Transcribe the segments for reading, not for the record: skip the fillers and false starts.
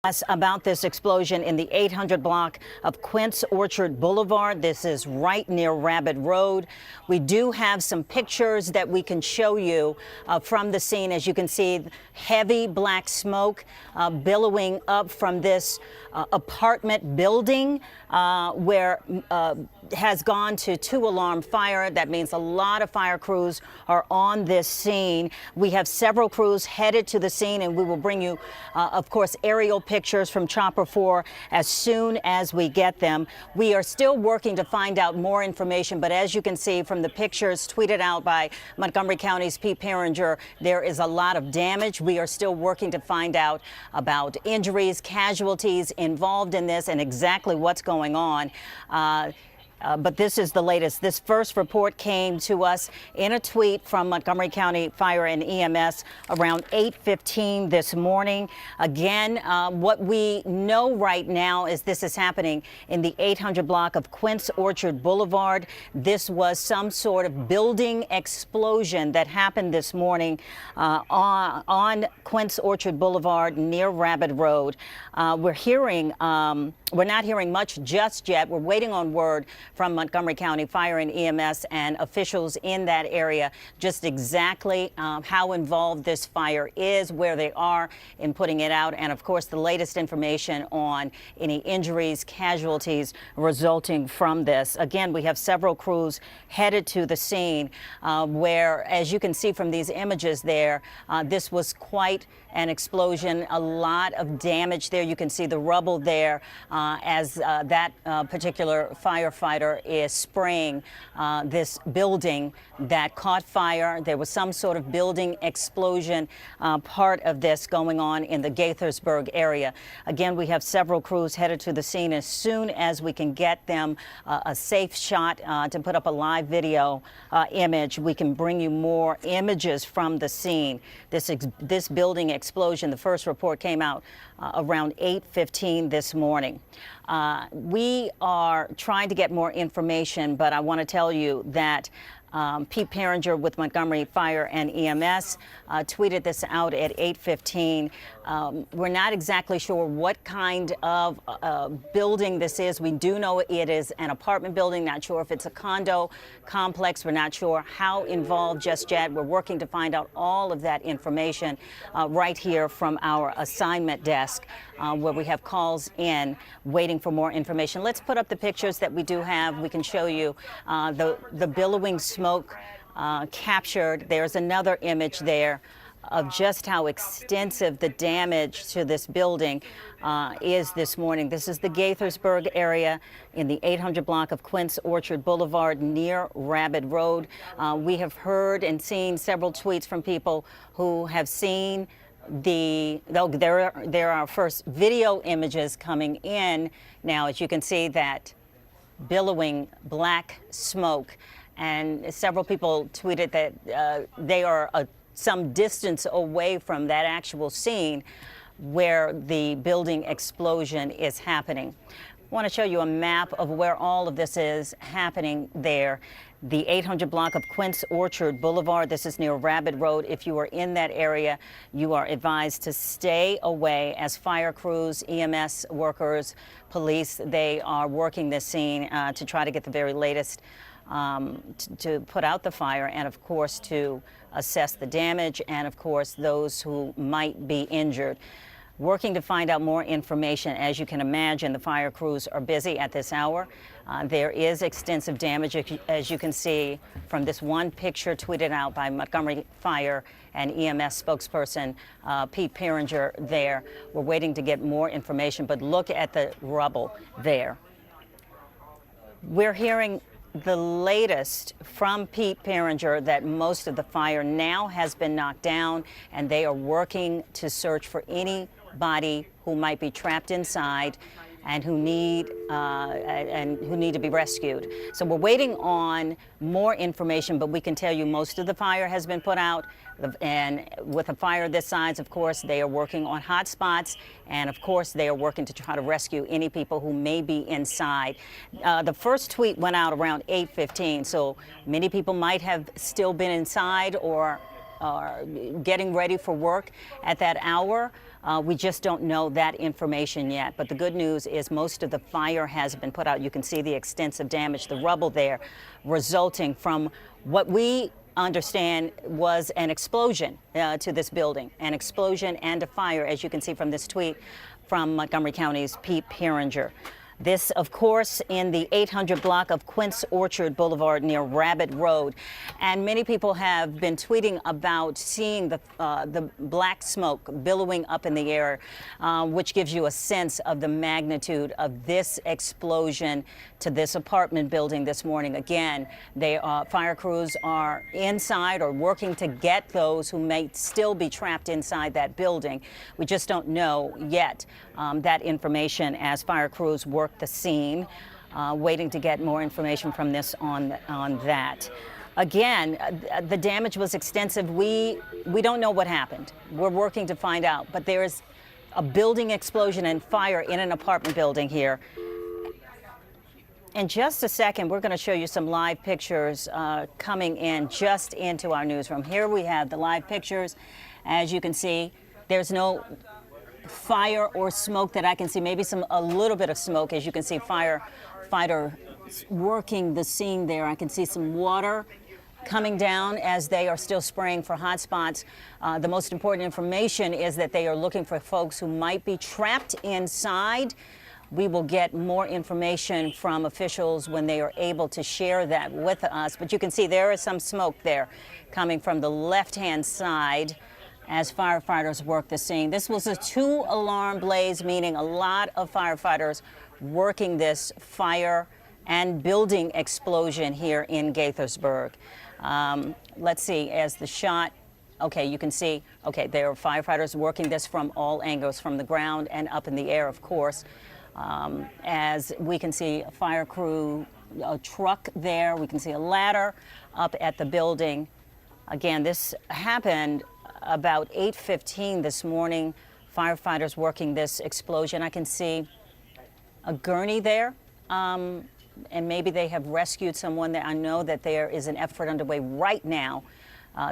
Us about this explosion in the 800 block of Quince Orchard Boulevard. This is right near Rabbit Road. We do have some pictures that we can show you from the scene. As you can see, heavy black smoke billowing up from this apartment building where has gone to 2-alarm fire. That means a lot of fire crews are on this scene. We have several crews headed to the scene, and we will bring you, of course, aerial pictures from Chopper 4 as soon as we get them. We are still working to find out more information, but as you can see from the pictures tweeted out by Montgomery County's Pete Perringer, there is a lot of damage. We are still working to find out about injuries, casualties involved in this, and exactly what's going on. But this is the latest. This first report came to us in a tweet from Montgomery County Fire and EMS around 8:15 this morning. Again, what we know right now is this is happening in the 800 block of Quince Orchard Boulevard. This was some sort of building explosion that happened this morning on Quince Orchard Boulevard near Rabbit Road. We're not hearing much just yet. We're waiting on word from Montgomery County Fire and EMS and officials in that area just exactly how involved this fire is, where they are in putting it out, and of course the latest information on any injuries, casualties resulting from this. Again, we have several crews headed to the scene where, as you can see from these images there, this was quite an explosion, a lot of damage there. You can see the rubble there as that particular firefighter is spraying this building that caught fire. There was some sort of building explosion, part of this going on in the Gaithersburg area. Again, we have several crews headed to the scene. As soon as we can get them a safe shot to put up a live video image, we can bring you more images from the scene. This building explosion, the first report came out around 8:15 this morning. We are trying to get more information, but I want to tell you that Pete Perringer with Montgomery Fire and EMS tweeted this out at 8:15. We're not exactly sure what kind of building this is. We do know it is an apartment building. Not sure if it's a condo complex. We're not sure how involved just yet. We're working to find out all of that information right here from our assignment desk, where we have calls in waiting for more information. Let's put up the pictures that we do have. We can show you the billowing smoke captured. There's another image there of just how extensive the damage to this building is this morning. This is the Gaithersburg area in the 800 block of Quince Orchard Boulevard near Rabbit Road. We have heard and seen several tweets from people who have seen there are first video images coming in now, as you can see, that billowing black smoke. And several people tweeted that they are some distance away from that actual scene where the building explosion is happening. I want to show you a map of where all of this is happening there. The 800 block of Quince Orchard Boulevard. This is near Rabbit Road. If you are in that area, you are advised to stay away as fire crews, EMS workers, police, they are working this scene to try to get the very latest to put out the fire, and of course to assess the damage, and of course those who might be injured. Working to find out more information. As you can imagine, the fire crews are busy at this hour. There is extensive damage, as you can see from this one picture tweeted out by Montgomery Fire and EMS spokesperson Pete Perringer there. We're waiting to get more information, but look at the rubble there. We're hearing the latest from Pete Perringer that most of the fire now has been knocked down, and they are working to search for anybody who might be trapped inside and who need to be rescued. So we're waiting on more information, but we can tell you most of the fire has been put out. And with a fire this size, of course, they are working on hot spots, and of course, they are working to try to rescue any people who may be inside. The first tweet went out around 8:15, so many people might have still been inside or getting ready for work at that hour. We just don't know that information yet. But the good news is most of the fire has been put out. You can see the extensive damage, the rubble there, resulting from what we understand was an explosion to this building, an explosion and a fire, as you can see from this tweet from Montgomery County's Pete Pieringer. This, of course, in the 800 block of Quince Orchard Boulevard near Rabbit Road. And many people have been tweeting about seeing the black smoke billowing up in the air, which gives you a sense of the magnitude of this explosion to this apartment building this morning. Again, fire crews are inside or working to get those who may still be trapped inside that building. We just don't know yet that information as fire crews work the scene, waiting to get more information from this on that. Again, the damage was extensive. We don't know what happened. We're working to find out, but there is a building explosion and fire in an apartment building here. In just a second, we're going to show you some live pictures coming in just into our newsroom. Here we have the live pictures. As you can see, there's no fire or smoke that I can see. Maybe a little bit of smoke. As you can see, firefighter working the scene there. I can see some water coming down as they are still spraying for hot spots. The most important information is that they are looking for folks who might be trapped inside. We will get more information from officials when they are able to share that with us. But you can see there is some smoke there coming from the left-hand side as firefighters work the scene. This was a 2-alarm blaze, meaning a lot of firefighters working this fire and building explosion here in Gaithersburg. Let's see, as the shot, okay, you can see, okay, there are firefighters working this from all angles, from the ground and up in the air, of course. As we can see a fire crew, a truck there, we can see a ladder up at the building. Again, this happened about 8:15 this morning. Firefighters working this explosion. I can see a gurney there, and maybe they have rescued someone there. I know that there is an effort underway right now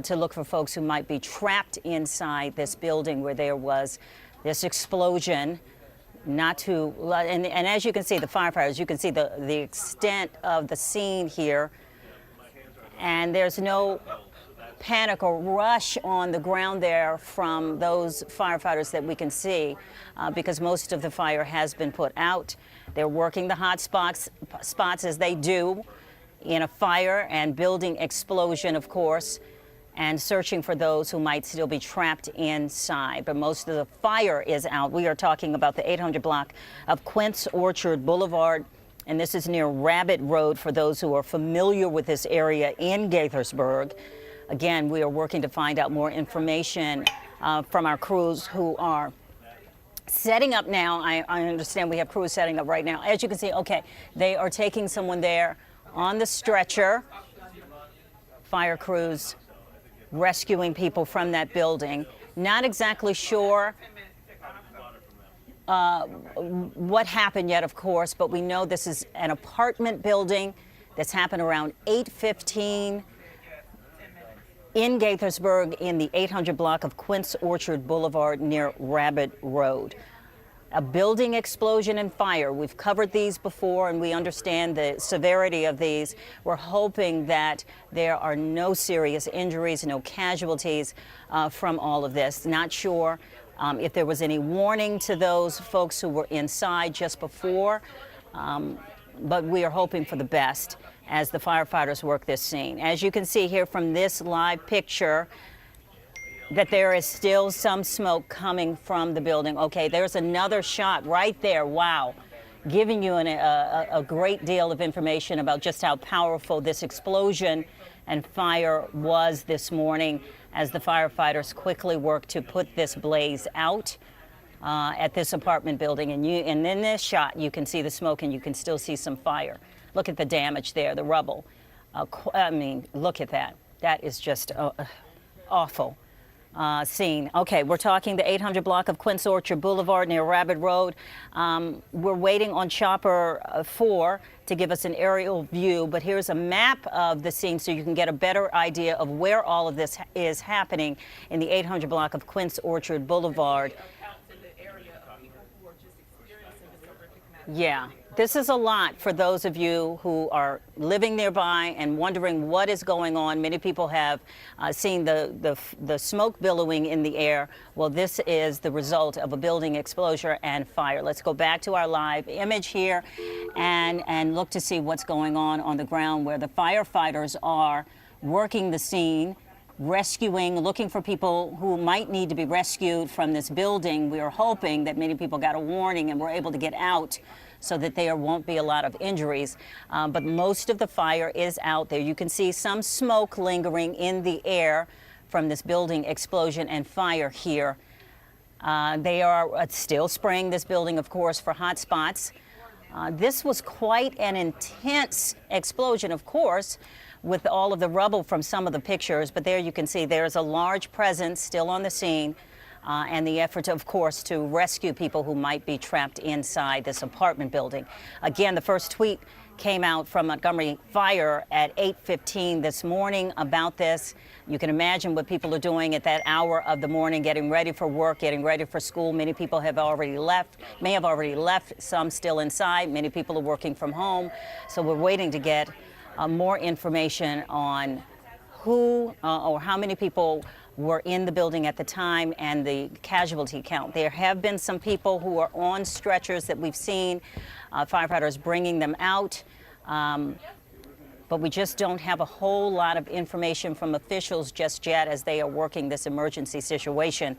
to look for folks who might be trapped inside this building where there was this explosion. And as you can see, the firefighters, you can see the extent of the scene here, and there's no panic or rush on the ground there from those firefighters that we can see, because most of the fire has been put out. They're working the hot spots as they do in a fire and building explosion, of course, and searching for those who might still be trapped inside. But most of the fire is out. We are talking about the 800 block of Quince Orchard Boulevard, and this is near Rabbit Road for those who are familiar with this area in Gaithersburg. Again, we are working to find out more information from our crews who are setting up now. I understand we have crews setting up right now. As you can see, okay, they are taking someone there on the stretcher. Fire crews rescuing people from that building. Not exactly sure what happened yet, of course, but we know this is an apartment building that's happened around 8:15 in Gaithersburg in the 800 block of Quince Orchard Boulevard near Rabbit Road. A building explosion and fire. We've covered these before, and we understand the severity of these. We're hoping that there are no serious injuries, no casualties from all of this. Not sure if there was any warning to those folks who were inside just before, but we are hoping for the best as the firefighters work this scene. As you can see here from this live picture, that there is still some smoke coming from the building. Okay, there's another shot right there. Wow. Giving you a great deal of information about just how powerful this explosion and fire was this morning as the firefighters quickly worked to put this blaze out at this apartment building. And in this shot, you can see the smoke and you can still see some fire. Look at the damage there, the rubble. I mean, look at that. That is just awful scene. Okay, we're talking the 800 block of Quince Orchard Boulevard near Rabbit Road. We're waiting on Chopper 4 to give us an aerial view, but here's a map of the scene so you can get a better idea of where all of this is happening in the 800 block of Quince Orchard Boulevard. Yeah, this is a lot for those of you who are living nearby and wondering what is going on. Many people have seen the smoke billowing in the air. Well, this is the result of a building explosion and fire. Let's go back to our live image here and look to see what's going on the ground where the firefighters are working the scene, rescuing, looking for people who might need to be rescued from this building. We are hoping that many people got a warning and were able to get out so that there won't be a lot of injuries. But most of the fire is out there. You can see some smoke lingering in the air from this building explosion and fire here. They are still spraying this building, of course, for hot spots. This was quite an intense explosion, of course, with all of the rubble from some of the pictures, but there you can see there's a large presence still on the scene and the effort, of course, to rescue people who might be trapped inside this apartment building. Again, the first tweet came out from Montgomery Fire at 8:15 this morning about this. You can imagine what people are doing at that hour of the morning, getting ready for work, getting ready for school. Many people have already left, may have already left, some still inside. Many people are working from home. So we're waiting to get more information on who or how many people were in the building at the time and the casualty count. There have been some people who are on stretchers that we've seen, firefighters bringing them out, but we just don't have a whole lot of information from officials just yet as they are working this emergency situation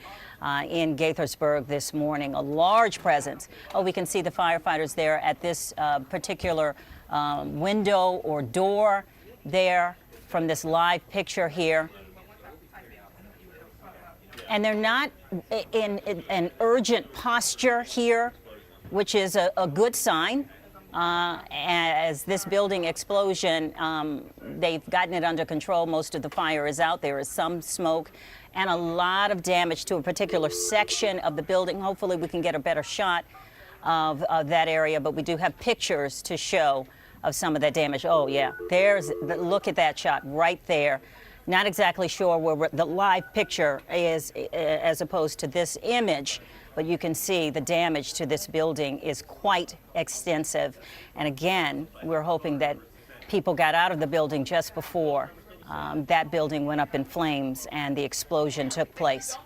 in Gaithersburg this morning. A large presence. Oh, we can see the firefighters there at this particular window or door there from this live picture here. And they're not in an urgent posture here, which is a good sign. As this building explosion, they've gotten it under control. Most of the fire is out. There is some smoke and a lot of damage to a particular section of the building. Hopefully we can get a better shot of that area, but we do have pictures to show of some of that damage. Oh yeah, look at that shot right there. Not exactly sure where the live picture is as opposed to this image, but you can see the damage to this building is quite extensive. And again, we're hoping that people got out of the building just before that building went up in flames and the explosion took place.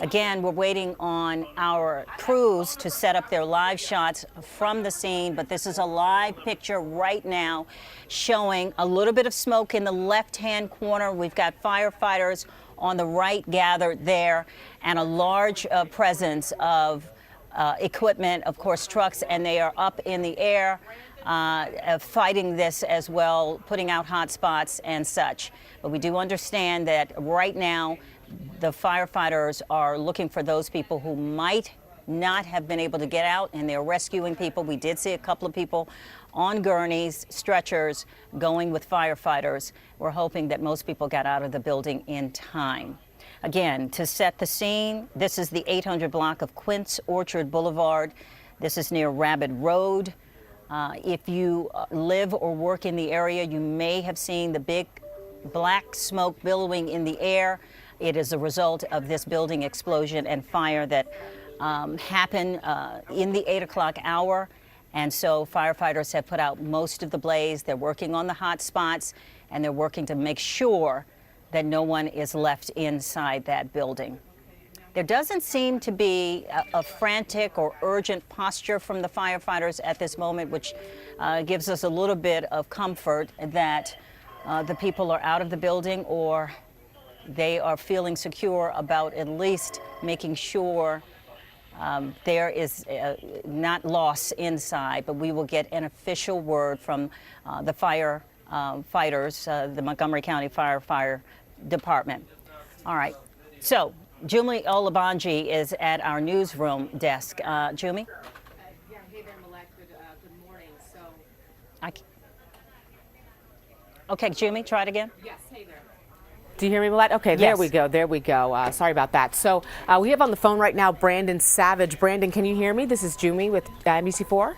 Again, we're waiting on our crews to set up their live shots from the scene, but this is a live picture right now showing a little bit of smoke in the left-hand corner. We've got firefighters on the right gathered there and a large presence of equipment, of course, trucks, and they are up in the air fighting this as well, putting out hot spots and such. But we do understand that right now the firefighters are looking for those people who might not have been able to get out, and they're rescuing people. We did see a couple of people on gurneys, stretchers, going with firefighters. We're hoping that most people got out of the building in time. Again, to set the scene, this is the 800 block of Quince Orchard Boulevard. This is near Rabbit Road. If you live or work in the area, you may have seen the big black smoke billowing in the air. It is a result of this building explosion and fire that happened in the 8 o'clock hour. And so firefighters have put out most of the blaze. They're working on the hot spots, and they're working to make sure that no one is left inside that building. There doesn't seem to be a frantic or urgent posture from the firefighters at this moment, which gives us a little bit of comfort that the people are out of the building, or they are feeling secure about at least making sure there is not loss inside. But we will get an official word from the fighters, the Montgomery County Fire Department. All right. So Jumi Olabanji is at our newsroom desk. Jumi? Yeah, hey there, Malek. Good morning. Okay, Jumi, try it again. Yes, hey there. Do you hear me, Malek? Okay, there we go. There we go. Sorry about that. So we have on the phone right now Brandon Savage. Brandon, can you hear me? This is Jumi with NBC4.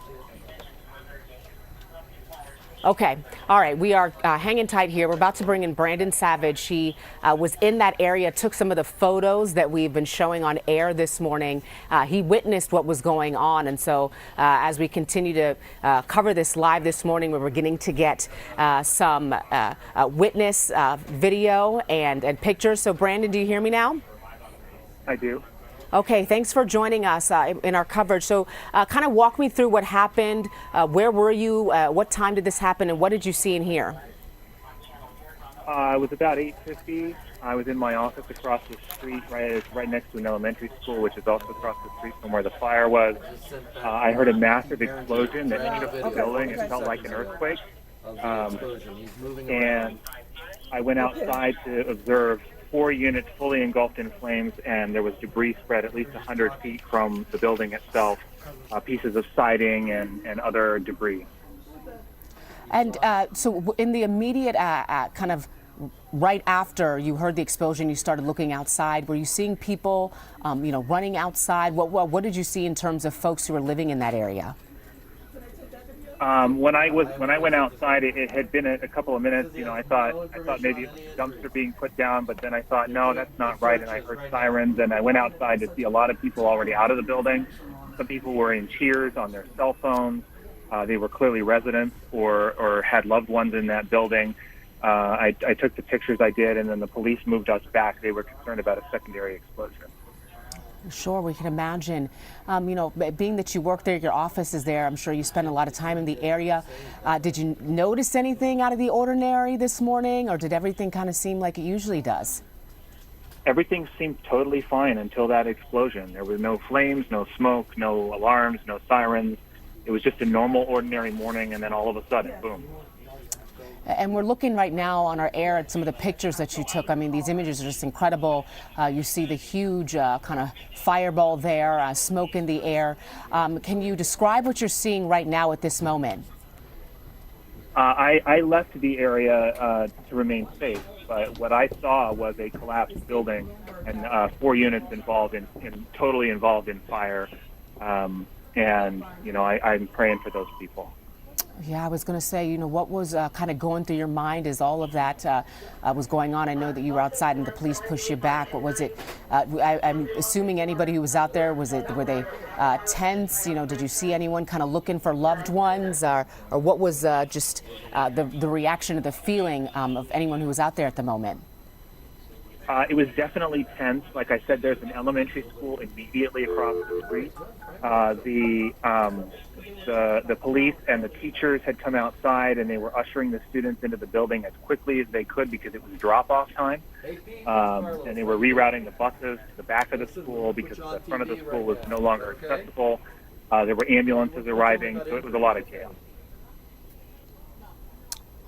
Okay. All right. We are hanging tight here. We're about to bring in Brandon Savage. He was in that area, took some of the photos that we've been showing on air this morning. He witnessed what was going on. And so as we continue to cover this live this morning, we're beginning to get some witness video and pictures. So, Brandon, do you hear me now? I do. Okay, thanks for joining us in our coverage. So kind of walk me through what happened. Where were you? What time did this happen? And what did you see and hear? It was about 8:50. I was in my office across the street, right next to an elementary school, which is also across the street from where the fire was. I heard a massive explosion that shook the building. It felt like an earthquake. And I went outside to observe 4 units fully engulfed in flames, and there was debris spread at least 100 feet from the building itself, pieces of siding and other debris. And so in the immediate kind of right after you heard the explosion, you started looking outside. Were you seeing people, running outside? What did you see in terms of folks who were living in that area? When I went outside, it had been a couple of minutes. I thought maybe it was a dumpster being put down, but then I thought, no, that's not right. And I heard sirens, and I went outside to see a lot of people already out of the building. Some people were in tears on their cell phones. They were clearly residents or had loved ones in that building. I took the pictures I did, and then the police moved us back. They were concerned about a secondary explosion. Sure, we can imagine. Being that you work there, your office is there, I'm sure you spend a lot of time in the area. Did you notice anything out of the ordinary this morning, or did everything kind of seem like it usually does? Everything seemed totally fine until that explosion. There were no flames, no smoke, no alarms, no sirens. It was just a normal, ordinary morning, and then all of a sudden, boom. And we're looking right now on our air at some of the pictures that you took. I mean, these images are just incredible. You see the huge kind of fireball there, smoke in the air. Can you describe what you're seeing right now at this moment? I left the area to remain safe, but what I saw was a collapsed building and 4 units totally involved in fire. I'm praying for those people. Yeah, I was going to say, what was kind of going through your mind as all of that was going on? I know that you were outside and the police pushed you back. What was it? I'm assuming anybody who was out there, were they tense? Did you see anyone kind of looking for loved ones? Or what was just the reaction or the feeling of anyone who was out there at the moment? It was definitely tense. Like I said, there's an elementary school immediately across the street. The police and the teachers had come outside, and they were ushering the students into the building as quickly as they could because it was drop-off time. And they were rerouting the buses to the back of the school because the front of the school was no longer accessible. There were ambulances arriving, so it was a lot of chaos.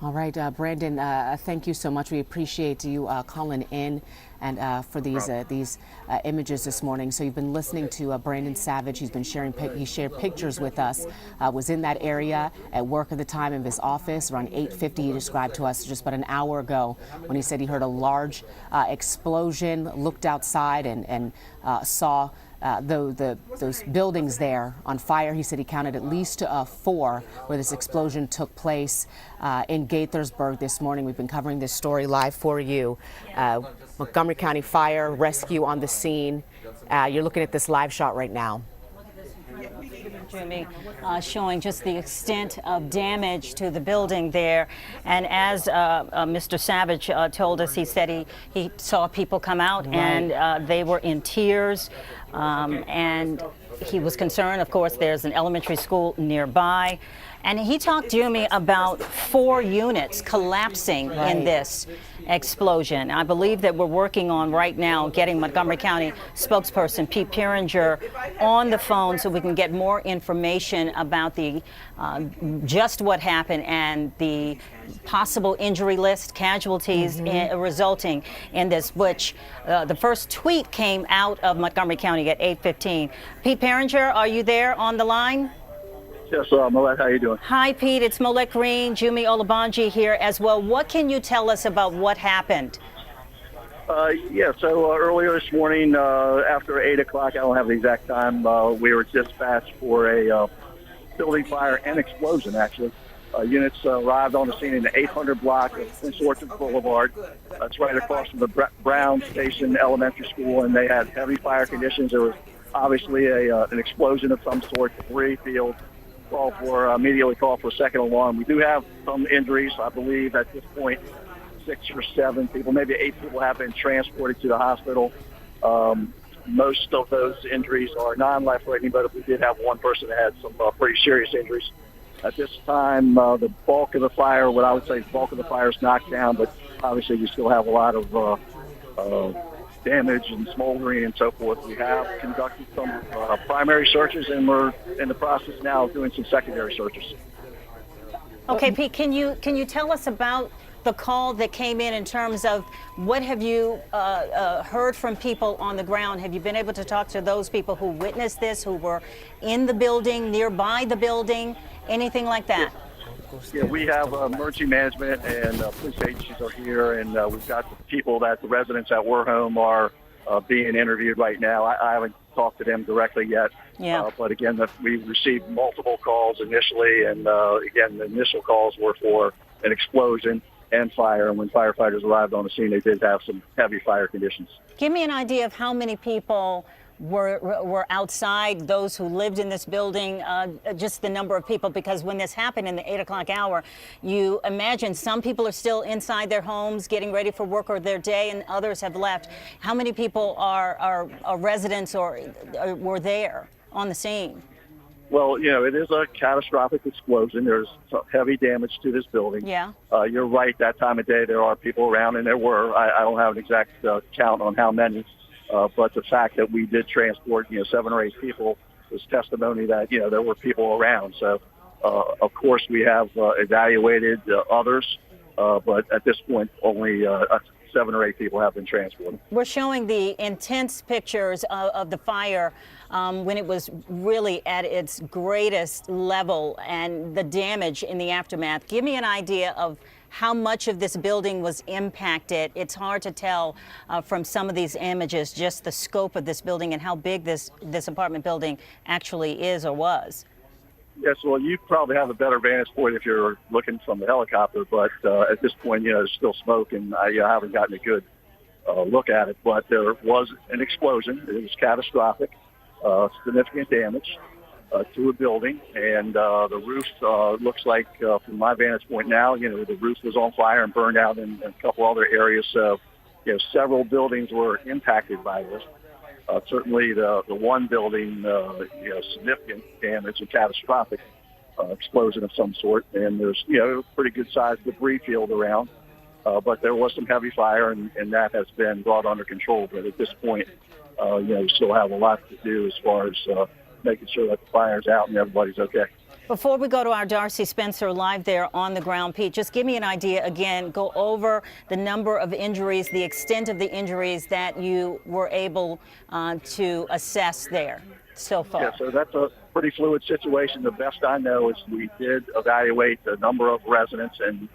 All right, Brandon, thank you so much. We appreciate you calling in and for these images this morning. So you've been listening to Brandon Savage. He's been he shared pictures with us, was in that area at work at the time of his office around 8:50. He described to us just about an hour ago when he said he heard a large explosion, looked outside and saw those buildings there on fire. He said he counted at least 4 where this explosion took place in Gaithersburg this morning. We've been covering this story live for you. Montgomery County Fire Rescue on the scene. You're looking at this live shot right now. Jimmy, showing just the extent of damage to the building there. And as Mr. Savage told us, he said he saw people come out and they were in tears. And he was concerned, of course, there's an elementary school nearby. And he talked to me about 4 units collapsing in this explosion. I believe that we're working on right now getting Montgomery County spokesperson Pete Pieringer on the phone so we can get more information about the just what happened and the possible injury list, casualties resulting in this, which the first tweet came out of Montgomery County at 8:15. Pete Pieringer, are you there on the line? Yes, Molette, how you doing? Hi, Pete. It's Molette Green, Jumi Olabanji here as well. What can you tell us about what happened? So earlier this morning, after 8 o'clock, I don't have the exact time, we were dispatched for a building fire and explosion, actually. Units arrived on the scene in the 800 block of Prince Orchard Boulevard. That's right across from the Brown Station Elementary School, and they had heavy fire conditions. There was obviously an explosion of some sort, debris field. Immediately called for a second alarm. We do have some injuries. I believe at this point 6 or 7 people, maybe 8 people have been transported to the hospital. Most of those injuries are non-life-threatening, but we did have one person that had some pretty serious injuries. At this time, the bulk of the fire, what I would say the bulk of the fire is knocked down, but obviously we still have a lot of damage and smoldering and so forth. We have conducted some primary searches, and we're in the process now of doing some secondary searches. Okay, Pete, can you tell us about the call that came in terms of what have you heard from people on the ground? Have you been able to talk to those people who witnessed this, who were in the building, nearby the building, anything like that? Yeah, we have emergency management and police agencies are here, and we've got the people the residents at War Home are being interviewed right now. I haven't talked to them directly yet. Yeah. But again, we received multiple calls initially, and again, the initial calls were for an explosion and fire. And when firefighters arrived on the scene, they did have some heavy fire conditions. Give me an idea of how many people were outside, those who lived in this building, just the number of people, because when this happened in the 8 o'clock hour, you imagine some people are still inside their homes getting ready for work or their day, and others have left. How many people are residents or were there on the scene? Well, it is a catastrophic explosion. There's heavy damage to this building. Yeah. You're right. That time of day, there are people around, and there were. I don't have an exact count on how many. But the fact that we did transport, 7 or 8 people is testimony that, there were people around. So, of course, we have evaluated others, but at this point, only 7 or 8 people have been transported. We're showing the intense pictures of the fire when it was really at its greatest level and the damage in the aftermath. Give me an idea of how much of this building was impacted. It's hard to tell from some of these images just the scope of this building and how big this apartment building actually is or was. Yes, well, you probably have a better vantage point if you're looking from the helicopter, but at this point, there's still smoke, and I haven't gotten a good look at it. But there was an explosion. It was catastrophic, significant damage to a building, and the roof looks like, from my vantage point now, the roof was on fire and burned out in a couple other areas. So, several buildings were impacted by this. Certainly, the one building, significant damage, a catastrophic explosion of some sort, and there's, a pretty good sized debris field around. But there was some heavy fire, and that has been brought under control. But at this point, we still have a lot to do as far as making sure that the fire's out and everybody's okay. Before we go to our Darcy Spencer live there on the ground, Pete, just give me an idea again, go over the number of injuries, the extent of the injuries that you were able to assess there so far. Yeah, so that's a pretty fluid situation. The best I know is we did evaluate the number of residents and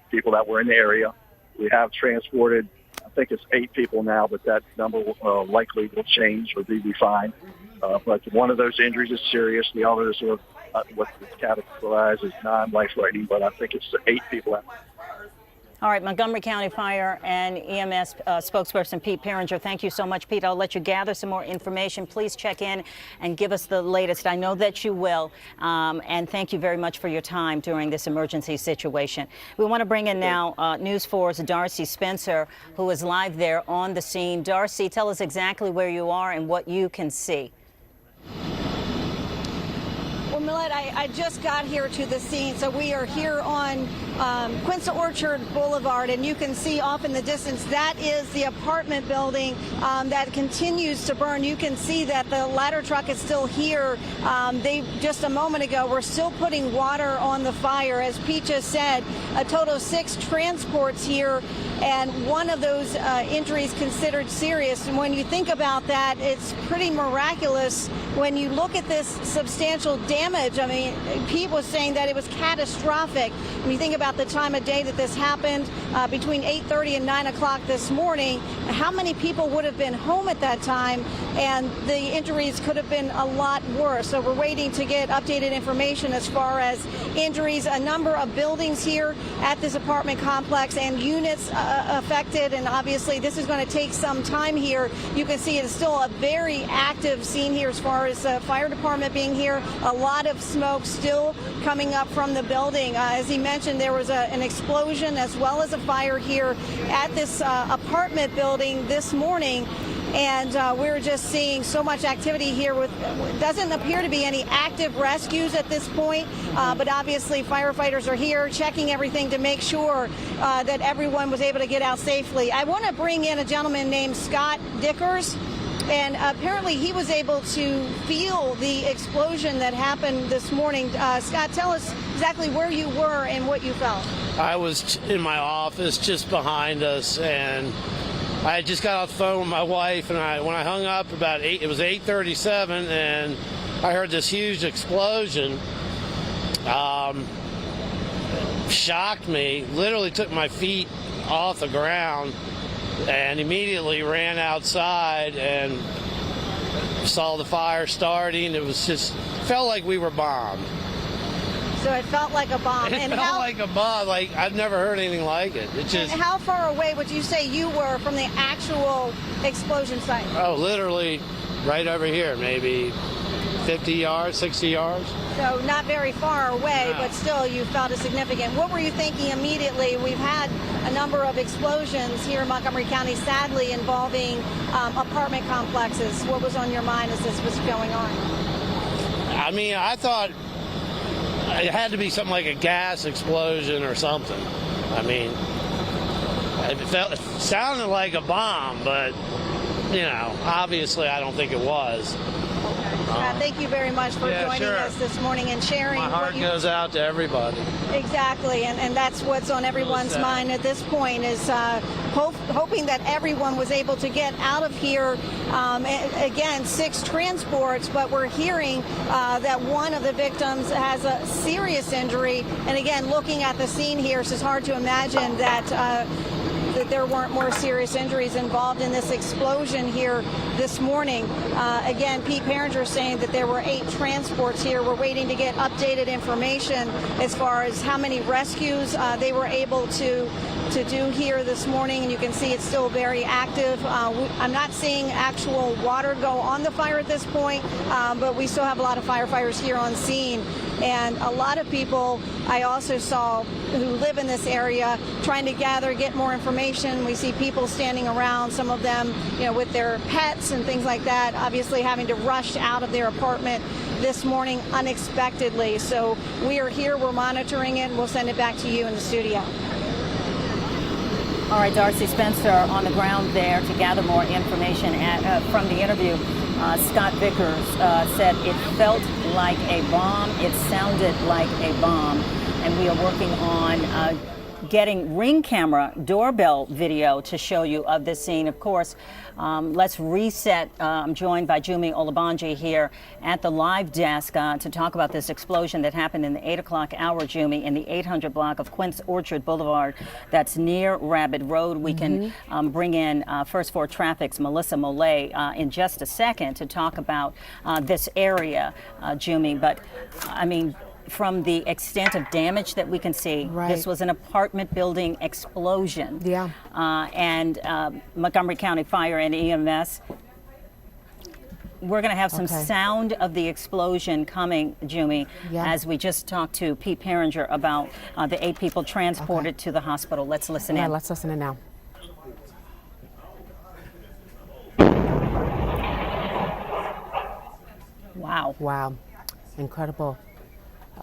people that were in the area. We have transported, I think it's 8 people now, but that number likely will change or be fine. But one of those injuries is serious. The others are what's categorized as non-life-threatening, but I think it's 8 people. All right, Montgomery County Fire and EMS spokesperson Pete Perringer, thank you so much, Pete. I'll let you gather some more information. Please check in and give us the latest. I know that you will, and thank you very much for your time during this emergency situation. We want to bring in now News 4's Darcy Spencer, who is live there on the scene. Darcy, tell us exactly where you are and what you can see. Well, Millette, I just got here to the scene, so we are here on Prince Orchard Boulevard, and you can see off in the distance that is the apartment building that continues to burn. You can see that the ladder truck is still here. They just a moment ago were still putting water on the fire. As Pete just said, a total of 6 transports here and one of those injuries considered serious. And when you think about that, it's pretty miraculous when you look at this substantial damage. I mean, Pete was saying that it was catastrophic. When you think about the time of day that this happened, between 8:30 and 9 o'clock this morning, how many people would have been home at that time? And the injuries could have been a lot worse. So we're waiting to get updated information as far as injuries. A number of buildings here at this apartment complex and units affected, and obviously this is going to take some time here. You can see it's still a very active scene here as far as fire department being here. A lot of smoke still coming up from the building. As he mentioned, there was an explosion as well as a fire here at this apartment building this morning. And we're just seeing so much activity here. Doesn't appear to be any active rescues at this point, but obviously firefighters are here checking everything to make sure that everyone was able to get out safely. I want to bring in a gentleman named Scott Dickers, and apparently he was able to feel the explosion that happened this morning. Scott, tell us exactly where you were and what you felt. I was in my office just behind us, and I just got off the phone with my wife, and when I hung up about it was 8:37, and I heard this huge explosion. Shocked me, literally took my feet off the ground, and immediately ran outside and saw the fire starting. It was just, felt like we were bombed. So it felt like a bomb. It felt like a bomb. Like, I've never heard anything like it. It just. And how far away would you say you were from the actual explosion site? Oh, literally right over here, maybe 50 yards, 60 yards. So not very far away, No. but still you felt it significant. What were you thinking immediately? We've had a number of explosions here in Montgomery County, sadly involving apartment complexes. What was on your mind as this was going on? I mean, I thought it had to be something like a gas explosion or something. I mean, it sounded like a bomb, but, you know, obviously I don't think it was. Thank you very much for joining us this morning and sharing. My heart goes out to everybody. Exactly, and that's what's on everyone's mind at this point is hoping that everyone was able to get out of here. Again, 6 transports, but we're hearing that one of the victims has a serious injury. And again, looking at the scene here, it's just hard to imagine that there weren't more serious injuries involved in this explosion here this morning. Again, Pete Paringer saying that there were 8 transports here. We're waiting to get updated information as far as how many rescues they were able to do here this morning, and you can see it's still very active. I'm not seeing actual water go on the fire at this point, but we still have a lot of firefighters here on scene. And a lot of people I also saw who live in this area trying to get more information. We see people standing around, some of them, you know, with their pets and things like that, obviously having to rush out of their apartment this morning unexpectedly. So we are here, we're monitoring it, and we'll send it back to you in the studio. All right, Darcy Spencer on the ground there to gather more information from the interview. Scott Vickers said it felt like a bomb. It sounded like a bomb. And we are working on getting Ring camera doorbell video to show you of this scene. Of course, let's reset. I'm joined by Jumi Olabanji here at the live desk to talk about this explosion that happened in the 8 o'clock hour, Jumi, in the 800 block of Quince Orchard Boulevard. That's near Rabbit Road. We can bring in First 4 Traffic's Melissa Mollet in just a second to talk about this area, Jumi. But, I mean, from the extent of damage that we can see, this was an apartment building explosion. Yeah. And Montgomery County Fire and EMS, we're going to have some sound of the explosion coming, Jumi, as we just talked to Pete Paringer about the 8 people transported to the hospital. Let's listen in. Let's listen in now. Wow. Wow. Incredible.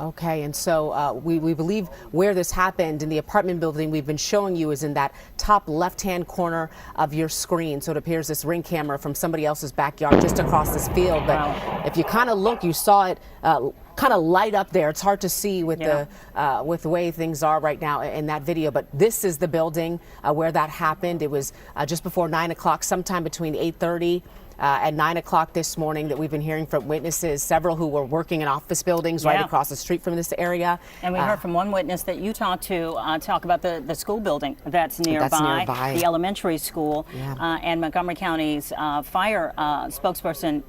Okay, and so we believe where this happened in the apartment building we've been showing you is in that top left-hand corner of your screen. So it appears this Ring camera from somebody else's backyard just across this field. But if you kind of look, you saw it kind of light up there. It's hard to see with with the way things are right now in that video. But this is the building where that happened. It was just before 9 o'clock, sometime between 8:30. At 9 o'clock this morning that we've been hearing from witnesses, several who were working in office buildings right across the street from this area. And we heard from one witness that you talked to talk about the school building that's nearby, the elementary school, and Montgomery County's fire spokesperson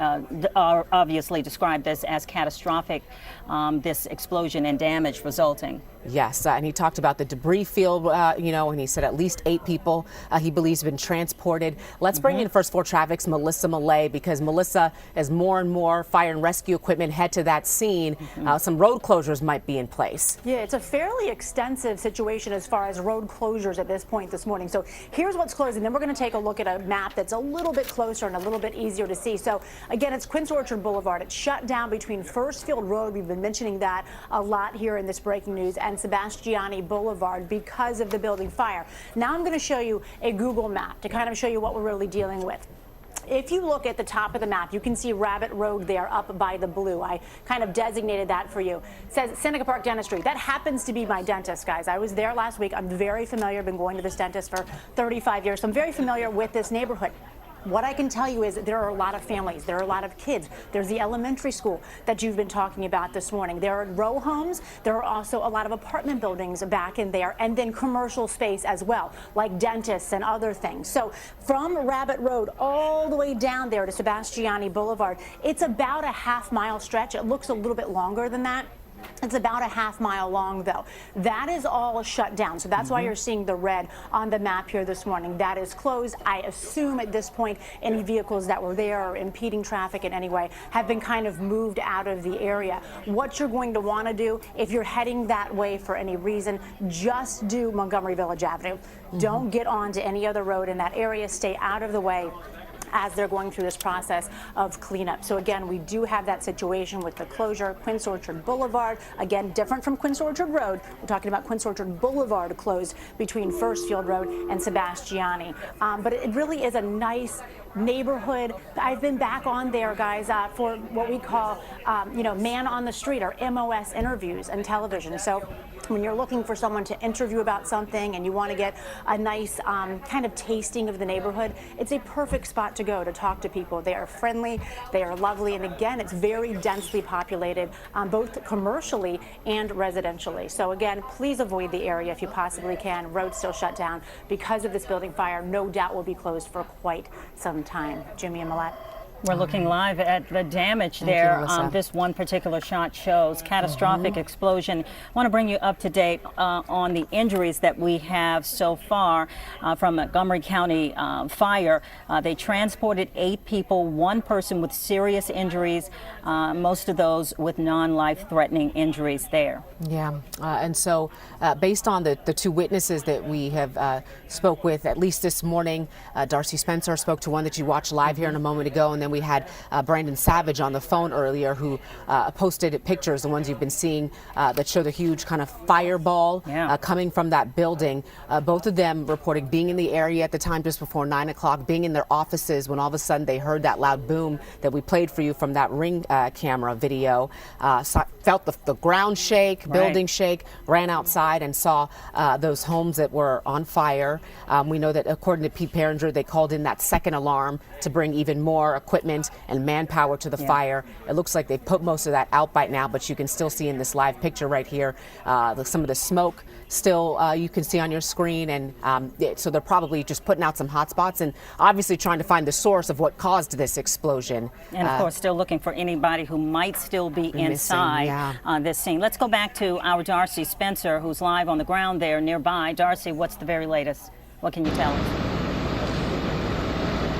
obviously described this as catastrophic, this explosion and damage resulting. Yes, and he talked about the debris field, and he said at least 8 people he believes have been transported. Let's bring in First 4 Traffic's Melissa Millay, because Melissa, as more and more fire and rescue equipment head to that scene, some road closures might be in place. Yeah, it's a fairly extensive situation as far as road closures at this point this morning. So here's what's closing. Then we're going to take a look at a map that's a little bit closer and a little bit easier to see. So again, it's Quince Orchard Boulevard. It's shut down between First Field Road. We've been mentioning that a lot here in this breaking news, and Sebastiani Boulevard because of the building fire. Now I'm going to show you a Google map to kind of show you what we're really dealing with. If you look at the top of the map, you can see Rabbit Road there up by the blue. I kind of designated that for you. It says Seneca Park Dentistry. That happens to be my dentist, guys. I was there last week. I'm very familiar. I've been going to this dentist for 35 years, so I'm very familiar with this neighborhood. What I can tell you is that there are a lot of families, there are a lot of kids. There's the elementary school that you've been talking about this morning. There are row homes. There are also a lot of apartment buildings back in there, and then commercial space as well, like dentists and other things. So from Rabbit Road all the way down there to Sebastiani Boulevard, it's about a half-mile stretch. It looks a little bit longer than that. It's about a half-mile long, though. That is all shut down. So that's why you're seeing the red on the map here this morning. That is closed. I assume at this point any vehicles that were there or impeding traffic in any way have been kind of moved out of the area. What you're going to want to do if you're heading that way for any reason, just do Montgomery Village Avenue. Don't get onto any other road in that area. Stay out of the way as they're going through this process of cleanup. So again, we do have that situation with the closure. Quince Orchard Boulevard, again, different from Quince Orchard Road. We're talking about Quince Orchard Boulevard closed between First Field Road and Sebastiani. But it really is a nice neighborhood. I've been back on there, guys, for what we call, man on the street, or MOS interviews and television. So when you're looking for someone to interview about something and you want to get a nice kind of tasting of the neighborhood, it's a perfect spot to go to talk to people. They are friendly, they are lovely, and again, it's very densely populated, both commercially and residentially. So again, please avoid the area if you possibly can. Roads still shut down because of this building fire. No doubt will be closed for quite some time. Jimmy and Millette. We're looking live at the damage there. This one particular shot shows catastrophic explosion. I want to bring you up to date on the injuries that we have so far from Montgomery County Fire. They transported 8 people, 1 person with serious injuries, most of those with non-life-threatening injuries there. Yeah, and so based on the 2 witnesses that we have spoke with, at least this morning, Darcy Spencer spoke to one that you watched live here in a moment ago, and then we had Brandon Savage on the phone earlier, who posted pictures, the ones you've been seeing, that show the huge kind of fireball coming from that building. Both of them reporting being in the area at the time just before 9 o'clock, being in their offices when all of a sudden they heard that loud boom that we played for you from that Ring camera video. Felt the ground shake, building shake, ran outside and saw those homes that were on fire. We know that according to Pete Perringer, they called in that second alarm to bring even more equipment and manpower to the fire. It looks like they've put most of that out by now, but you can still see in this live picture right here some of the smoke still you can see on your screen, and so they're probably just putting out some hot spots and obviously trying to find the source of what caused this explosion. And of course still looking for anybody who might still be inside this scene. Let's go back to our Darcy Spencer, who's live on the ground there nearby. Darcy, what's the very latest? What can you tell us?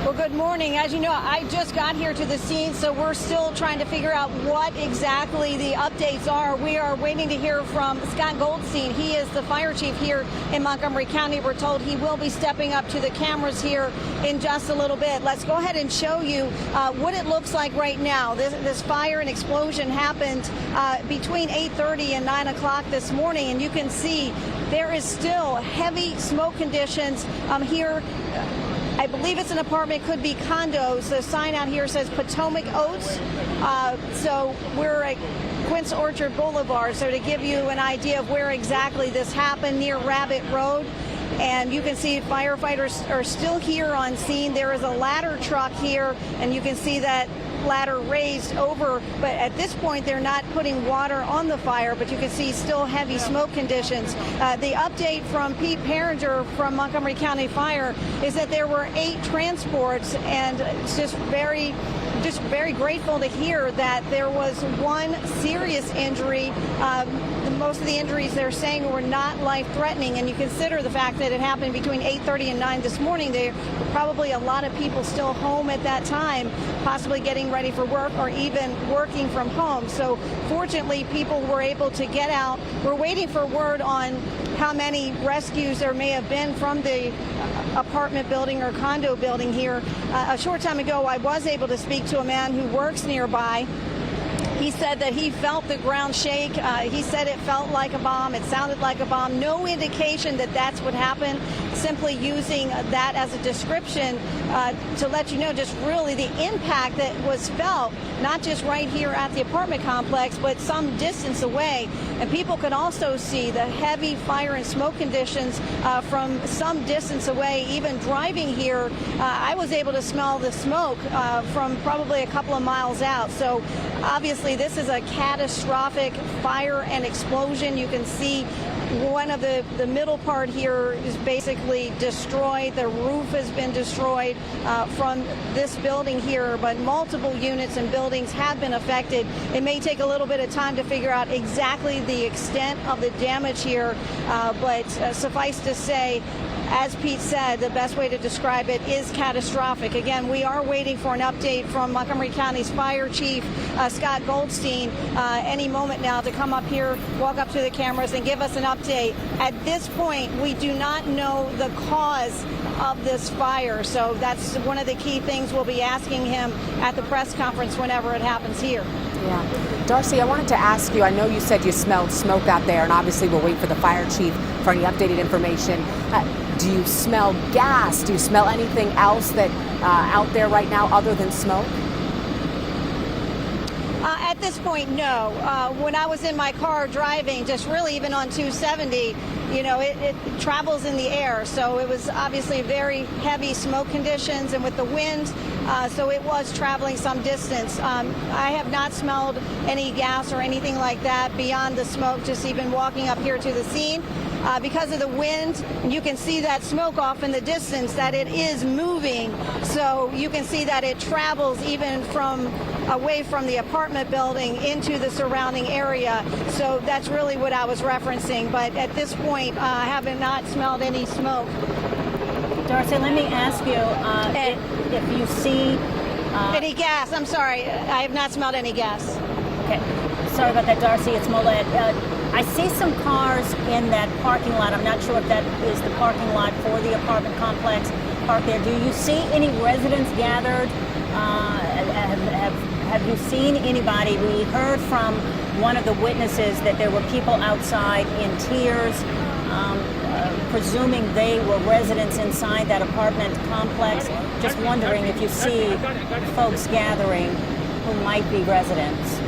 Well, Good morning. As you know, I just got here to the scene, so we're still trying to figure out what exactly the updates are. We are waiting to hear from Scott Goldstein. He is the fire chief here in Montgomery County. We're told he will be stepping up to the cameras here in just a little bit. Let's go ahead and show you what it looks like right now. This fire and explosion happened between 8:30 and 9 o'clock this morning, and you can see there is still heavy smoke conditions here. I believe it's an apartment, could be condos. The sign out here says Potomac Oats. So we're at Quince Orchard Boulevard. So to give you an idea of where exactly this happened, near Rabbit Road. And you can see firefighters are still here on scene. There is a ladder truck here, and you can see that ladder raised over, but at this point they're not putting water on the fire, but you can see still heavy smoke conditions. The update from Pete Perringer from Montgomery County Fire is that there were 8 transports, and it's just very grateful to hear that there was one serious injury. Most of the injuries they're saying were not life-threatening, and you consider the fact that it happened between 8:30 and 9 this morning. There were probably a lot of people still home at that time, possibly getting ready for work or even working from home. So fortunately, people were able to get out. We're waiting for word on how many rescues there may have been from the apartment building or condo building here. A short time ago, I was able to speak to a man who works nearby. He said that he felt the ground shake. He said it felt like a bomb. It sounded like a bomb. No indication that that's what happened. Simply using that as a description to let you know just really the impact that was felt, not just right here at the apartment complex, but some distance away. And people could also see the heavy fire and smoke conditions from some distance away. Even driving here, I was able to smell the smoke from probably a couple of miles out. So obviously, this is a catastrophic fire and explosion. You can see one of the middle part here is basically destroyed. The roof has been destroyed from this building here, but multiple units and buildings have been affected. It may take a little bit of time to figure out exactly the extent of the damage here, but suffice to say, as Pete said, the best way to describe it is catastrophic. Again, we are waiting for an update from Montgomery County's fire chief, Scott Goldstein, any moment now to come up here, walk up to the cameras and give us an update. At this point, we do not know the cause of this fire, so that's one of the key things we'll be asking him at the press conference whenever it happens here. Yeah. Darcy, I wanted to ask you, I know you said you smelled smoke out there, and obviously we'll wait for the fire chief for any updated information. Do you smell gas? Do you smell anything else that out there right now other than smoke? At this point, no. When I was in my car driving, just really even on 270, you know, it travels in the air. So it was obviously very heavy smoke conditions, and with the wind, so it was traveling some distance. I have not smelled any gas or anything like that beyond the smoke, just even walking up here to the scene. Because of the wind, you can see that smoke off in the distance, that it is moving. So you can see that it travels even from away from the apartment building into the surrounding area. So that's really what I was referencing. But at this point, I have not smelled any smoke. Darcy, let me ask you if you see any gas. I'm sorry, I have not smelled any gas. Okay, sorry about that, Darcy. It's Molette. I see some cars in that parking lot. I'm not sure if that is the parking lot for the apartment complex parked there. Do you see any residents gathered? Have you seen anybody? We heard from one of the witnesses that there were people outside in tears, presuming they were residents inside that apartment complex. Just wondering if you see folks gathering who might be residents.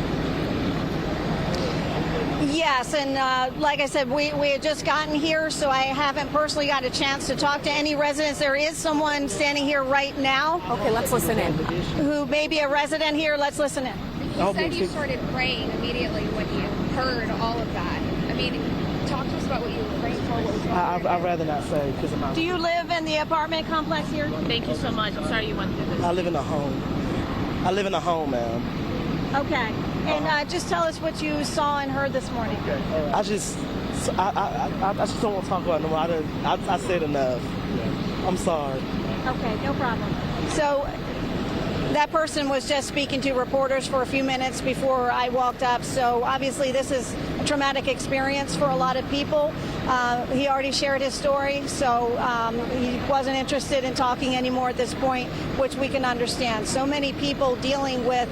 Yes, and like I said, we had just gotten here, so I haven't personally got a chance to talk to any residents. There is someone standing here right now. Okay, let's listen in. Who may be a resident here. Let's listen in. You said you started praying immediately when you heard all of that. I mean, talk to us about what you were praying for. What was wrong? I'd rather not say because I'm out. Do you live in the apartment complex here? Thank you so much. I'm sorry you went through this. I live in a home. I live in a home, ma'am. Okay. And just tell us what you saw and heard this morning. I just don't want to talk about it no more. I said enough. I'm sorry. Okay, no problem. So that person was just speaking to reporters for a few minutes before I walked up. So obviously this is a traumatic experience for a lot of people. He already shared his story, so he wasn't interested in talking anymore at this point, which we can understand. So many people dealing with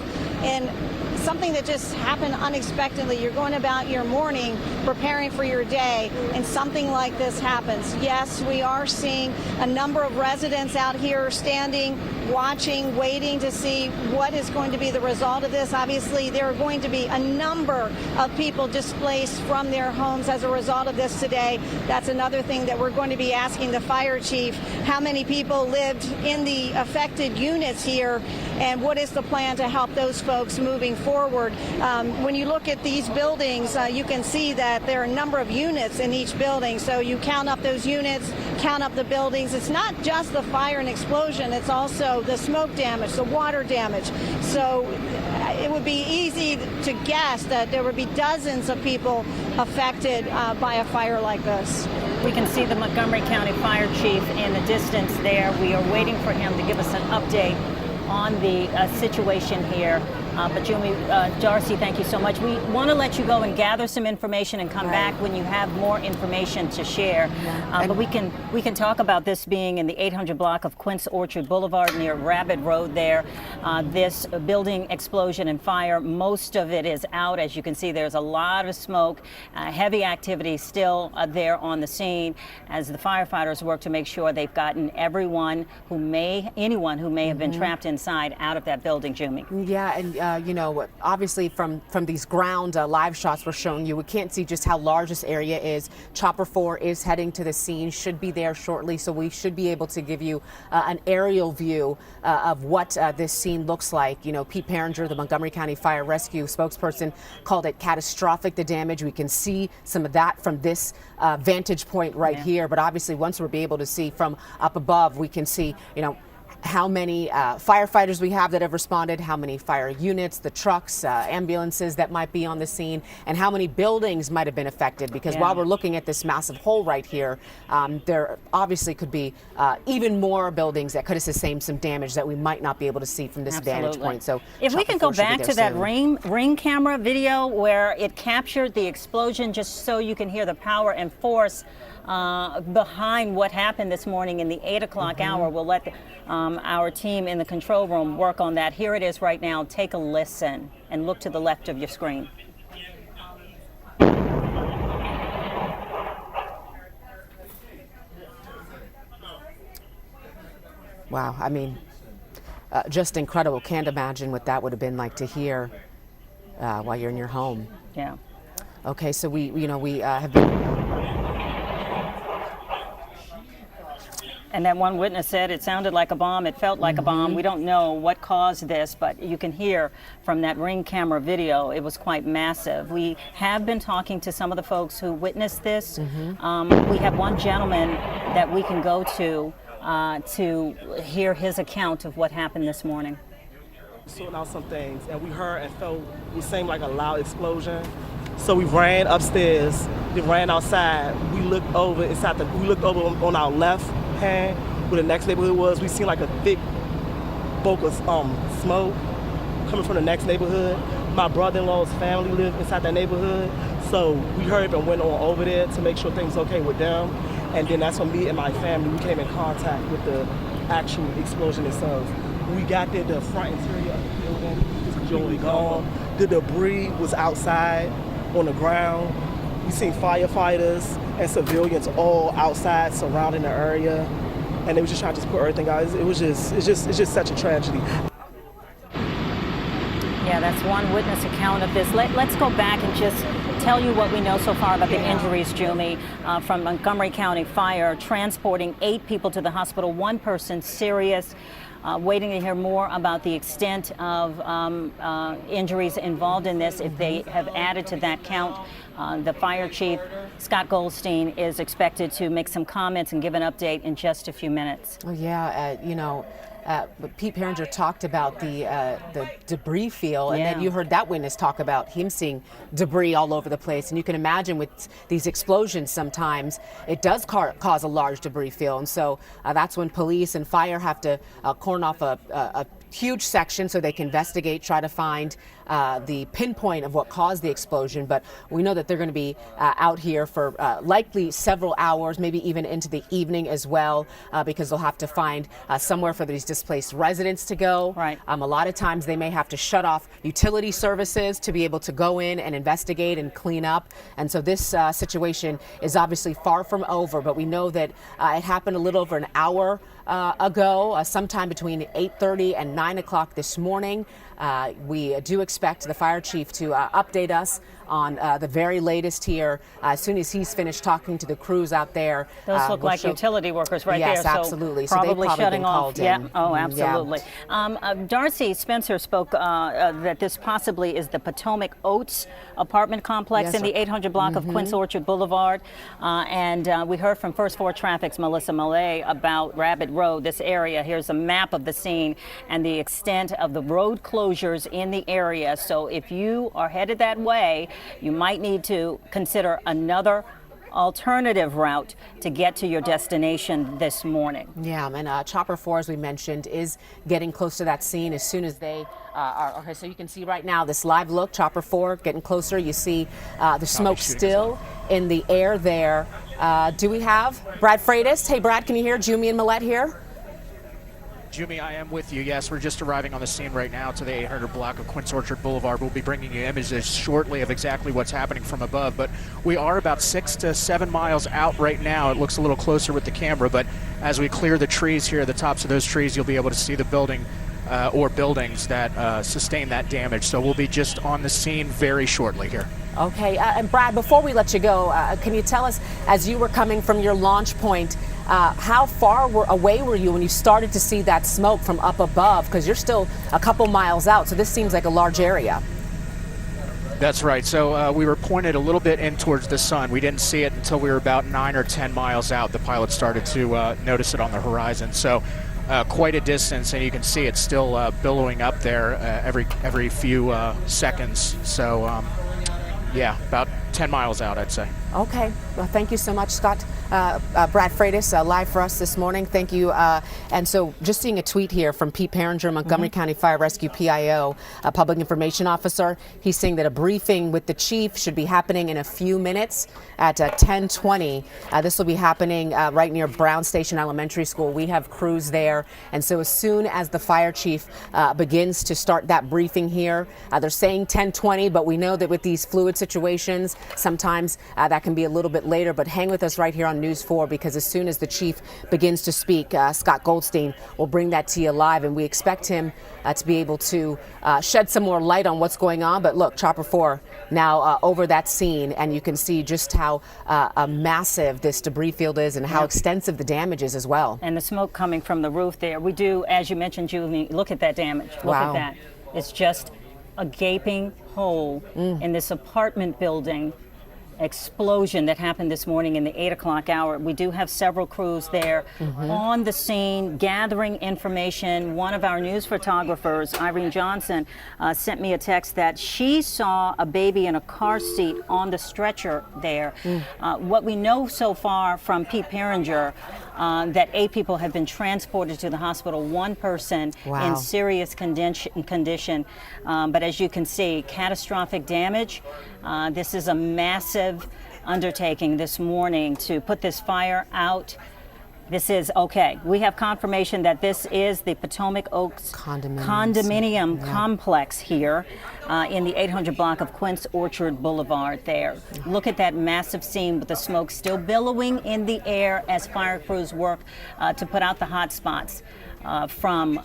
something that just happened unexpectedly. You're going about your morning, preparing for your day, and something like this happens. Yes, we are seeing a number of residents out here standing, watching, waiting to see what is going to be the result of this. Obviously, there are going to be a number of people displaced from their homes as a result of this today. That's another thing that we're going to be asking the fire chief. How many people lived in the affected units here, and what is the plan to help those folks moving forward? When you look at these buildings, you can see that there are a number of units in each building. So you count up those units, count up the buildings. It's not just the fire and explosion, it's also the smoke damage, the water damage. So it would be easy to guess that there would be dozens of people affected by a fire like this. We can see the Montgomery County Fire Chief in the distance there. We are waiting for him to give us an update on the situation here. But Jumi, Darcy, thank you so much. We want to let you go and gather some information and come back when you have more information to share. But we can talk about this being in the 800 block of Quince Orchard Boulevard near Rabbit Road there. This building explosion and fire, most of it is out. As you can see, there's a lot of smoke, heavy activity still there on the scene as the firefighters work to make sure they've gotten anyone who may have been trapped inside out of that building, Jumi. Yeah, and you know, obviously from these ground live shots we're showing you, we can't see just how large this area is. Chopper 4 is heading to the scene, should be there shortly, so we should be able to give you an aerial view of what this scene looks like. You know, Pete Perringer, the Montgomery County Fire Rescue spokesperson, called it catastrophic, the damage. We can see some of that from this vantage point right here, but obviously once we'll be able to see from up above, we can see, you know, how many firefighters we have that have responded, how many fire units, the trucks, ambulances that might be on the scene, and how many buildings might have been affected. Because while we're looking at this massive hole right here, there obviously could be even more buildings that could have sustained some damage that we might not be able to see from this vantage point. So if we can go back to that ring camera video where it captured the explosion, just so you can hear the power and force behind what happened this morning in the 8 o'clock hour. We'll let our team in the control room work on that. Here it is right now. Take a listen and look to the left of your screen. Wow, I mean, just incredible. Can't imagine what that would have been like to hear while you're in your home. Yeah. Okay, so we have been. And that one witness said it sounded like a bomb. It felt like a bomb. We don't know what caused this, but you can hear from that ring camera video, it was quite massive. We have been talking to some of the folks who witnessed this. We have one gentleman that we can go to hear his account of what happened this morning. Sorting out some things, and we heard and felt it seemed like a loud explosion. So we ran upstairs. We ran outside. We looked over on our left hand where the next neighborhood was. We seen like a thick bulk of smoke coming from the next neighborhood. My brother-in-law's family lived inside that neighborhood, so we hurried and went on over there to make sure things were okay with them. And then that's when me and my family, we came in contact with the actual explosion itself. We got there, the front interior of the building was completely gone. The debris was outside on the ground. We seen firefighters and civilians all outside surrounding the area, and they was just trying to just put everything out. It's just such a tragedy. Yeah, that's one witness account of this. Let's go back and just tell you what we know so far about the injuries, Jumi, from Montgomery County Fire, transporting 8 people to the hospital, 1 person serious. Waiting to hear more about the extent of injuries involved in this, if they have added to that count. The fire chief, Scott Goldstein, is expected to make some comments and give an update in just a few minutes. Oh, yeah, you know, Pete Perringer talked about the debris field, and then you heard that witness talk about him seeing debris all over the place. And you can imagine with these explosions, sometimes it does cause a large debris field. And so that's when police and fire have to cordon off a huge section so they can investigate, try to find the pinpoint of what caused the explosion. But we know that they're going to be out here for likely several hours, maybe even into the evening as well, because they'll have to find somewhere for these displaced residents to go. Right. A lot of times they may have to shut off utility services to be able to go in and investigate and clean up. And so this situation is obviously far from over, but we know that it happened a little over an hour ago, sometime between 8:30 and 9 o'clock this morning. We do expect the fire chief to update us on the very latest here as soon as he's finished talking to the crews out there. Those look like utility workers right there. Yes, absolutely. So probably shutting off. Yeah. Oh, absolutely. Darcy Spencer spoke that this possibly is the Potomac Oats apartment complex in the 800 block of Quince Orchard Boulevard. And we heard from First 4 Traffic's Melissa Millay about Rabbit Road, this area. Here's a map of the scene and the extent of the road closures in the area. So if you are headed that way, you might need to consider another alternative route to get to your destination this morning. Yeah, and Chopper 4, as we mentioned, is getting close to that scene as soon as they are. Okay, so you can see right now this live look, Chopper 4 getting closer. You see the smoke still in the air there. Do we have Brad Freitas? Hey, Brad, can you hear Jumi and Millette here? Jumi, I am with you. Yes, we're just arriving on the scene right now to the 800 block of Quince Orchard Boulevard. We'll be bringing you images shortly of exactly what's happening from above, but we are about 6 to 7 miles out right now. It looks a little closer with the camera, but as we clear the trees here, the tops of those trees, you'll be able to see the building or buildings that sustain that damage. So we'll be just on the scene very shortly here. Okay, and Brad, before we let you go, can you tell us, as you were coming from your launch point, how far away were you when you started to see that smoke from up above? Because you're still a couple miles out, so this seems like a large area. That's right. So we were pointed a little bit in towards the sun. We didn't see it until we were about 9 or 10 miles out. The pilot started to notice it on the horizon. So quite a distance, and you can see it's still billowing up there every few seconds. So yeah, about 10 miles out, I'd say. Okay. Well, thank you so much, Scott. Brad Freitas, live for us this morning. Thank you. And so just seeing a tweet here from Pete Perringer, Montgomery County Fire Rescue PIO, a public information officer. He's saying that a briefing with the chief should be happening in a few minutes at 10:20. This will be happening right near Brown Station Elementary School. We have crews there. And so as soon as the fire chief begins to start that briefing here, they're saying 10:20, but we know that with these fluid situations, sometimes that can be a little bit later. But hang with us right here on News 4, because as soon as the chief begins to speak, Scott Goldstein will bring that to you live, and we expect him to be able to shed some more light on what's going on. But look, Chopper 4 now over that scene, and you can see just how massive this debris field is and how extensive the damage is as well. And the smoke coming from the roof there. We do, as you mentioned, Julie, look at that damage. Look at that. It's just a gaping hole in this apartment building explosion that happened this morning in the 8 o'clock hour. We do have several crews there on the scene gathering information. One of our news photographers, Irene Johnson, sent me a text that she saw a baby in a car seat on the stretcher there. What we know so far from Pete Perringer, that 8 people have been transported to the hospital, 1 person in serious condition. But as you can see, catastrophic damage. This is a massive undertaking this morning to put this fire out. This is okay. We have confirmation that this is the Potomac Oaks condominium complex here in the 800 block of Quince Orchard Boulevard there. Look at that massive scene with the smoke still billowing in the air as fire crews work to put out the hot spots from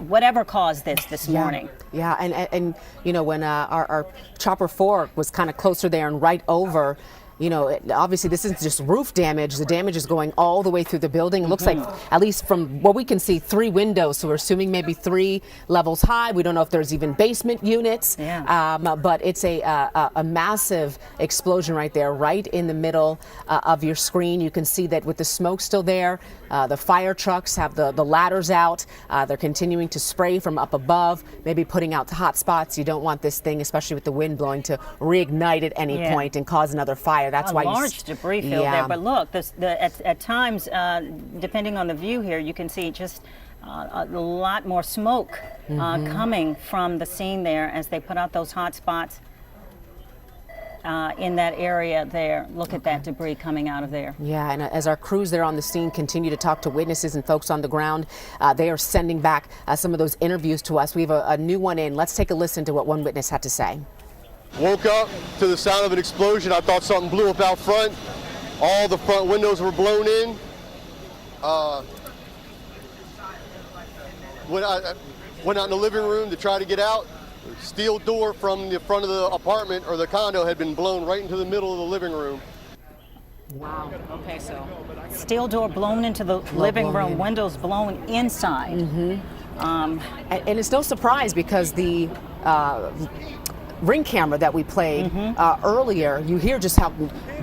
whatever caused this morning. Yeah, and you know, when our Chopper 4 was kind of closer there and right over, you know, obviously this isn't just roof damage. The damage is going all the way through the building. It looks like, at least from what we can see, 3 windows. So we're assuming maybe 3 levels high. We don't know if there's even basement units. But it's a massive explosion right there, right in the middle of your screen. You can see that with the smoke still there, the fire trucks have the ladders out. They're continuing to spray from up above, maybe putting out hot spots. You don't want this thing, especially with the wind blowing, to reignite at any point and cause another fire. That's why large debris field there. But look, at times, depending on the view here, you can see just a lot more smoke coming from the scene there as they put out those hot spots in that area there. Look at that debris coming out of there. Yeah, and as our crews there on the scene continue to talk to witnesses and folks on the ground, they are sending back some of those interviews to us. We have a new one in. Let's take a listen to what one witness had to say. Woke up to the sound of an explosion. I thought something blew up out front. All the front windows were blown in. When I went out in the living room to try to get out, the steel door from the front of the apartment or the condo had been blown right into the middle of the living room. Wow. Okay, so steel door blown into the living room, windows blown inside. And it's no surprise because the Ring camera that we played earlier, you hear just how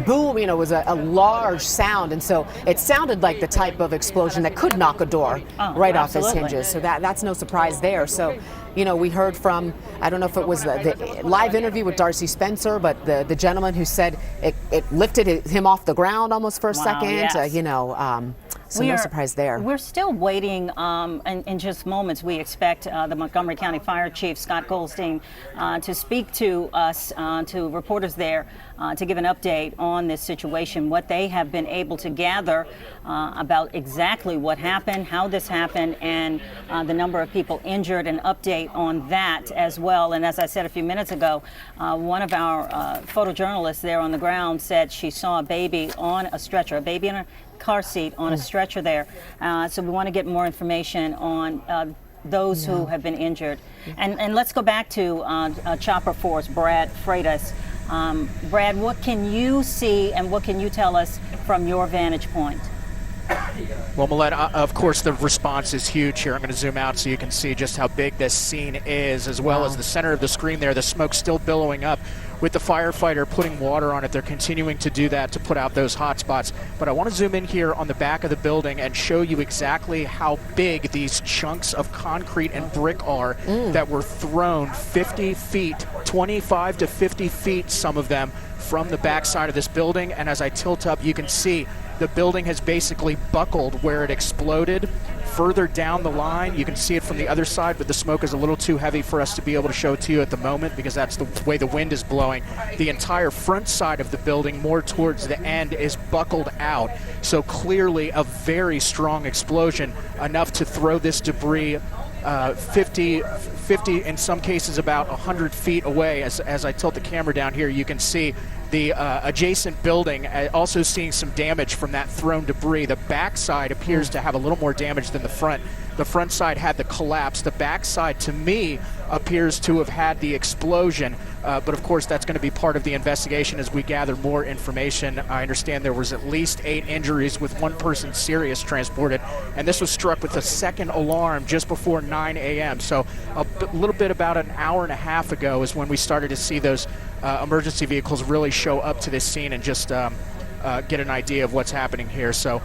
boom, you know, was a large sound, and so it sounded like the type of explosion that could knock a door right off its hinges. So that's no surprise there. So, you know, we heard from, I don't know if it was the live interview with Darcy Spencer, but the gentleman who said it lifted him off the ground almost for a second. You know, so no surprise there. We're still waiting in just moments. We expect the Montgomery County Fire Chief, Scott Goldstein, to speak to us, to reporters there, to give an update on this situation, what they have been able to gather about exactly what happened, how this happened, and the number of people injured, and update on that as well. And as I said a few minutes ago, one of our photojournalists there on the ground said she saw a baby on a stretcher, a baby in a car seat on a stretcher there. So we want to get more information on those who have been injured. And let's go back to Chopper Force, Brad Freitas. Brad, what can you see and what can you tell us from your vantage point? Well, Millette, of course, the response is huge here. I'm going to zoom out so you can see just how big this scene is, as well as the center of the screen there, the smoke still billowing up. With the firefighter putting water on it, they're continuing to do that to put out those hot spots. But I want to zoom in here on the back of the building and show you exactly how big these chunks of concrete and brick are that were thrown 50 feet, 25 to 50 feet, some of them, from the backside of this building. And as I tilt up, you can see the building has basically buckled where it exploded. Further down the line, you can see it from the other side, but the smoke is a little too heavy for us to be able to show it to you at the moment because that's the way the wind is blowing. The entire front side of the building, more towards the end, is buckled out. So clearly a very strong explosion, enough to throw this debris 50, in some cases about 100 feet away. As I tilt the camera down here, you can see the adjacent building also seeing some damage from that thrown debris. The backside appears to have a little more damage than the front. The front side had the collapse. The backside, to me, appears to have had the explosion. But of course, that's going to be part of the investigation as we gather more information. I understand there was at least 8 injuries, with 1 person serious transported. And this was struck with a second alarm just before 9 a.m. So a little bit about an hour and a half ago is when we started to see those emergency vehicles really show up to this scene and just get an idea of what's happening here. So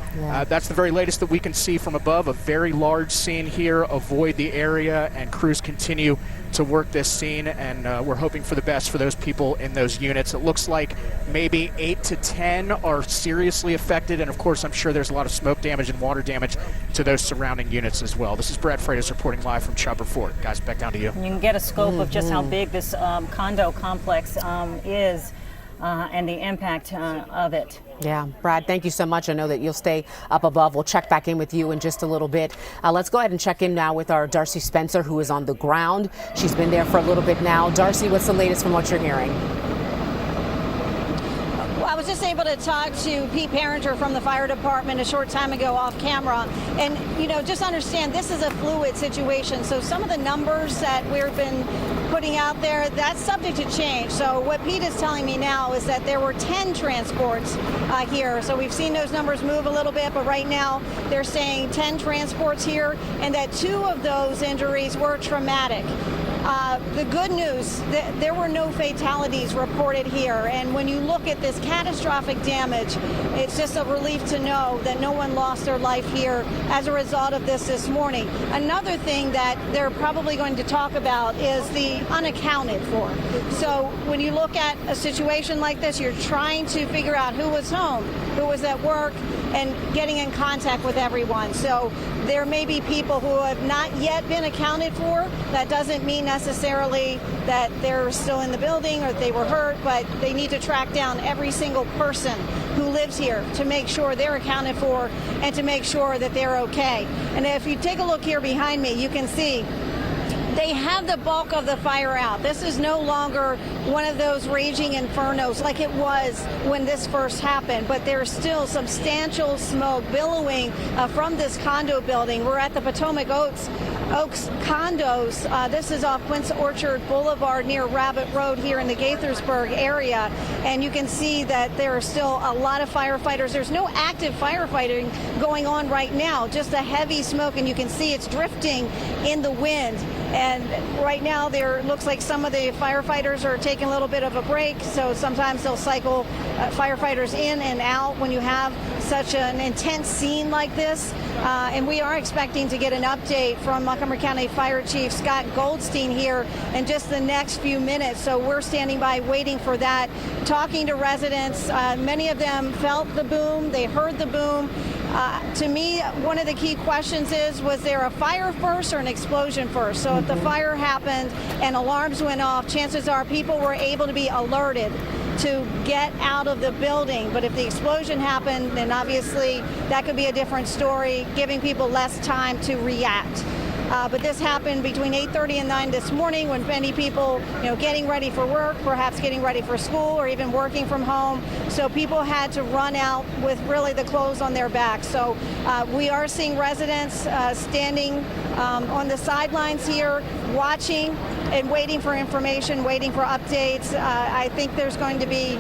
that's the very latest that we can see from above. A very large scene here. Avoid the area, and crews continue to work this scene, and we're hoping for the best for those people in those units. It looks like maybe 8 to 10 are seriously affected, and of course I'm sure there's a lot of smoke damage and water damage to those surrounding units as well. This is Brad Freitas reporting live from Chopper Fort. Guys, back down to you. You can get a scope of just how big this condo complex is and the impact of it. Yeah, Brad, thank you so much. I know that you'll stay up above. We'll check back in with you in just a little bit. Let's go ahead and check in now with our Darcy Spencer, who is on the ground. She's been there for a little bit now. Darcy, what's the latest from what you're hearing? I was just able to talk to Pete Parenter from the fire department a short time ago off camera. And, just understand this is a fluid situation. So some of the numbers that we've been putting out there, that's subject to change. So what Pete is telling me now is that there were 10 transports here. So we've seen those numbers move a little bit, but right now they're saying 10 transports here, and that 2 of those injuries were traumatic. The good news, there were no fatalities reported here. And when you look at this catastrophic damage, it's just a relief to know that no one lost their life here as a result of this morning. Another thing that they're probably going to talk about is the unaccounted for. So when you look at a situation like this, you're trying to figure out who was home, who was at work, and getting in contact with everyone. So there may be people who have not yet been accounted for. That doesn't mean necessarily that they're still in the building or they were hurt, but they need to track down every single person who lives here to make sure they're accounted for and to make sure that they're okay. And if you take a look here behind me, you can see they have the bulk of the fire out. This is no longer one of those raging infernos like it was when this first happened, but there's still substantial smoke billowing from this condo building. We're at the Potomac Oaks condos. This is off Quince Orchard Boulevard near Rabbit Road here in the Gaithersburg area. And you can see that there are still a lot of firefighters. There's no active firefighting going on right now, just a heavy smoke, and you can see it's drifting in the wind. And right now there looks like some of the firefighters are taking a little bit of a break, so sometimes they'll cycle firefighters in and out when you have such an intense scene like this. And we are expecting to get an update from Montgomery County Fire Chief Scott Goldstein here in just the next few minutes. So we're standing by waiting for that, talking to residents. Many of them felt the boom, they heard the boom. To me, one of the key questions is, was there a fire first or an explosion first? So if the fire happened and alarms went off, chances are people were able to be alerted to get out of the building. But if the explosion happened, then obviously that could be a different story, giving people less time to react. But this happened between 8:30 and 9 this morning when many people, getting ready for work, perhaps getting ready for school, or even working from home. So people had to run out with really the clothes on their backs. So we are seeing residents standing on the sidelines here, watching and waiting for information, waiting for updates. I think there's going to be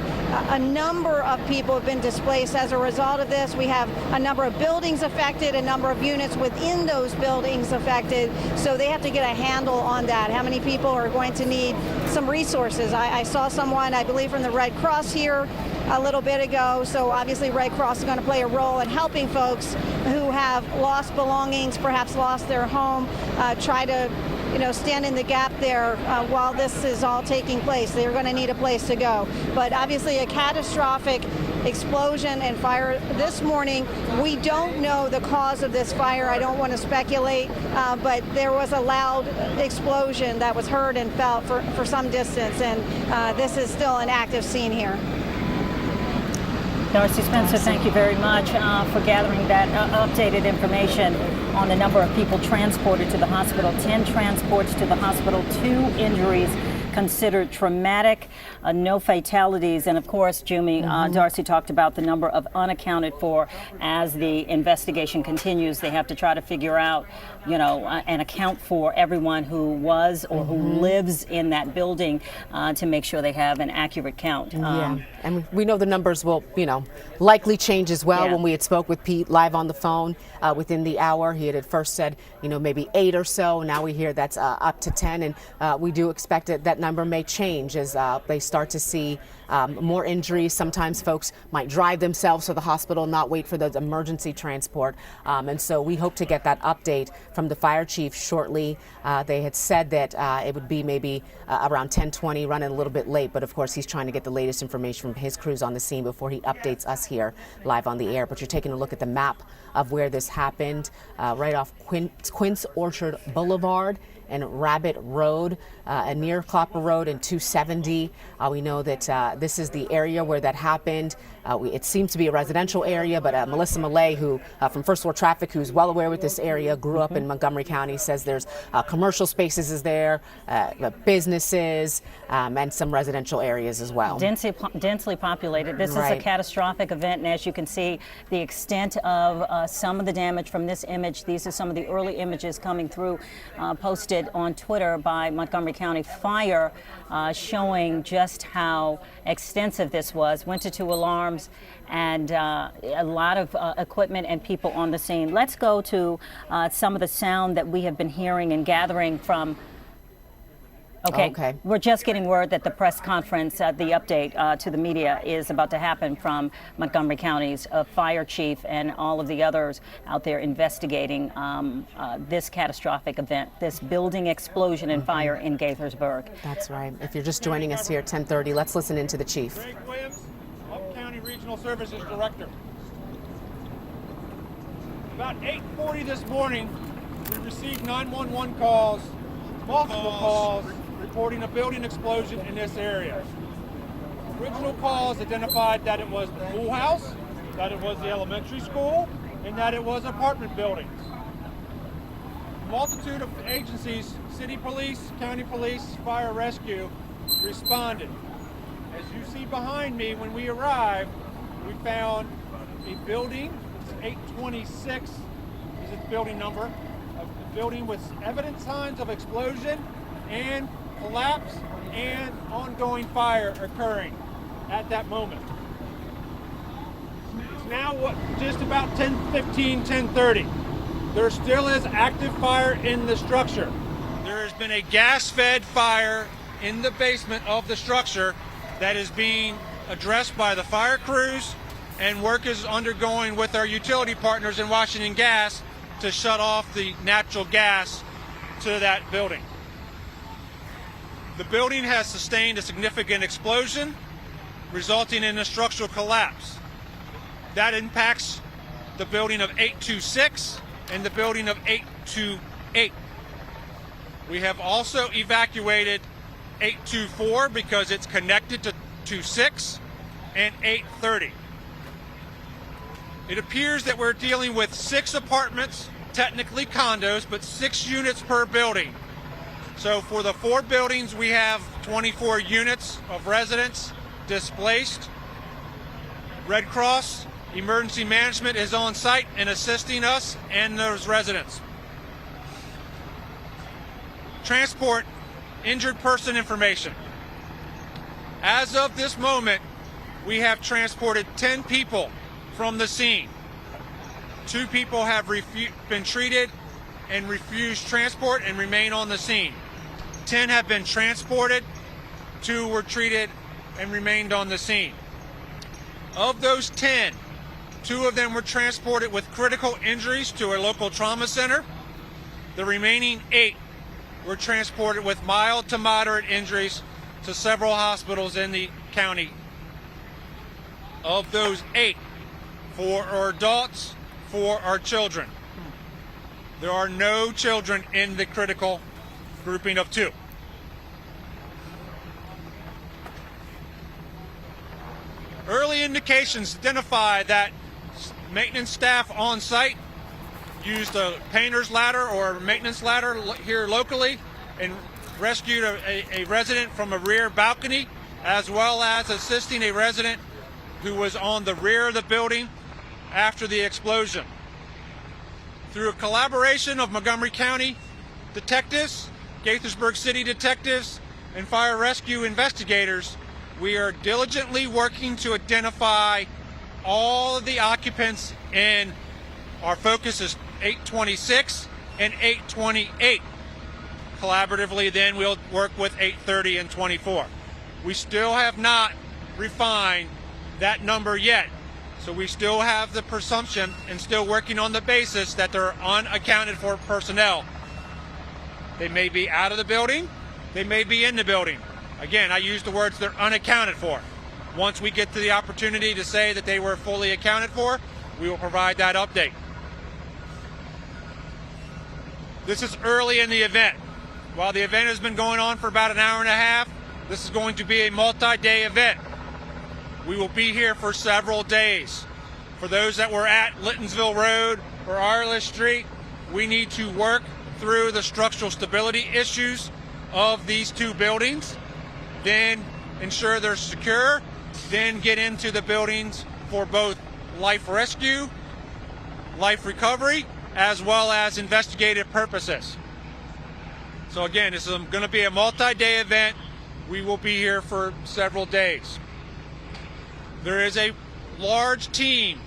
a number of people have been displaced as a result of this. We have a number of buildings affected, a number of units within those buildings affected. So they have to get a handle on that. How many people are going to need some resources? I saw someone, I believe, from the Red Cross here a little bit ago. So obviously Red Cross is going to play a role in helping folks who have lost belongings, perhaps lost their home, try to stand in the gap there while this is all taking place. They're going to need a place to go. But obviously a catastrophic explosion and fire this morning. We don't know the cause of this fire. I don't want to speculate, but there was a loud explosion that was heard and felt for some distance, and this is still an active scene here. Darcy Spencer, thank you very much for gathering that updated information on the number of people transported to the hospital. 10 transports to the hospital, 2 injuries considered traumatic, no fatalities. And of course, Jumi, Darcy talked about the number of unaccounted for. As the investigation continues, they have to try to figure out, and account for everyone who was or who lives in that building to make sure they have an accurate count. And we know the numbers will, likely change as well. When we had spoke with Pete live on the phone within the hour, he had at first said, maybe 8 or so. Now we hear that's up to 10. And we do expect that number may change as they start to see more injuries. Sometimes folks might drive themselves to the hospital, not wait for the emergency transport. And so we hope to get that update from the fire chief shortly. They had said that it would be maybe around 10:20, running a little bit late. But of course, he's trying to get the latest information from his crews on the scene before he updates us here live on the air. But you're taking a look at the map of where this happened, right off Quince Orchard Boulevard and Rabbit Road, near Clock Copper Road and 270. We know that this is the area where that happened. It seems to be a residential area, but Melissa Millay, who from First Floor Traffic, who's well aware with this area, grew up in Montgomery County, says there's commercial spaces is there, businesses, and some residential areas as well. Densely populated. This is a catastrophic event, and as you can see, the extent of some of the damage from this image. These are some of the early images coming through, posted on Twitter by Montgomery County Fire, showing just how extensive this was. Went to 2 alarms and a lot of equipment and people on the scene. Let's go to some of the sound that we have been hearing and gathering from. Okay. We're just getting word that the press conference, the update to the media is about to happen from Montgomery County's fire chief and all of the others out there investigating this catastrophic event, this building explosion and fire in Gaithersburg. That's right. If you're just joining us here at 10:30, let's listen into the chief. Greg Williams, Upton County Regional Services Director. About 8:40 this morning, we received 911 calls, multiple calls, reporting a building explosion in this area. Original calls identified that it was the pool house, that it was the elementary school, and that it was apartment buildings. A multitude of agencies, city police, county police, fire rescue, responded. As you see behind me, when we arrived, we found a building, it's 826 is its building number, a building with evident signs of explosion and collapse and ongoing fire occurring at that moment. It's now just about 10:15, 10:30. There still is active fire in the structure. There has been a gas-fed fire in the basement of the structure that is being addressed by the fire crews, and work is undergoing with our utility partners in Washington Gas to shut off the natural gas to that building. The building has sustained a significant explosion, resulting in a structural collapse. That impacts the building of 826 and the building of 828. We have also evacuated 824 because it's connected to 26 and 830. It appears that we're dealing with 6 apartments, technically condos, but 6 units per building. So for the 4 buildings, we have 24 units of residents displaced. Red Cross Emergency Management is on site and assisting us and those residents. Transport injured person information. As of this moment, we have transported 10 people from the scene. 2 people have been treated and refused transport and remain on the scene. 10 have been transported, 2 were treated and remained on the scene. Of those 10, 2 of them were transported with critical injuries to a local trauma center. The remaining 8 were transported with mild to moderate injuries to several hospitals in the county. Of those 8, 4 are adults, 4 are children. There are no children in the critical grouping of 2. Early indications identify that maintenance staff on site used a painter's ladder or a maintenance ladder here locally and rescued a resident from a rear balcony, as well as assisting a resident who was on the rear of the building after the explosion. Through a collaboration of Montgomery County detectives, Gaithersburg City detectives, and fire rescue investigators, we are diligently working to identify all of the occupants in our focus is 826 and 828. Collaboratively, then we'll work with 830 and 24. We still have not refined that number yet, so we still have the presumption and still working on the basis that they're unaccounted for personnel. They may be out of the building, they may be in the building. Again, I use the words they're unaccounted for. Once we get to the opportunity to say that they were fully accounted for, we will provide that update. This is early in the event. while the event has been going on for about an hour and a half, this is going to be a multi-day event. We will be here for several days. For those that were at Littonsville Road or Arliss Street, we need to work through the structural stability issues of these two buildings, then ensure they're secure, then get into the buildings for both life rescue, life recovery, as well as investigative purposes. So again, this is going to be a multi-day event. We will be here for several days. There is a large team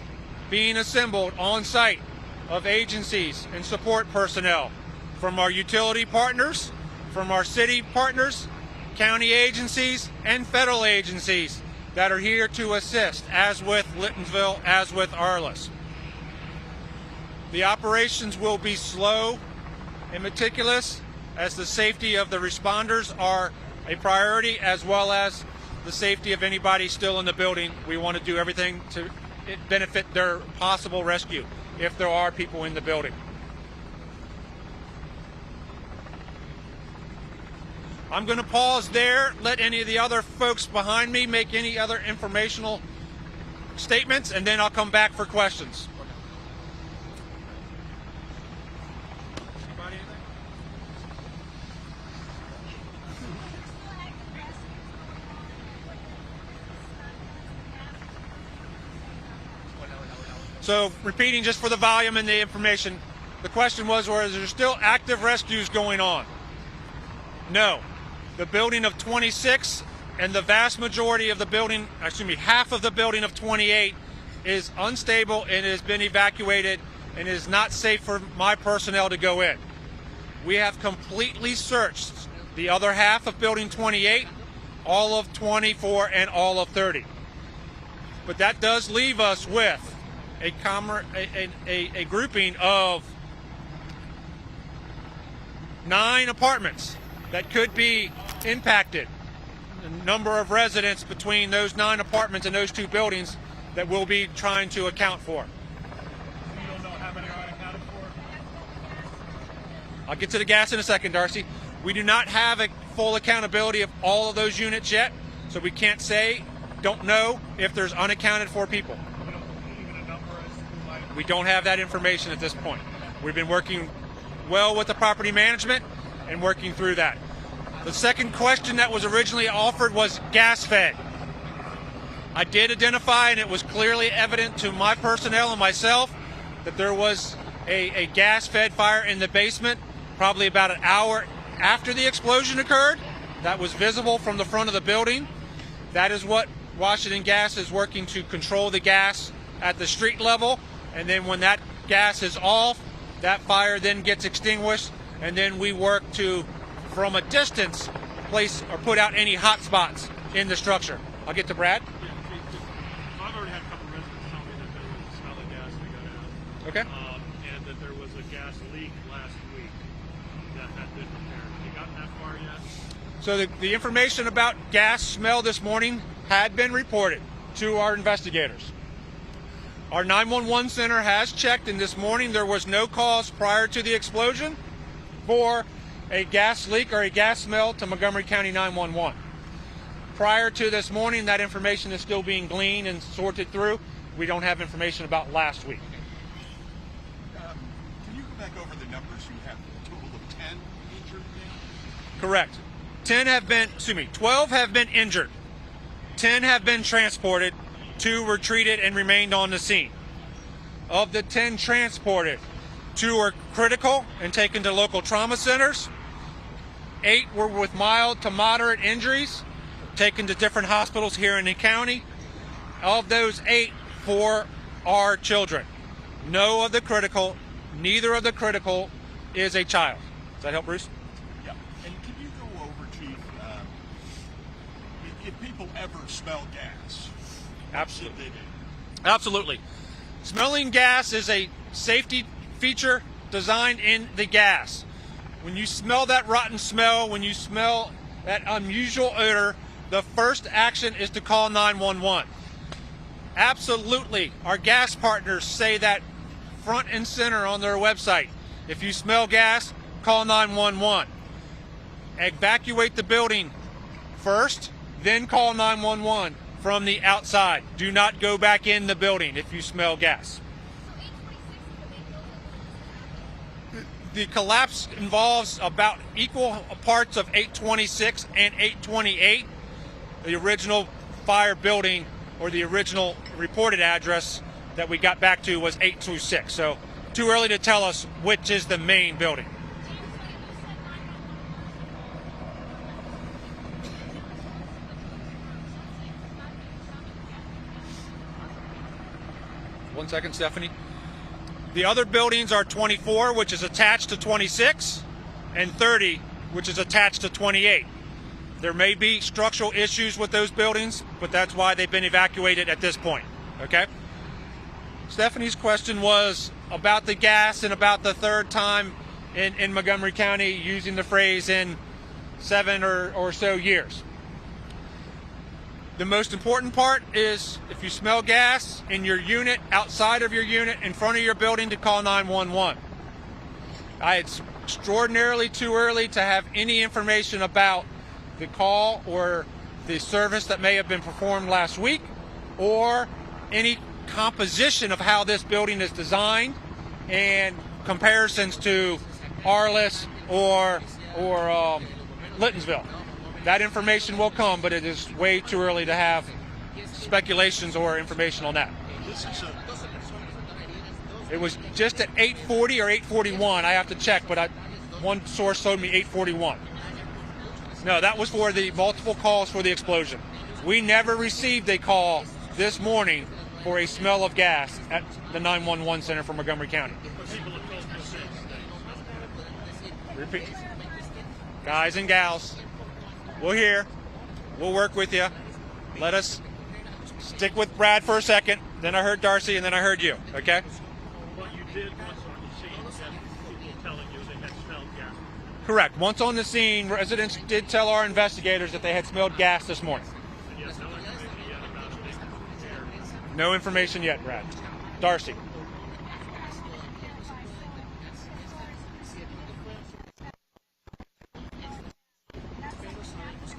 being assembled on site of agencies and support personnel from our utility partners, from our city partners, county agencies, and federal agencies that are here to assist, as with Littonsville, as with Arliss. The operations will be slow and meticulous, as the safety of the responders are a priority, as well as the safety of anybody still in the building. We want to do everything to benefit their possible rescue if there are people in the building. I'm going to pause there, let any of the other folks behind me make any other informational statements, and then I'll come back for questions. So, repeating just for the volume and the information, the question was, is there still active rescues going on? No. The building of 26 and the vast majority of the building, half of the building of 28 is unstable and has been evacuated and is not safe for my personnel to go in. We have completely searched the other half of building 28, all of 24, and all of 30. But that does leave us with a grouping of 9 apartments that could be impacted. The number of residents between those 9 apartments and those 2 buildings that we'll be trying to account for. You don't know how many are accounted for? I'll get to the gas in a second, Darcy. We do not have a full accountability of all of those units yet, so we can't say, don't know if there's unaccounted for people. We don't have that information at this point. We've been working well with the property management and working through that. The second question that was originally offered was gas fed. I did identify, and it was clearly evident to my personnel and myself, that there was a gas fed fire in the basement probably about an hour after the explosion occurred. That was visible from the front of the building. That is what Washington Gas is working to control the gas at the street level. And then when that gas is off, that fire then gets extinguished, and then we work to, from a distance, place or put out any hot spots in the structure. I'll get to Brad. So I've already had a couple of residents tell me that there was a smell of gas that got out. Okay. And that there was a gas leak last week that had been repaired. Have you gotten that far yet? So the information about gas smell this morning had been reported to our investigators. Our 911 center has checked, and this morning there was no cause prior to the explosion for a gas leak or a gas smell to Montgomery County 911. Prior to this morning, that information is still being gleaned and sorted through. We don't have information about last week. Can you go back over the numbers? You have a total of 10 injured now? Correct. 12 have been injured. 10 have been transported. 2 were treated and remained on the scene. Of the 10 transported, 2 are critical and taken to local trauma centers. 8 were with mild to moderate injuries, taken to different hospitals here in the county. Of those 8, 4 are children. No of the critical, neither of the critical is a child. Does that help, Bruce? Yeah. And can you go over, Chief, if people ever smell gas? Absolutely. Absolutely. Smelling gas is a safety feature designed in the gas. When you smell that rotten smell, when you smell that unusual odor, the first action is to call 911. Absolutely. Our gas partners say that front and center on their website. If you smell gas, call 911. evacuate the building first, then call 911 from the outside. Do not go back in the building if you smell gas. The collapse involves about equal parts of 826 and 828. The original fire building, or the original reported address that we got back to, was 826. So too early to tell us which is the main building. One second, Stephanie. The other buildings are 24, which is attached to 26, and 30, which is attached to 28. There may be structural issues with those buildings, but that's why they've been evacuated at this point, okay? Stephanie's question was about the gas and about the third time in Montgomery County using the phrase in 7 or so years. The most important part is if you smell gas in your unit, outside of your unit, in front of your building, to call 911. It's extraordinarily too early to have any information about the call or the service that may have been performed last week, or any composition of how this building is designed and comparisons to Arliss or Littonsville. That information will come, but it is way too early to have speculations or information on that. It was just at 8:40 or 8:41. I have to check, but one source told me 8:41. No, that was for the multiple calls for the explosion. We never received a call this morning for a smell of gas at the 911 center for Montgomery County. Repeat. Guys and gals, we're here. We'll work with you. Let us stick with Brad for a second. Then I heard Darcy, and then I heard you. Okay? What you did once on the scene, was that people telling you they had smelled gas? Correct. Once on the scene, residents did tell our investigators that they had smelled gas this morning. And yet no information yet about it being prepared. No information yet, Brad. Darcy.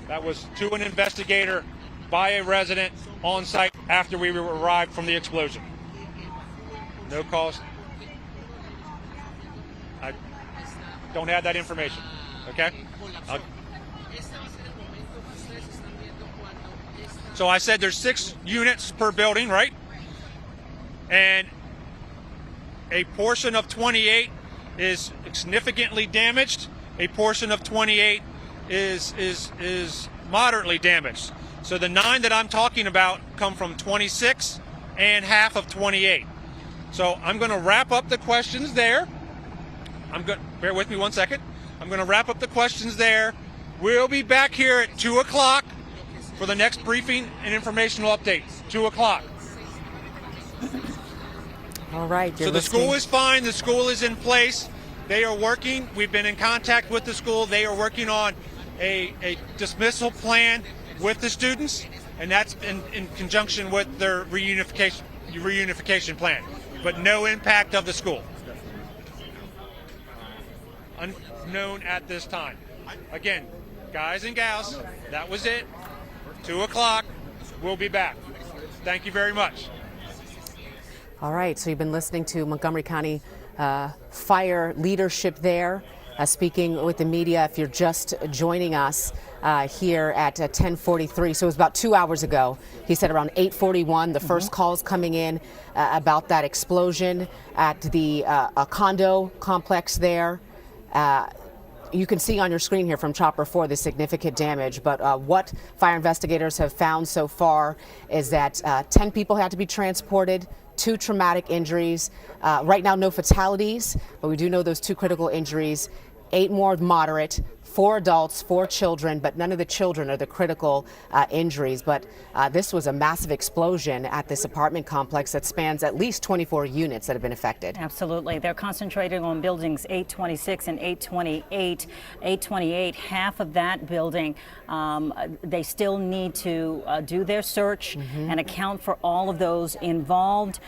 That was to an investigator by a resident on site after we arrived from the explosion. No calls. I don't have that information. Okay? So I said there's 6 units per building, right? And a portion of 28 is significantly damaged. A portion of 28 is moderately damaged. So the 9 that I'm talking about come from 26 and half of 28. So I'm going to wrap up the questions there. Bear with me one second. I'm going to wrap up the questions there. We'll be back here at 2 o'clock for the next briefing and informational update. 2 o'clock. All right. So the school is fine. The school is in place. They are working. We've been in contact with the school. They are working on a dismissal plan with the students, and that's in conjunction with their reunification plan, but no impact of the school. Unknown at this time. Again, guys and gals, that was it. 2 o'clock. We'll be back. Thank you very much. All right, so you've been listening to Montgomery County fire leadership there, speaking with the media. If you're just joining us here at 10:43, so it was about 2 hours ago. He said around 8:41, the first calls coming in about that explosion at the condo complex there. You can see on your screen here from Chopper 4 the significant damage, but what fire investigators have found so far is that 10 people had to be transported, 2 traumatic injuries. Right now, no fatalities, but we do know those 2 critical injuries, 8 more moderate, 4 adults, 4 children, but none of the children are the critical injuries. But this was a massive explosion at this apartment complex that spans at least 24 units that have been affected. Absolutely. They're concentrating on buildings 826 and 828. 828, half of that building, they still need to do their search and account for all of those involved.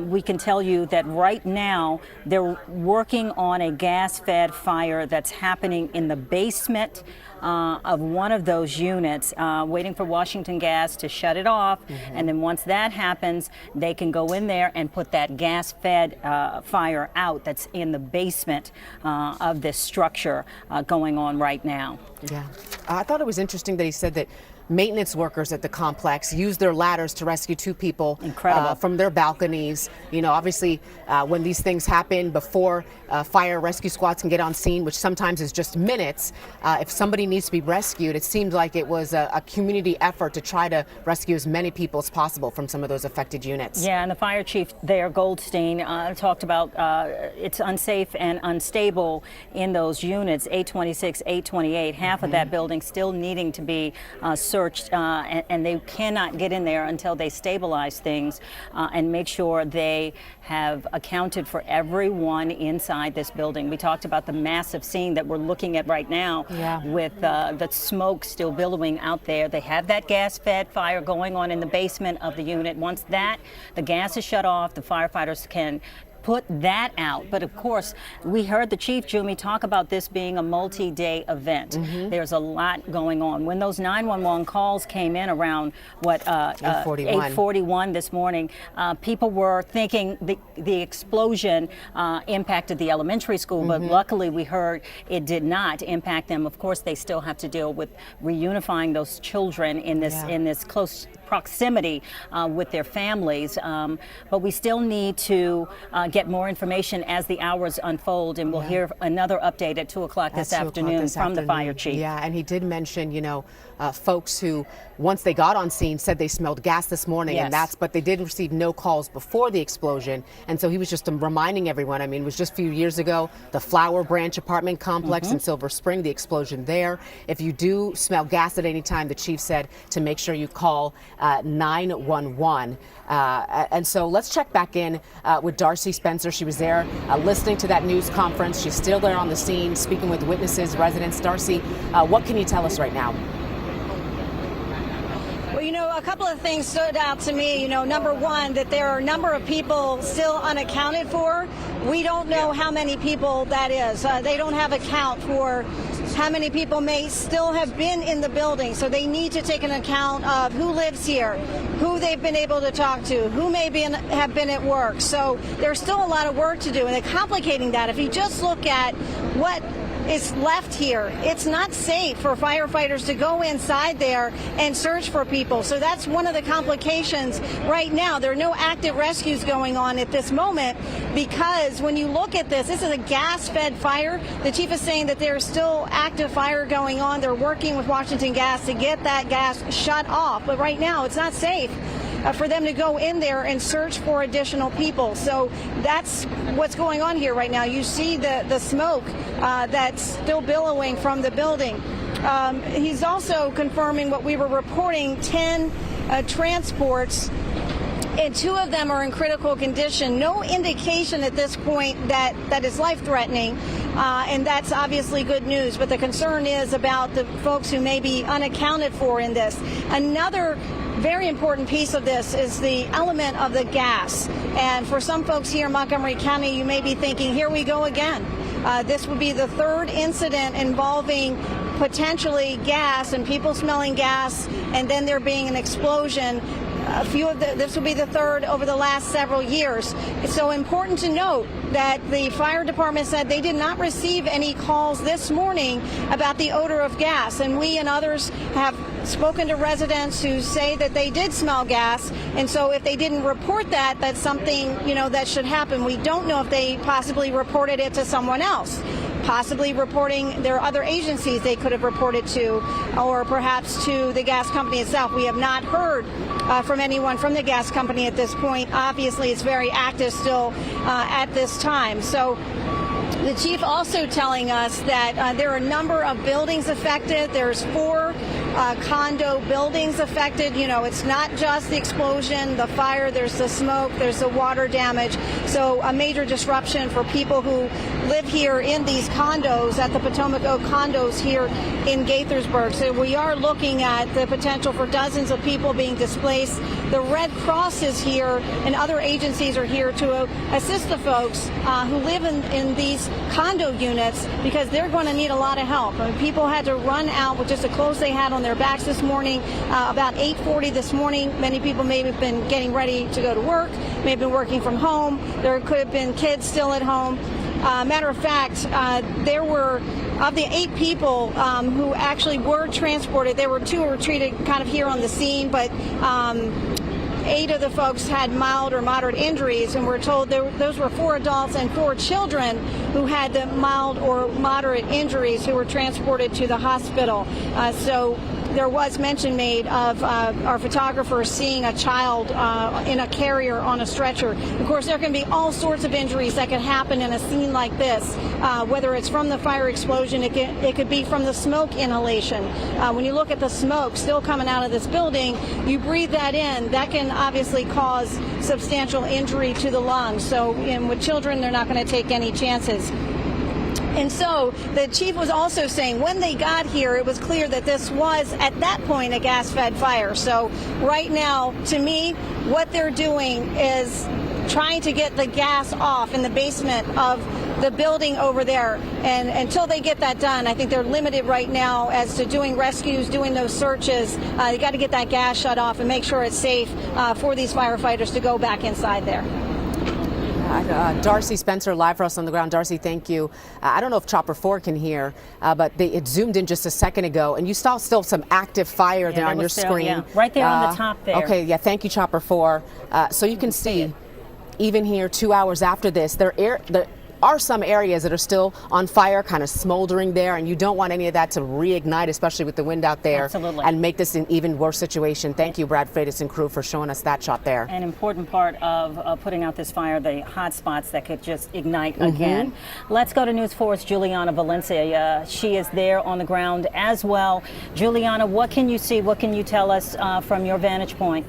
We can tell you that right now they're working on a gas-fed fire that's happening in the basement basement of one of those units, waiting for Washington Gas to shut it off. And then once that happens, they can go in there and put that gas-fed fire out that's in the basement of this structure going on right now. Yeah. I thought it was interesting that he said that maintenance workers at the complex used their ladders to rescue 2 people from their balconies. You know, obviously, when these things happen before fire rescue squads can get on scene, which sometimes is just minutes, if somebody needs to be rescued, it seemed like it was a community effort to try to rescue as many people as possible from some of those affected units. Yeah, and the fire chief there, Goldstein, talked about it's unsafe and unstable in those units, 826, 828, half of that building still needing to be searched, and they cannot get in there until they stabilize things and make sure they have accounted for everyone inside this building. We talked about the massive scene that we're looking at right now with the smoke still billowing out there. They have that gas-fed fire going on in the basement of the unit. Once the gas is shut off, the firefighters can put that out. But of course, we heard the chief, Jumi, talk about this being a multi-day event. There's a lot going on. When those 911 calls came in around 8:41 this morning, people were thinking the explosion impacted the elementary school, but luckily we heard it did not impact them. Of course, they still have to deal with reunifying those children in this close proximity with their families, but we still need to get more information as the hours unfold, and we'll hear another update at 2 o'clock this afternoon from the fire chief. Yeah, and he did mention, you know, folks who, once they got on scene, said they smelled gas this morning, but they did receive no calls before the explosion, and so he was just reminding everyone. I mean, it was just a few years ago, the Flower Branch apartment complex in Silver Spring, the explosion there. If you do smell gas at any time, the chief said to make sure you call 911. And so let's check back in with Darcy Spencer. She was there listening to that news conference. She's still there on the scene, speaking with witnesses, residents. Darcy, what can you tell us right now? Well, you know, a couple of things stood out to me. You know, number one, that there are a number of people still unaccounted for. We don't know how many people that is. They don't have a count for how many people may still have been in the building. So they need to take an account of who lives here, who they've been able to talk to, who may have been at work. So there's still a lot of work to do. And they're complicating that. If you just look at what is left here, it's not safe for firefighters to go inside there and search for people. So that's one of the complications right now. There are no active rescues going on at this moment because when you look at this is a gas-fed fire. The chief is saying that there's still active fire going on. They're working with Washington Gas to get that gas shut off. But right now it's not safe for them to go in there and search for additional people. So that's what's going on here right now. You see the smoke that's still billowing from the building. He's also confirming what we were reporting, 10 transports, and 2 of them are in critical condition. No indication at this point that is life-threatening, and that's obviously good news. But the concern is about the folks who may be unaccounted for in this. Another very important piece of this is the element of the gas. And for some folks here in Montgomery County, you may be thinking, here we go again. This would be the 3rd incident involving potentially gas and people smelling gas, and then there being an explosion. This will be the 3rd over the last several years. It's so important to note that the fire department said they did not receive any calls this morning about the odor of gas, and we and others have spoken to residents who say that they did smell gas, and so if they didn't report that, that's something, you know, that should happen. We don't know if they possibly reported it to someone else, possibly reporting their other agencies they could have reported to, or perhaps to the gas company itself. We have not heard from anyone from the gas company at this point. Obviously, it's very active still at this time. So the chief also telling us that there are a number of buildings affected. There's 4 condo buildings affected. You know, it's not just the explosion, the fire, there's the smoke, there's the water damage. So a major disruption for people who live here in these condos at the Potomac Oak condos here in Gaithersburg. So we are looking at the potential for dozens of people being displaced. The Red Cross is here and other agencies are here to assist the folks who live in these condo units, because they're going to need a lot of help. I mean, people had to run out with just the clothes they had on their backs this morning. About 8:40 this morning, many people may have been getting ready to go to work, may have been working from home. There could have been kids still at home. Matter of fact, there were, of the 8 people who actually were transported, there were 2 who were treated kind of here on the scene, but 8 of the folks had mild or moderate injuries, and we're told those were 4 adults and 4 children who had the mild or moderate injuries who were transported to the hospital. So there was mention made of our photographer seeing a child in a carrier on a stretcher. Of course, there can be all sorts of injuries that can happen in a scene like this, whether it's from the fire explosion, it could be from the smoke inhalation. When you look at the smoke still coming out of this building, you breathe that in, that can obviously cause substantial injury to the lungs. So with children, they're not going to take any chances. And so the chief was also saying when they got here, it was clear that this was, at that point, a gas-fed fire. So right now, to me, what they're doing is trying to get the gas off in the basement of the building over there. And until they get that done, I think they're limited right now as to doing rescues, doing those searches. They got to get that gas shut off and make sure it's safe for these firefighters to go back inside there. Darcy Spencer live for us on the ground. Darcy, thank you. I don't know if Chopper 4 can hear, but it zoomed in just a second ago, and you saw still some active fire there on your screen. Yeah, right there on the top there. Okay, yeah, thank you, Chopper 4. So you can see, even here 2 hours after this, there are some areas that are still on fire, kind of smoldering there, and you don't want any of that to reignite, especially with the wind out there. Absolutely. And make this an even worse situation. Thank you, Brad Freitas and crew, for showing us that shot there. An important part of putting out this fire, the hot spots that could just ignite again. Let's go to News 4's Juliana Valencia. She is there on the ground as well. Juliana, what can you see? What can you tell us from your vantage point?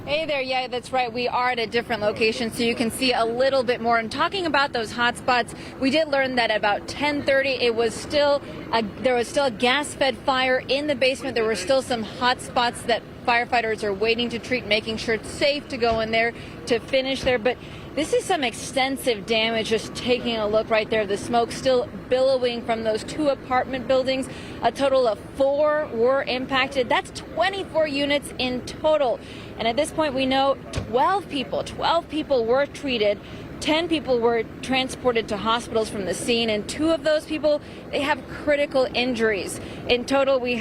Hey there, yeah, that's right. We are at a different location, so you can see a little bit more. And talking about those hot spots, we did learn that about 10:30, there was still a gas-fed fire in the basement. There were still some hot spots that firefighters are waiting to treat, making sure it's safe to go in there to finish there. But this is some extensive damage. Just taking a look right there, the smoke still billowing from those 2 apartment buildings. A total of 4 were impacted. That's 24 units in total. And at this point, we know 12 people were treated. 10 people were transported to hospitals from the scene, and 2 of those people, they have critical injuries. In total, we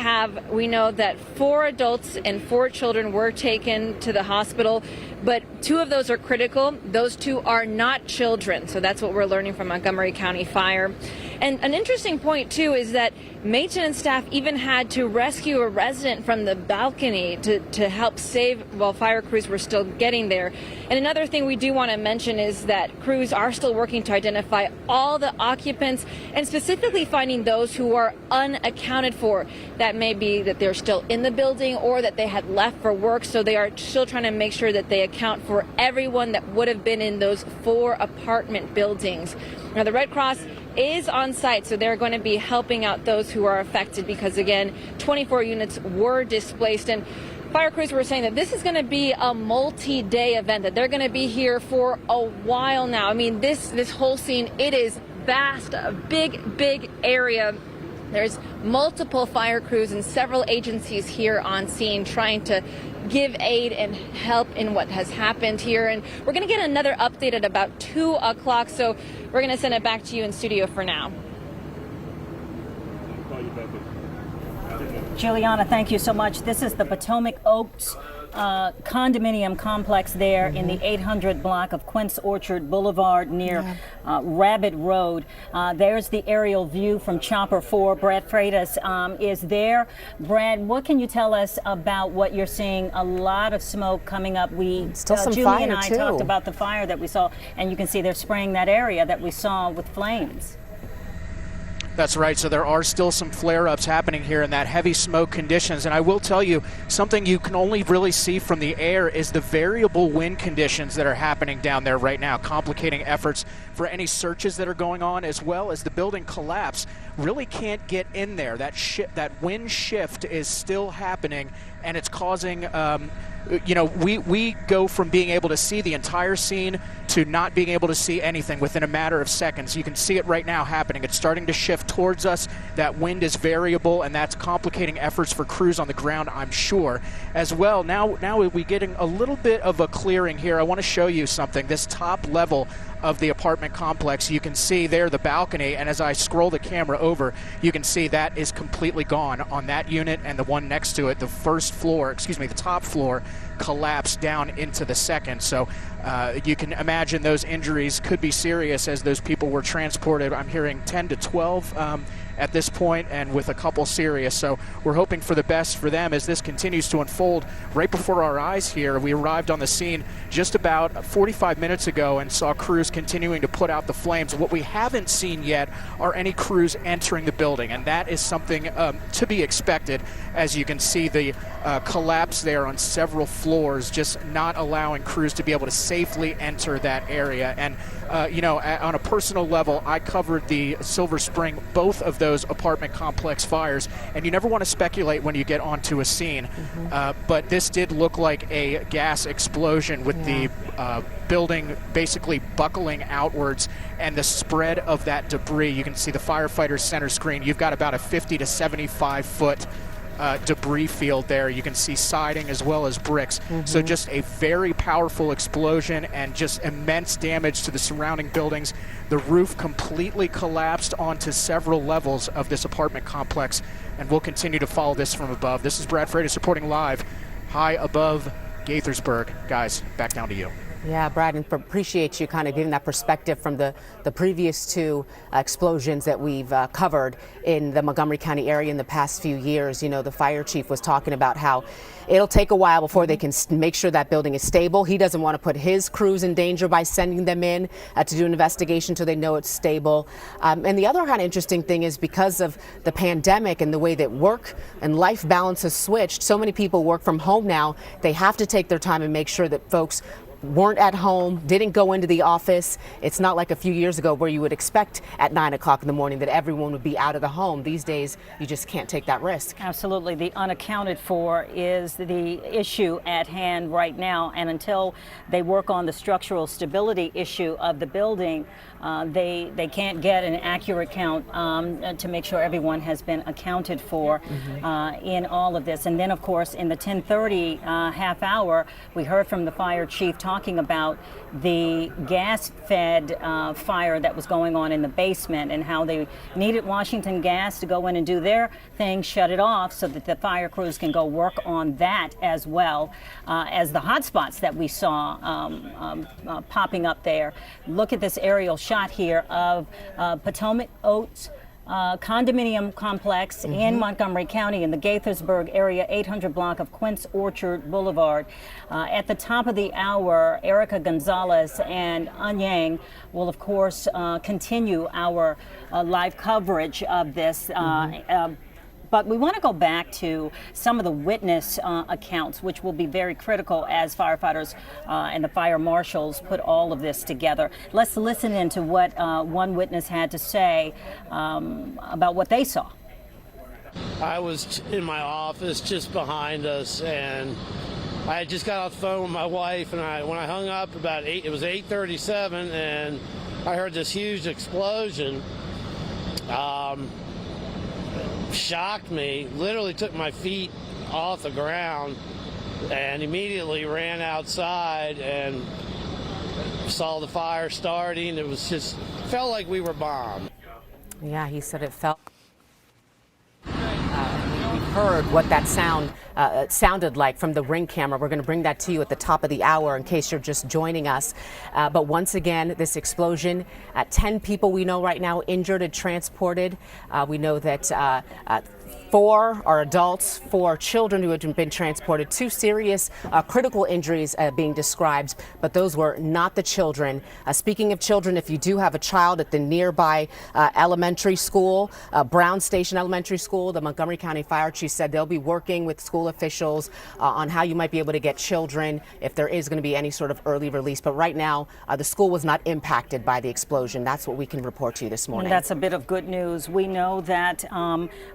know that 4 adults and 4 children were taken to the hospital, but 2 of those are critical. Those 2 are not children, so that's what we're learning from Montgomery County Fire. And an interesting point, too, is that maintenance staff even had to rescue a resident from the balcony to help save while fire crews were still getting there. And another thing we do want to mention is that crews are still working to identify all the occupants and specifically finding those who are unaccounted for. That may be that they're still in the building or that they had left for work, so they are still trying to make sure that they account for everyone that would have been in those 4 apartment buildings. Now, the Red Cross is on site, so they're going to be helping out those who are affected because, again, 24 units were displaced. And fire crews were saying that this is going to be a multi-day event, that they're going to be here for a while now. I mean, this whole scene, it is vast, a big area. There's multiple fire crews and several agencies here on scene trying to give aid and help in what has happened here. And we're going to get another update at about 2 o'clock, so we're going to send it back to you in studio for now. Juliana, thank you so much. This is the Potomac Oaks condominium complex there in the 800 block of Quince Orchard Boulevard near Rabbit Road. There's the aerial view from Chopper 4. Brad Freitas is there. Brad, what can you tell us about what you're seeing? A lot of smoke coming up. Still some Julie fire and I too. talked about the fire that we saw, and you can see they're spraying that area that we saw with flames. That's right. So there are still some flare-ups happening here in that heavy smoke conditions. And I will tell you, something you can only really see from the air is the variable wind conditions that are happening down there right now, complicating efforts for any searches that are going on, as well as the building collapse really can't get in there. That wind shift is still happening, and it's causing we go from being able to see the entire scene to not being able to see anything within a matter of seconds. You can see it right now happening. It's starting to shift towards us. That wind is variable, and that's complicating efforts for crews on the ground, I'm sure. As well, now we're getting a little bit of a clearing here. I want to show you something. This top level of the apartment complex, you can see there the balcony, and as I scroll the camera over, you can see that is completely gone on that unit and the one next to it. The top floor collapsed down into the second. So you can imagine those injuries could be serious as those people were transported. I'm hearing 10 to 12 at this point, and with a couple serious. So we're hoping for the best for them as this continues to unfold right before our eyes here. We arrived on the scene just about 45 minutes ago and saw crews continuing to put out the flames. What we haven't seen yet are any crews entering the building, and that is something to be expected, as you can see the collapse there on several floors, just not allowing crews to be able to safely enter that area. And on a personal level, I covered the Silver Spring, both of those apartment complex fires, and you never want to speculate when you get onto a scene. But this did look like a gas explosion with the building basically buckling outwards and the spread of that debris. You can see the firefighters center screen. You've got about a 50 to 75 foot debris field there. You can see siding as well as bricks. So just a very powerful explosion and just immense damage to the surrounding buildings. The roof completely collapsed onto several levels of this apartment complex, and we'll continue to follow this from above. This is Brad Freitas reporting live high above Gaithersburg. Guys, back down to you. Yeah, Brad, and appreciate you kind of giving that perspective from the previous two explosions that we've covered in the Montgomery County area in the past few years. You know, the fire chief was talking about how it'll take a while before they can make sure that building is stable. He doesn't want to put his crews in danger by sending them in to do an investigation until they know it's stable. And the other kind of interesting thing is, because of the pandemic and the way that work and life balance has switched, so many people work from home now. They have to take their time and make sure that folks weren't at home, didn't go into the office. It's not like a few years ago where you would expect at 9 o'clock in the morning that everyone would be out of the home. These days, you just can't take that risk. Absolutely. The unaccounted for is the issue at hand right now. And until they work on the structural stability issue of the building, they can't get an accurate count to make sure everyone has been accounted for in all of this. And then, of course, in the 10:30 half hour, we heard from the fire chief talking about the gas-fed fire that was going on in the basement and how they needed Washington Gas to go in and do their thing, shut it off so that the fire crews can go work on that, as well as the hot spots that we saw popping up there. Look at this aerial shot here of Potomac Oaks condominium complex in Montgomery County in the Gaithersburg area, 800 block of Quince Orchard Boulevard. At the top of the hour, Erica Gonzalez and Anyang will, of course, continue our live coverage of this. But we want to go back to some of the witness accounts, which will be very critical as firefighters and the fire marshals put all of this together. Let's listen into what one witness had to say about what they saw. I was in my office just behind us, and I had just got off the phone with my wife, and when I hung up it was 8:37, and I heard this huge explosion. Shocked me, literally took my feet off the ground, and immediately ran outside and saw the fire starting. It was just felt like we were bombed. Yeah, he said it felt. We heard what that sounded like from the Ring camera. We're going to bring that to you at the top of the hour in case you're just joining us. But once again, this explosion, 10 people we know right now injured and transported. We know that 4 are adults, 4 children who had been transported. 2 serious critical injuries being described, but those were not the children. Speaking of children, if you do have a child at the nearby elementary school, Brown Station Elementary School, the Montgomery County Fire Chief said they'll be working with school officials on how you might be able to get children if there is going to be any sort of early release. But right now, the school was not impacted by the explosion. That's what we can report to you this morning. And that's a bit of good news. We know that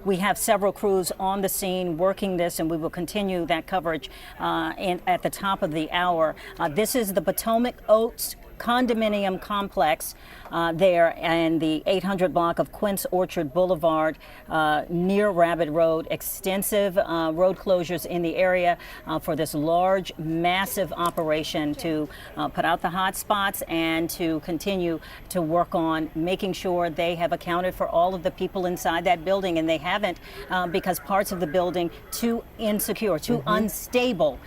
we have several crews on the scene working this, and we will continue that coverage at the top of the hour. This is the Potomac Oaks condominium complex there and the 800 block of Quince Orchard Boulevard near Rabbit Road. Extensive road closures in the area for this large, massive operation to put out the hot spots and to continue to work on making sure they have accounted for all of the people inside that building, and they haven't because parts of the building too insecure, too unstable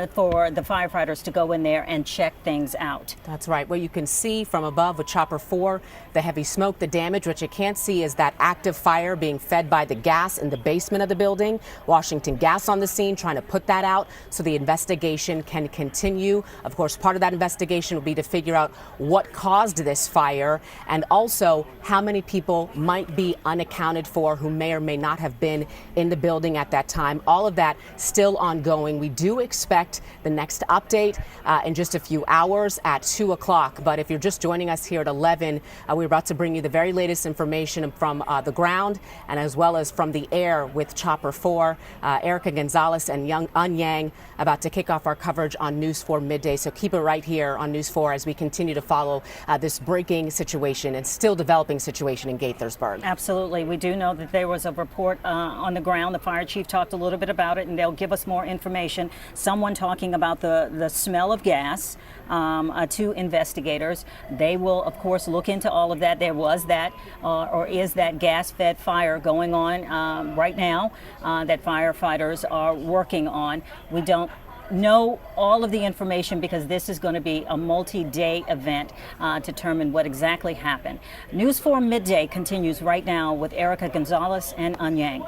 for the firefighters to go in there and check things out. That's right. Well, you can see from above with Chopper 4 the heavy smoke, the damage. What you can't see is that active fire being fed by the gas in the basement of the building. Washington Gas on the scene trying to put that out so the investigation can continue. Of course, part of that investigation will be to figure out what caused this fire and also how many people might be unaccounted for who may or may not have been in the building at that time. All of that still ongoing. We do expect the next update in just a few hours at 2 o'clock. But if you're just joining us here at 11, we're about to bring you the very latest information from the ground and as well as from the air with Chopper 4. Erica Gonzalez and Un Yang about to kick off our coverage on News 4 midday. So keep it right here on News 4 as we continue to follow this breaking situation and still developing situation in Gaithersburg. Absolutely. We do know that there was a report on the ground. The fire chief talked a little bit about it, and they'll give us more information. Someone talking about the smell of gas to investigators. They will, of course, look into all of that. There was that or is that gas-fed fire going on right now that firefighters are working on. We don't know all of the information because this is going to be a multi-day event to determine what exactly happened. News 4 Midday continues right now with Erica Gonzalez and Un Yang.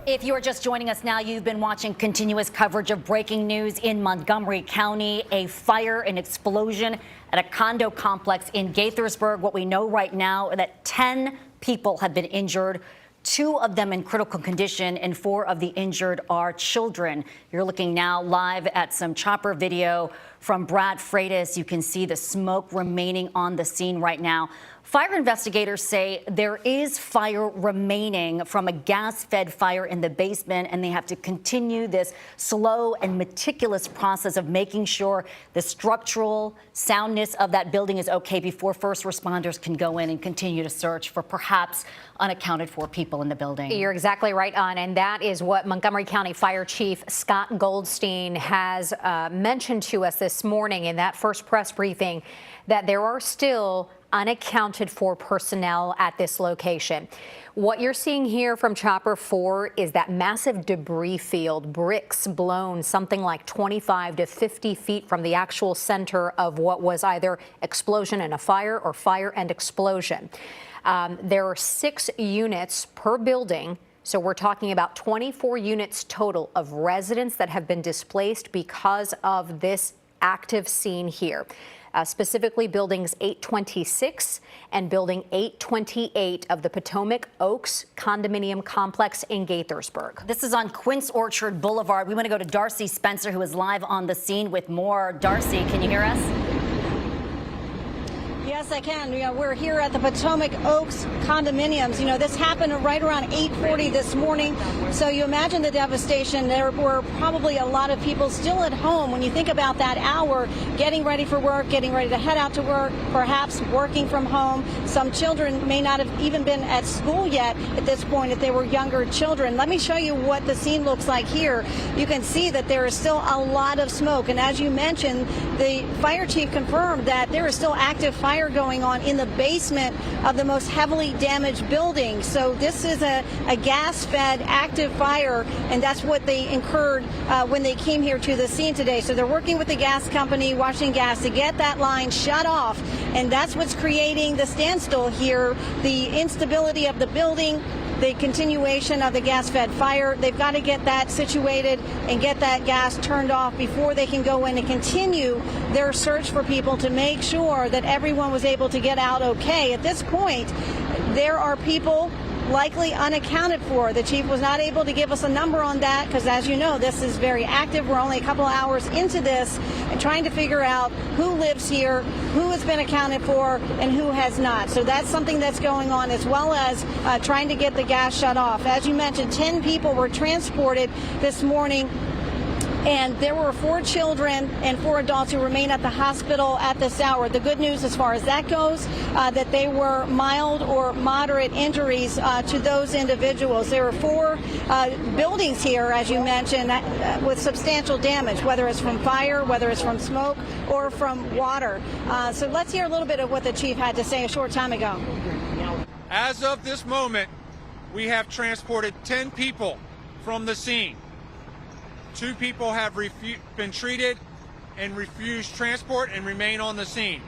If you are just joining us now, you've been watching continuous coverage of breaking news in Montgomery County. A fire, an explosion at a condo complex in Gaithersburg. What we know right now is that 10 people have been injured, 2 of them in critical condition, and 4 of the injured are children. You're looking now live at some chopper video from Brad Freitas. You can see the smoke remaining on the scene right now. Fire investigators say there is fire remaining from a gas-fed fire in the basement, and they have to continue this slow and meticulous process of making sure the structural soundness of that building is okay before first responders can go in and continue to search for perhaps unaccounted for people in the building. You're exactly right, Ann, and that is what Montgomery County Fire Chief Scott Goldstein has mentioned to us this morning in that first press briefing, that there are still unaccounted for personnel at this location. What you're seeing here from Chopper 4 is that massive debris field, bricks blown something like 25 to 50 feet from the actual center of what was either explosion and a fire or fire and explosion. There are 6 units per building. So we're talking about 24 units total of residents that have been displaced because of this active scene here. Specifically buildings 826 and building 828 of the Potomac Oaks condominium complex in Gaithersburg. This is on Quince Orchard Boulevard. We want to go to Darcy Spencer, who is live on the scene with more. Darcy, can you hear us? Yes, I can. We're here at the Potomac Oaks condominiums. This happened right around 8:40 this morning. So you imagine the devastation. There were probably a lot of people still at home when you think about that hour, getting ready for work, getting ready to head out to work, perhaps working from home. Some children may not have even been at school yet at this point if they were younger children. Let me show you what the scene looks like here. You can see that there is still a lot of smoke. And as you mentioned, the fire chief confirmed that there is still active fire fire going on in the basement of the most heavily damaged building. So this is a gas-fed active fire, and that's what they incurred when they came here to the scene today. So they're working with the gas company, Washington Gas, to get that line shut off, and that's what's creating the standstill here, the instability of the building, the continuation of the gas-fed fire. They've got to get that situated and get that gas turned off before they can go in and continue their search for people to make sure that everyone was able to get out okay. At this point, there are people likely unaccounted for. The chief was not able to give us a number on that because, as you know, this is very active. We're only a couple of hours into this and trying to figure out who lives here, who has been accounted for, and who has not. So that's something that's going on, as well as trying to get the gas shut off. As you mentioned, 10 people were transported this morning, and there were 4 children and 4 adults who remain at the hospital at this hour. The good news as far as that goes, that they were mild or moderate injuries to those individuals. There were 4 buildings here, as you mentioned, with substantial damage, whether it's from fire, whether it's from smoke, or from water. So let's hear a little bit of what the chief had to say a short time ago. As of this moment, we have transported 10 people from the scene. 2 people have been treated and refused transport and remain on the scene.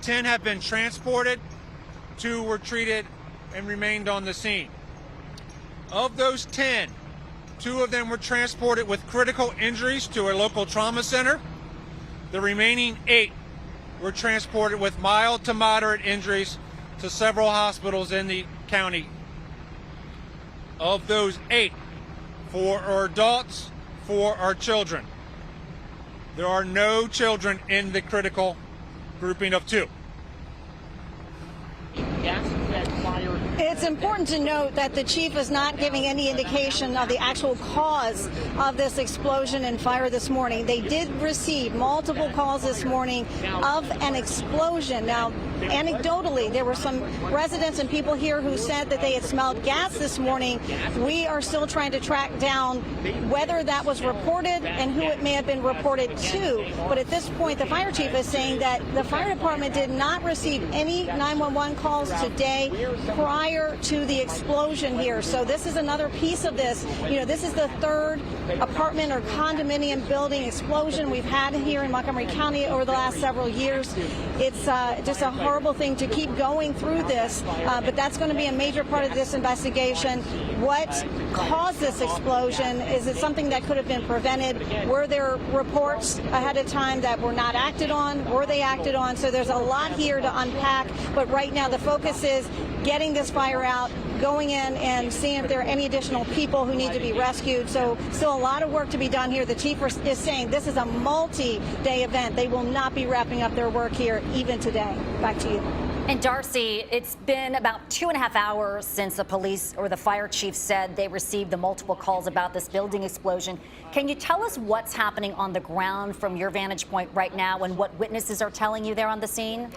10 have been transported, 2 were treated and remained on the scene. Of those 10, 2 of them were transported with critical injuries to a local trauma center. The remaining 8 were transported with mild to moderate injuries to several hospitals in the county. Of those 8, 4 are adults, 4 are children. There are no children in the critical grouping of 2. It's important to note that the chief is not giving any indication of the actual cause of this explosion and fire this morning. They did receive multiple calls this morning of an explosion. Now, anecdotally, there were some residents and people here who said that they had smelled gas this morning. We are still trying to track down whether that was reported and who it may have been reported to. But at this point, the fire chief is saying that the fire department did not receive any 911 calls today prior to the explosion here. So this is another piece of this. You know, this is the 3rd apartment or condominium building explosion we've had here in Montgomery County over the last several years. It's just a horrible thing to keep going through this, but that's going to be a major part of this investigation. What caused this explosion? Is it something that could have been prevented? Were there reports ahead of time that were not acted on? Were they acted on? So there's a lot here to unpack, but right now the focus is getting this fire out, going in and seeing if there are any additional people who need to be rescued. So still a lot of work to be done here. The chief is saying this is a multi-day event. They will not be wrapping up their work here even today. Back to you. And Darcy, it's been about 2.5 hours since the police or the fire chief said they received the multiple calls about this building explosion. Can you tell us what's happening on the ground from your vantage point right now and what witnesses are telling you there on the scene?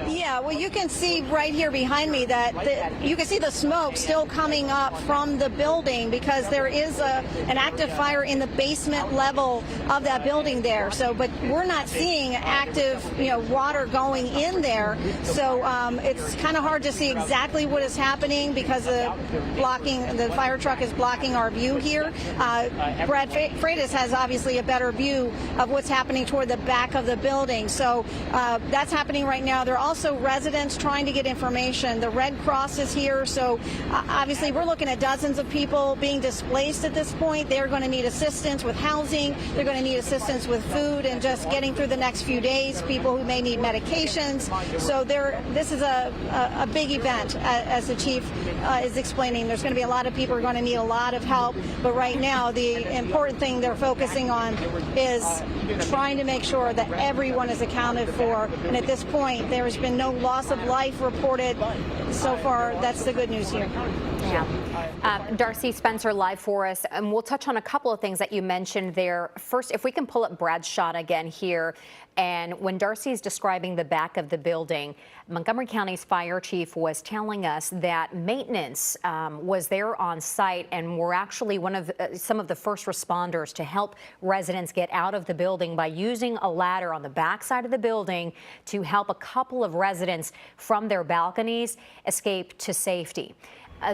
Yeah, well, you can see right here behind me that you can see the smoke still coming up from the building because there is an active fire in the basement level of that building there. So, but we're not seeing active, water going in there. So it's kind of hard to see exactly what is happening because the fire truck is blocking our view here. Brad Freitas has obviously a better view of what's happening toward the back of the building. So that's happening right now. There are also residents trying to get information. The Red Cross is here, so obviously we're looking at dozens of people being displaced at this point. They're going to need assistance with housing. They're going to need assistance with food and just getting through the next few days, people who may need medications. So this is a big event, as the chief is explaining. There's going to be a lot of people who are going to need a lot of help, but right now the important thing they're focusing on is trying to make sure that everyone is accounted for, and at this point there has been no no loss of life reported so far. That's the good news here. Yeah. Darcy Spencer live for us, and we'll touch on a couple of things that you mentioned there. First, if we can pull up Brad's shot again here, and when Darcy is describing the back of the building, Montgomery County's fire chief was telling us that maintenance was there on site and were actually some of the first responders to help residents get out of the building by using a ladder on the back side of the building to help a couple of residents from their balconies escape to safety.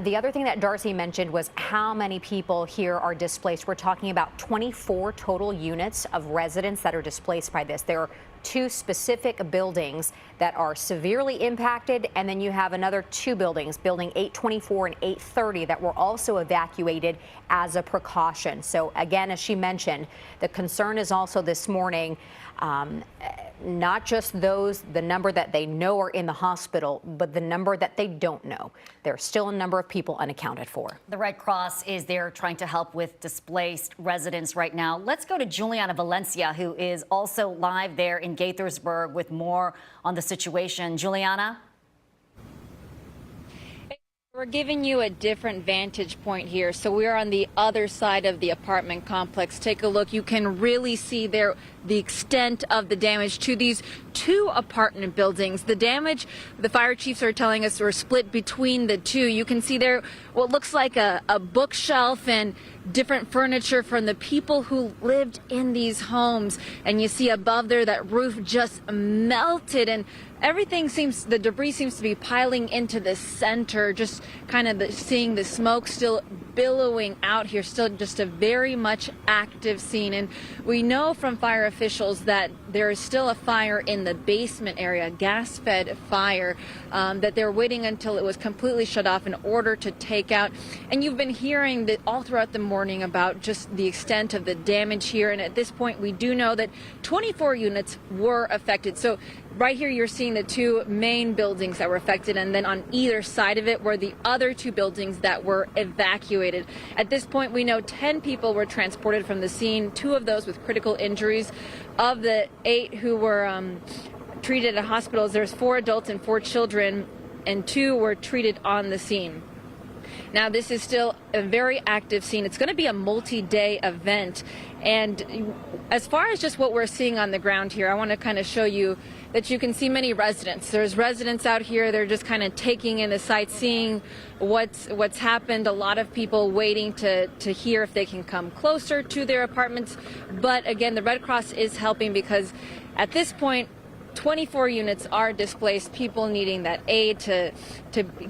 The other thing that Darcy mentioned was how many people here are displaced. We're talking about 24 total units of residents that are displaced by this. There are 2 specific buildings that are severely impacted, and then you have another 2 buildings, building 824 and 830, that were also evacuated as a precaution. So again, as she mentioned, the concern is also this morning, not just the number that they know are in the hospital, but the number that they don't know. There's still a number of people unaccounted for. The Red Cross is there trying to help with displaced residents right now. Let's go to Juliana Valencia, who is also live there in Gaithersburg with more on the situation. Juliana? We're giving you a different vantage point here. So we're on the other side of the apartment complex. Take a look. You can really see there the extent of the damage to these 2 apartment buildings. The damage, the fire chiefs are telling us, were split between the 2. You can see there what looks like a bookshelf and different furniture from the people who lived in these homes. And you see above there that roof just melted, and the debris seems to be piling into the center, just kind of seeing the smoke still billowing out here, still just a very much active scene. And we know from fire officials that there is still a fire in the basement area, a gas-fed fire, that they're waiting until it was completely shut off in order to take out. And you've been hearing that all throughout the morning about just the extent of the damage here. And at this point, we do know that 24 units were affected. So right here, you're seeing the 2 main buildings that were affected, and then on either side of it were the other 2 buildings that were evacuated. At this point, we know 10 people were transported from the scene, 2 of those with critical injuries. Of the 8 who were treated at hospitals, there's 4 adults and 4 children, and 2 were treated on the scene. Now, this is still a very active scene. It's going to be a multi-day event. And as far as just what we're seeing on the ground here, I want to kind of show you that you can see many residents. There's residents out here. They're just kind of taking in the sight, seeing what's happened. A lot of people waiting to hear if they can come closer to their apartments. But again, the Red Cross is helping because at this point, 24 units are displaced, people needing that aid to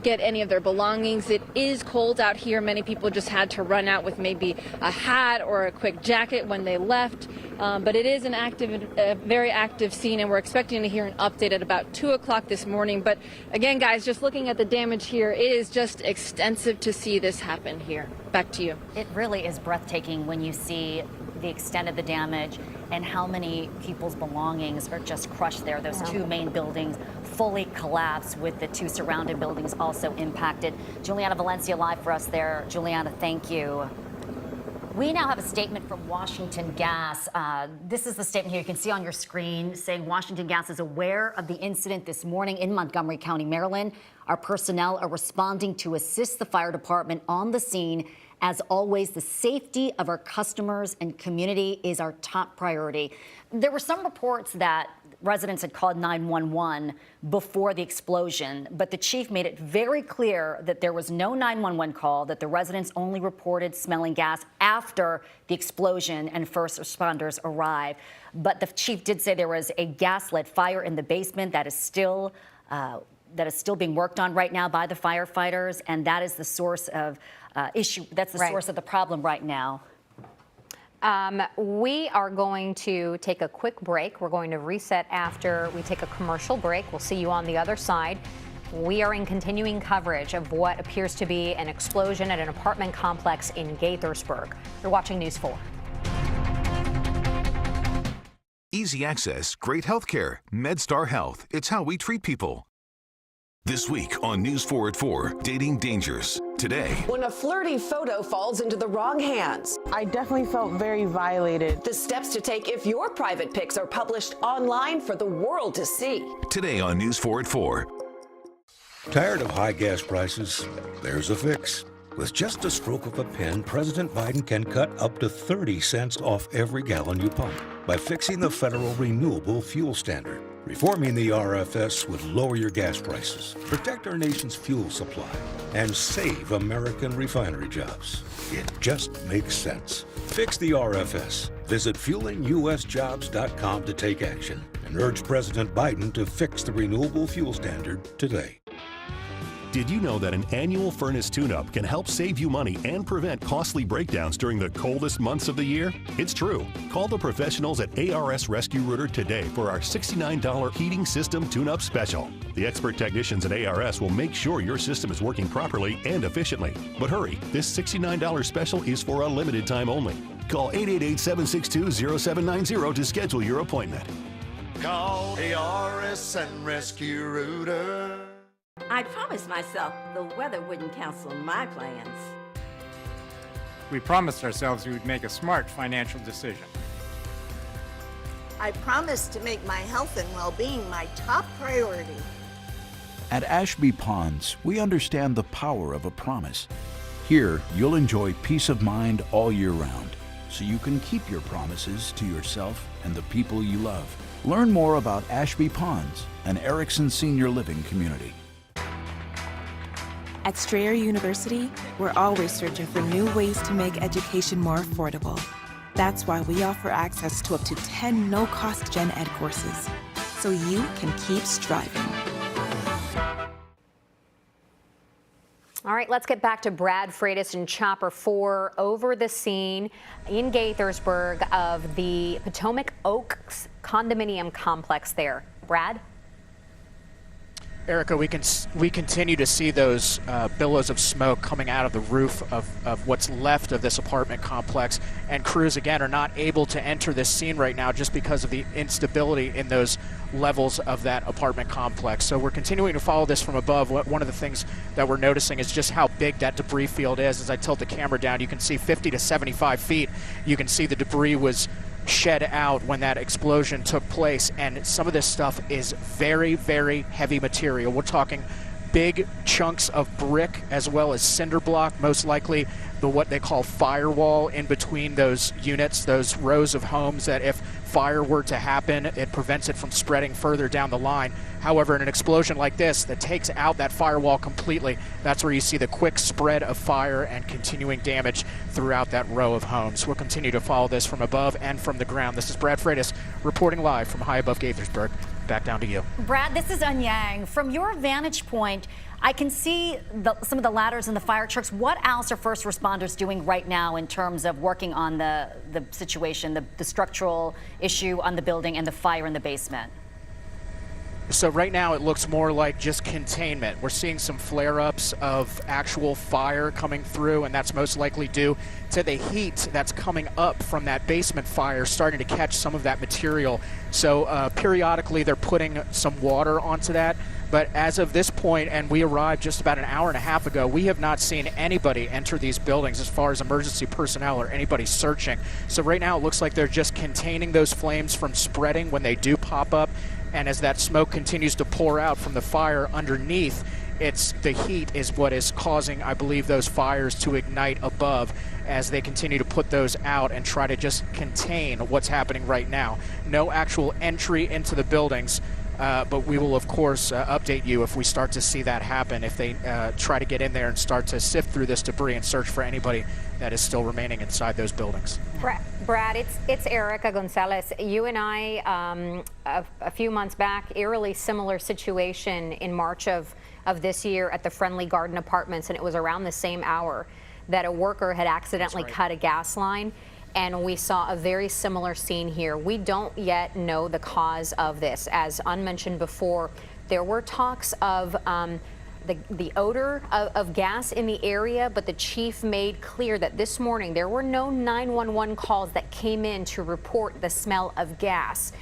get any of their belongings. It is cold out here. Many people just had to run out with maybe a hat or a quick jacket when they left. But it is a very active scene, and we're expecting to hear an update at about 2 o'clock this morning. But again, guys, just looking at the damage here, it is just extensive to see this happen here. Back to you. It really is breathtaking when you see the extent of the damage and how many people's belongings are just crushed there. Those 2 main buildings fully collapsed, with the 2 surrounding buildings also impacted. Juliana Valencia live for us there. Juliana, thank you. We now have a statement from Washington Gas. This is the statement here you can see on your screen, saying Washington Gas is aware of the incident this morning in Montgomery County, Maryland. Our personnel are responding to assist the fire department on the scene. As always, the safety of our customers and community is our top priority. There were some reports that residents had called 911 before the explosion, but the chief made it very clear that there was no 911 call, that the residents only reported smelling gas after the explosion and first responders arrived. But the chief did say there was a gas-led fire in the basement that is still being worked on right now by the firefighters, and that is the source of source of the problem right now. We are going to take a quick break. We're going to reset after we take a commercial break. We'll see you on the other side. We are in continuing coverage of what appears to be an explosion at an apartment complex in Gaithersburg. You're watching News 4. Easy access, great health care. MedStar Health. It's how we treat people. This week on News 4 at 4, dating dangers. Today, when a flirty photo falls into the wrong hands. I definitely felt very violated. The steps to take if your private pics are published online for the world to see. Today on News 4 at 4. Tired of high gas prices? There's a fix. With just a stroke of a pen, President Biden can cut up to 30 cents off every gallon you pump by fixing the federal renewable fuel standard. Reforming the RFS would lower your gas prices, protect our nation's fuel supply, and save American refinery jobs. It just makes sense. Fix the RFS. Visit fuelinusjobs.com to take action and urge President Biden to fix the renewable fuel standard today. Did you know that an annual furnace tune-up can help save you money and prevent costly breakdowns during the coldest months of the year? It's true. Call the professionals at ARS Rescue Rooter today for our $69 heating system tune-up special. The expert technicians at ARS will make sure your system is working properly and efficiently. But hurry, this $69 special is for a limited time only. Call 888-762-0790 to schedule your appointment. Call ARS and Rescue Rooter. I promised myself the weather wouldn't cancel my plans. We promised ourselves we would make a smart financial decision. I promised to make my health and well-being my top priority. At Ashby Ponds, we understand the power of a promise. Here, you'll enjoy peace of mind all year round, so you can keep your promises to yourself and the people you love. Learn more about Ashby Ponds, an Erickson Senior Living community. At Strayer University, we're always searching for new ways to make education more affordable. That's why we offer access to up to 10 no-cost gen ed courses, so you can keep striving. All right, let's get back to Brad Freitas and Chopper 4 over the scene in Gaithersburg of the Potomac Oaks condominium complex there. Brad? Erica, we continue to see those billows of smoke coming out of the roof of what's left of this apartment complex, and crews again are not able to enter this scene right now just because of the instability in those levels of that apartment complex. So we're continuing to follow this from above. One of the things that we're noticing is just how big that debris field is. As I tilt the camera down, you can see 50 to 75 feet. You can see the debris was shed out when that explosion took place, and some of this stuff is very, very heavy material. We're talking big chunks of brick as well as cinder block, most likely what they call firewall in between those units, those rows of homes that if fire were to happen, it prevents it from spreading further down the line. However, in an explosion like this that takes out that firewall completely, that's where you see the quick spread of fire and continuing damage throughout that row of homes. We'll continue to follow this from above and from the ground. This is Brad Freitas reporting live from high above Gaithersburg. Back down to you. Brad, this is Anyang. From your vantage point, I can see some of the ladders and the fire trucks. What else are first responders doing right now in terms of working on the situation, the structural issue on the building and the fire in the basement? So right now it looks more like just containment. We're seeing some flare-ups of actual fire coming through, and that's most likely due to the heat that's coming up from that basement fire starting to catch some of that material. So periodically they're putting some water onto that. But as of this point, and we arrived just about an hour and a half ago, we have not seen anybody enter these buildings as far as emergency personnel or anybody searching. So right now it looks like they're just containing those flames from spreading when they do pop up. And as that smoke continues to pour out from the fire underneath, the heat is what is causing, I believe, those fires to ignite above as they continue to put those out and try to just contain what's happening right now. No actual entry into the buildings, but we will, of course, update you if we start to see that happen, if they try to get in there and start to sift through this debris and search for anybody that is still remaining inside those buildings. Brad, it's Erica Gonzalez. You and I, a few months back, eerily similar situation in March of this year at the Friendly Garden Apartments, and it was around the same hour that a worker had accidentally cut a gas line, and we saw a very similar scene here. We don't yet know the cause of this. As unmentioned before, there were talks of the odor of gas in the area, but the chief made clear that this morning there were no 911 calls that came in to report the smell of gas.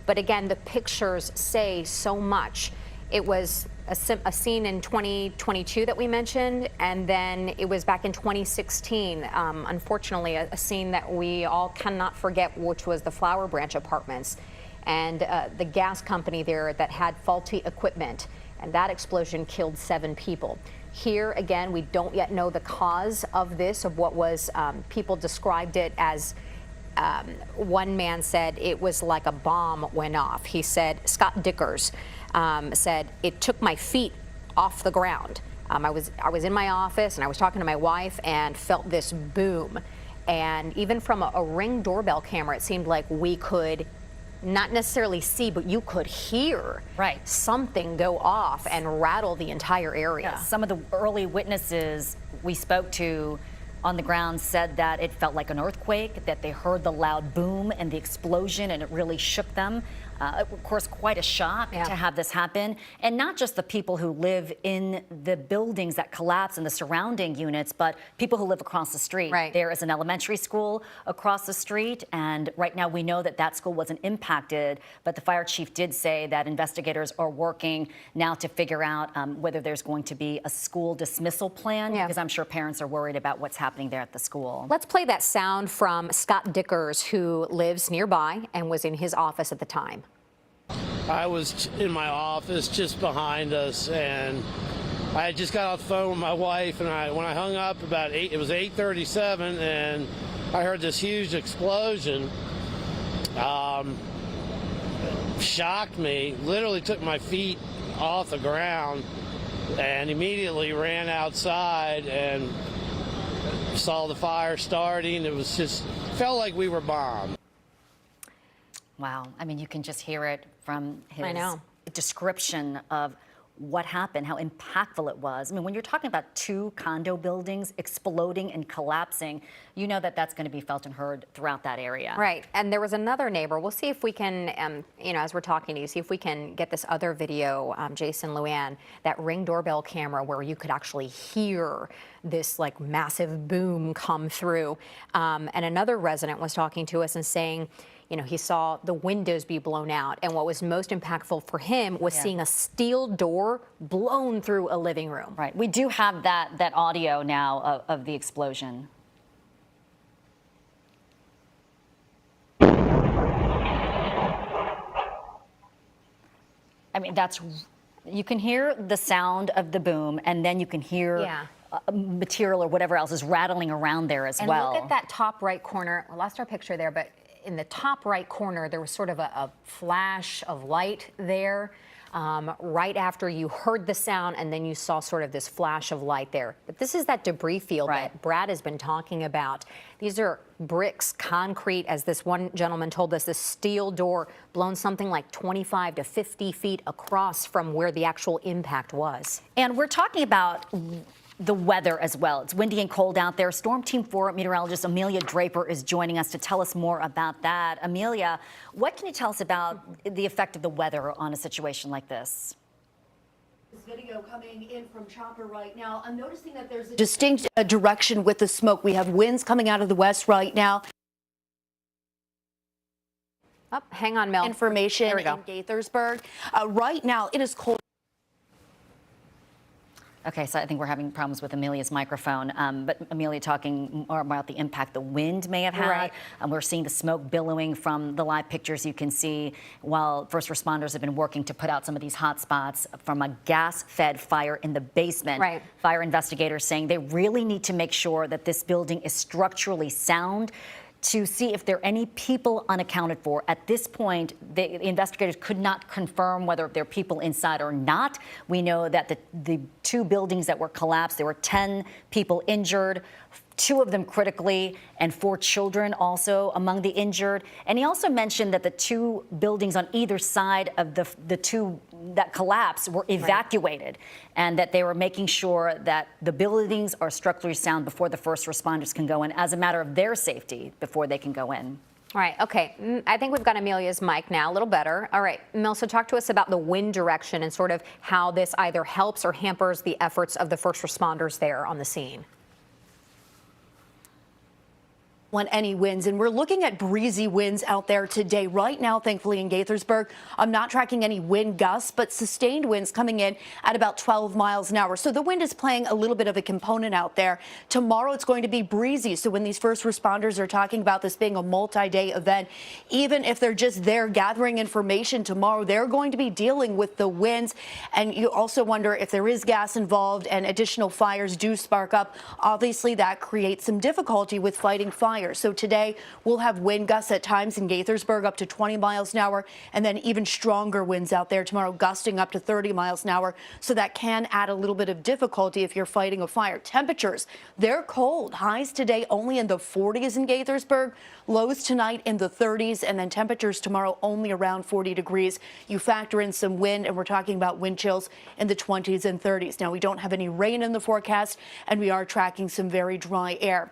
But again, the pictures say so much. It was a scene in 2022 that we mentioned, and then it was back in 2016, unfortunately, a scene that we all cannot forget, which was the Flower Branch Apartments and the gas company there that had faulty equipment, and that explosion killed 7 people. Here, again, we don't yet know the cause of this, of what was, people described it as, one man said it was like a bomb went off. He said, Scott Dickers said, it took my feet off the ground. I was in my office and I was talking to my wife and felt this boom. And even from a Ring doorbell camera, it seemed like we could not necessarily see, but you could hear something go off and rattle the entire area. Yeah, some of the early witnesses we spoke to on the ground said that it felt like an earthquake, that they heard the loud boom and the explosion, and it really shook them. Of course, quite a shock to have this happen. And not just the people who live in the buildings that collapse in the surrounding units, but people who live across the street. There is an elementary school across the street, and right now we know that that school wasn't impacted, but the fire chief did say that investigators are working now to figure out whether there's going to be a school dismissal plan, because I'm sure parents are worried about what's happening there at the school. Let's play that sound from Scott Dickers, who lives nearby and was in his office at the time. I was in my office just behind us, and I had just got off the phone with my wife, and when I hung up about it was 8:37, and I heard this huge explosion. Shocked me, literally took my feet off the ground, and immediately ran outside and saw the fire starting. It was just, felt like we were bombed. Wow. I mean, you can just hear it from his description of what happened, how impactful it was. I mean, when you're talking about 2 condo buildings exploding and collapsing, you know that that's going to be felt and heard throughout that area. Right. And there was another neighbor. We'll see if we can, as we're talking to you, see if we can get this other video, Jason, Luann, that Ring doorbell camera where you could actually hear this like massive boom come through. And another resident was talking to us and saying, he saw the windows be blown out. And what was most impactful for him was seeing a steel door blown through a living room. Right. We do have that audio now of the explosion. I mean, you can hear the sound of the boom, and then you can hear material or whatever else is rattling around there as well. And look at that top right corner. We lost our picture there, but in the top right corner, there was sort of a flash of light there right after you heard the sound, and then you saw sort of this flash of light there. But this is that debris field that Brad has been talking about. These are bricks, concrete, as this one gentleman told us, this steel door blown something like 25 to 50 feet across from where the actual impact was. And we're talking about the weather as well. It's windy and cold out there. Storm Team 4 meteorologist Amelia Draper is joining us to tell us more about that. Amelia, what can you tell us about the effect of the weather on a situation like this? This video coming in from Chopper right now. I'm noticing that there's a distinct direction with the smoke. We have winds coming out of the west right now. Oh, hang on, Mel. Information There we go. in Gaithersburg. Right now, it is cold. Okay, so I think we're having problems with Amelia's microphone, but Amelia talking more about the impact the wind may have had. We're seeing the smoke billowing from the live pictures you can see while first responders have been working to put out some of these hot spots from a gas-fed fire in the basement. Fire investigators saying they really need to make sure that this building is structurally sound to see if there are any people unaccounted for. At this point, the investigators could not confirm whether there are people inside or not. We know that the 2 buildings that were collapsed, there were 10 people injured, 2 of them critically, and 4 children also among the injured. And he also mentioned that the 2 buildings on either side of the 2 that collapsed were evacuated, and that they were making sure that the buildings are structurally sound before the first responders can go in, as a matter of their safety before they can go in. All right, okay. I think we've got Amelia's mic now, a little better. All right, Mel, so talk to us about the wind direction and sort of how this either helps or hampers the efforts of the first responders there on the scene. want any winds, and we're looking at breezy winds out there today. Right now, thankfully, in Gaithersburg, I'm not tracking any wind gusts, but sustained winds coming in at about 12 miles an hour. So the wind is playing a little bit of a component out there. Tomorrow, it's going to be breezy. So when these first responders are talking about this being a multi-day event, even if they're just there gathering information tomorrow, they're going to be dealing with the winds. And you also wonder if there is gas involved and additional fires do spark up. Obviously, that creates some difficulty with fighting fires. So today we'll have wind gusts at times in Gaithersburg up to 20 miles an hour, and then even stronger winds out there tomorrow, gusting up to 30 miles an hour. So that can add a little bit of difficulty if you're fighting a fire. Temperatures, they're cold. Highs today only in the 40s in Gaithersburg, lows tonight in the 30s, and then temperatures tomorrow only around 40 degrees. You factor in some wind, and we're talking about wind chills in the 20s and 30s. Now, we don't have any rain in the forecast, and we are tracking some very dry air.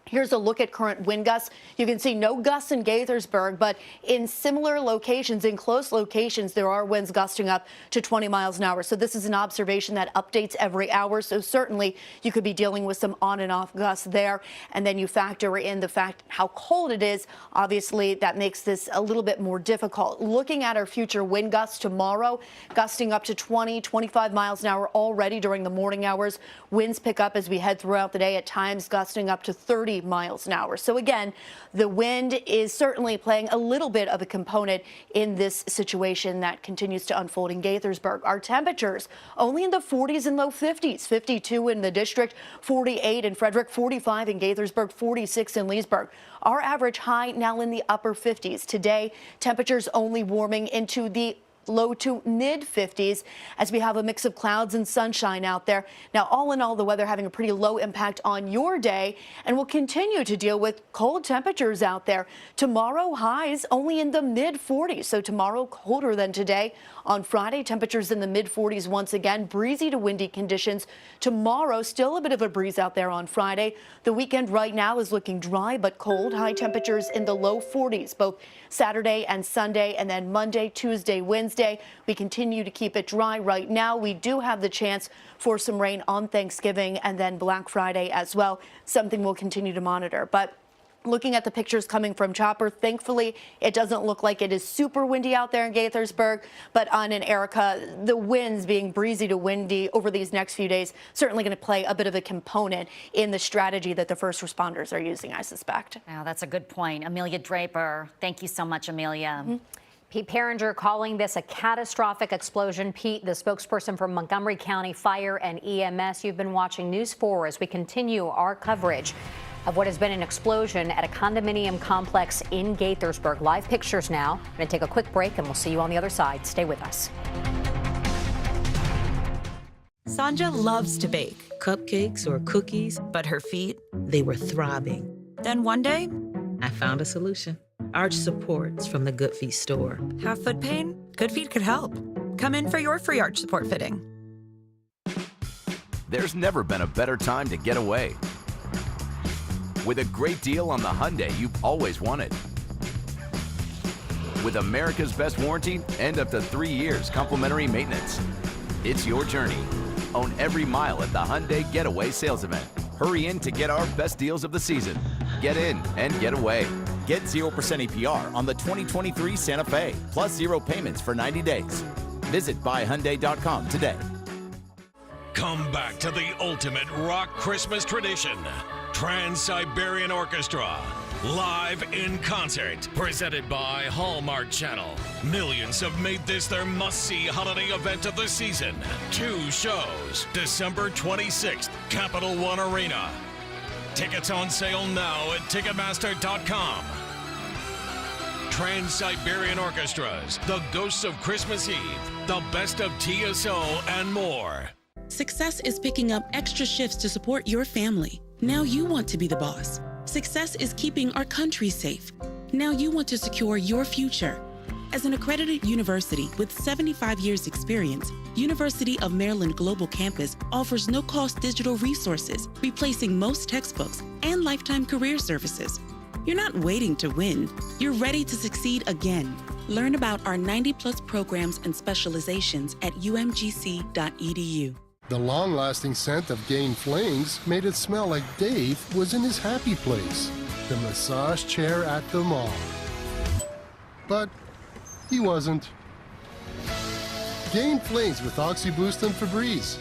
Here's a look at current wind gusts. You can see no gusts in Gaithersburg, but in similar locations, in close locations, there are winds gusting up to 20 miles an hour. So this is an observation that updates every hour. So certainly you could be dealing with some on and off gusts there. And then you factor in the fact how cold it is. Obviously, that makes this a little bit more difficult. Looking at our future wind gusts tomorrow, gusting up to 20, 25 miles an hour already during the morning hours. Winds pick up as we head throughout the day, at times gusting up to 30 miles an hour. So again, the wind is certainly playing a little bit of a component in this situation that continues to unfold in Gaithersburg. Our temperatures only in the 40s and low 50s, 52 in the district, 48 in Frederick, 45 in Gaithersburg, 46 in Leesburg. Our average high now in the upper 50s. Today, temperatures only warming into the low to mid 50s as we have a mix of clouds and sunshine out there. Now, all in all, the weather having a pretty low impact on your day, and we'll continue to deal with cold temperatures out there. Tomorrow, highs only in the mid 40s. So tomorrow, colder than today. On Friday, temperatures in the mid 40s once again, breezy to windy conditions. Tomorrow, still a bit of a breeze out there on Friday. The weekend right now is looking dry but cold. High temperatures in the low 40s, both Saturday and Sunday, and then Monday, Tuesday, Wednesday. We continue to keep it dry right now. We do have the chance for some rain on Thanksgiving and then Black Friday as well. Something we'll continue to monitor. But looking at the pictures coming from Chopper, thankfully, it doesn't look like it is super windy out there in Gaithersburg. But on in Erica, the winds being breezy to windy over these next few days, certainly going to play a bit of a component in the strategy that the first responders are using, I suspect. Wow, that's a good point. Amelia Draper, thank you so much, Amelia. Mm-hmm. Pete Perringer calling this a catastrophic explosion. Pete, the spokesperson for Montgomery County Fire and EMS, you've been watching News 4 as we continue our coverage of what has been an explosion at a condominium complex in Gaithersburg. Live pictures now. We're going to take a quick break, and we'll see you on the other side. Stay with us. Sanja loves to bake cupcakes or cookies, but her feet, they were throbbing. Then one day, I found a solution. Arch supports from the Good Feet store. Have foot pain? Good Feet could help. Come in for your free arch support fitting. There's never been a better time to get away. With a great deal on the Hyundai you've always wanted. With America's best warranty and up to 3 years complimentary maintenance. It's your journey. Own every mile at the Hyundai Getaway Sales Event. Hurry in to get our best deals of the season. Get in and get away. Get 0% APR on the 2023 Santa Fe, plus 0 payments for 90 days. Visit buyhyundai.com today. Come back to the ultimate rock Christmas tradition. Trans-Siberian Orchestra, live in concert, presented by Hallmark Channel. Millions have made this their must-see holiday event of the season. 2 shows, December 26th, Capital One Arena. Tickets on sale now at Ticketmaster.com. Trans-Siberian Orchestras, The Ghosts of Christmas Eve, The Best of TSO, and more. Success is picking up extra shifts to support your family. Now you want to be the boss. Success is keeping our country safe. Now you want to secure your future. As an accredited university with 75 years experience, University of Maryland Global Campus offers no-cost digital resources, replacing most textbooks and lifetime career services. You're not waiting to win. You're ready to succeed again. Learn about our 90-plus programs and specializations at umgc.edu. The long-lasting scent of Gain Flings made it smell like Dave was in his happy place. the massage chair at the mall. But he wasn't. Gain flings with OxyBoost and Febreze.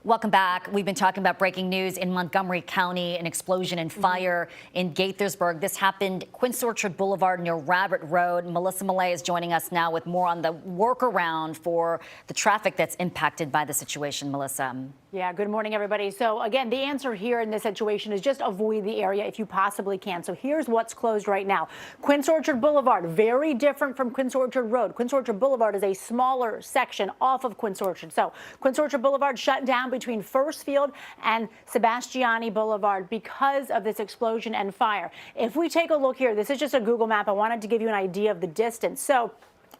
Welcome back. We've been talking about breaking news in Montgomery County, an explosion and fire in Gaithersburg. This happened Quince Orchard Boulevard near Rabbit Road. Melissa Millay is joining us now with more on the workaround for the traffic that's impacted by the situation. Melissa. Yeah, good morning, everybody. So again, the answer here in this situation is just avoid the area if you possibly can. So here's what's closed right now. Quince Orchard Boulevard, very different from Quince Orchard Road. Quince Orchard Boulevard is a smaller section off of Quince Orchard. So Quince Orchard Boulevard shut down between First Field and Sebastiani Boulevard because of this explosion and fire. If we take a look here, this is just a Google map. I wanted to give you an idea of the distance. So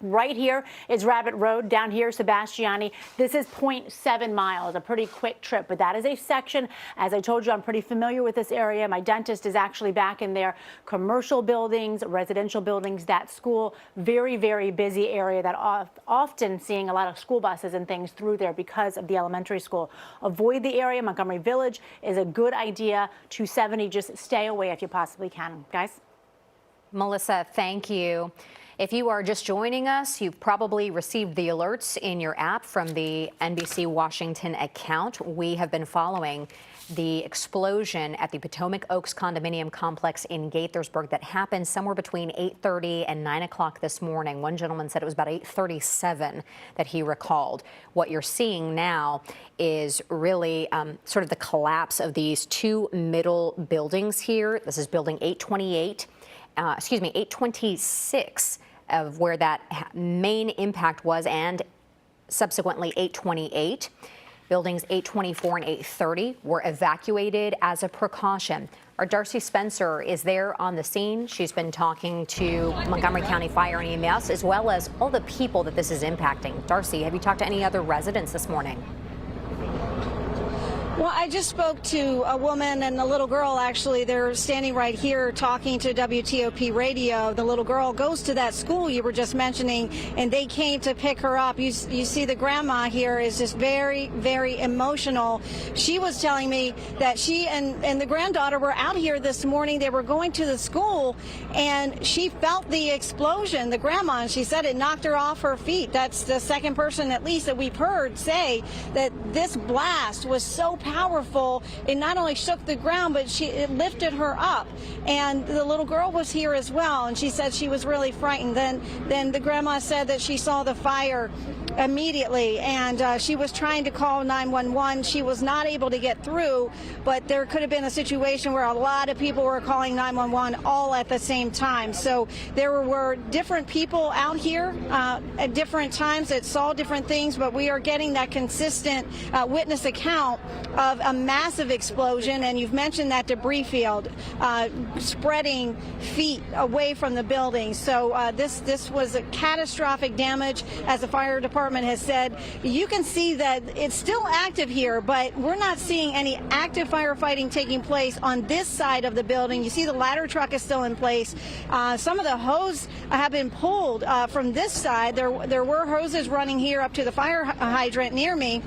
right here is Rabbit Road, down here Sebastiani. This is 0.7 miles, a pretty quick trip, but that is a section. As I told you, I'm pretty familiar with this area. My dentist is actually back in there. Commercial buildings, residential buildings, that school, very, very busy area that often seeing a lot of school buses and things through there because of the elementary school. Avoid the area. Montgomery Village is a good idea. 270, just stay away if you possibly can. Guys? Melissa, thank you. If you are just joining us, you've probably received the alerts in your app from the NBC Washington account. We have been following the explosion at the Potomac Oaks condominium complex in Gaithersburg that happened somewhere between 8:30 and 9 o'clock this morning. One gentleman said it was about 8:37 that he recalled. What you're seeing now is really sort of the collapse of these two middle buildings here. This is building 826 of where that main impact was, and subsequently 828. Buildings 824 and 830 were evacuated as a precaution. Our Darcy Spencer is there on the scene. She's been talking to Montgomery County Fire and EMS, as well as all the people that this is impacting. Darcy, have you talked to any other residents this morning? Well, I just spoke to a woman and a little girl, actually. They're standing right here talking to WTOP radio. The little girl goes to that school you were just mentioning, and they came to pick her up. You see the grandma here is just very, very emotional. She was telling me that she and the granddaughter were out here this morning. They were going to the school, and she felt the explosion, the grandma, and she said it knocked her off her feet. That's the second person, at least, that we've heard say that this blast was so powerful. It not only shook the ground, but it lifted her up. And the little girl was here as well, and she said she was really frightened. Then the grandma said that she saw the fire immediately, and she was trying to call 911. She was not able to get through, but there could have been a situation where a lot of people were calling 911 all at the same time. So there were different people out here at different times that saw different things, but we are getting that consistent witness account of a massive explosion, and you've mentioned that debris field spreading feet away from the building. So this was a catastrophic damage, as the fire department has said. You can see that it's still active here, but we're not seeing any active firefighting taking place on this side of the building. You see the ladder truck is still in place. Some of the hose have been pulled from this side. There were hoses running here up to the fire hydrant near me.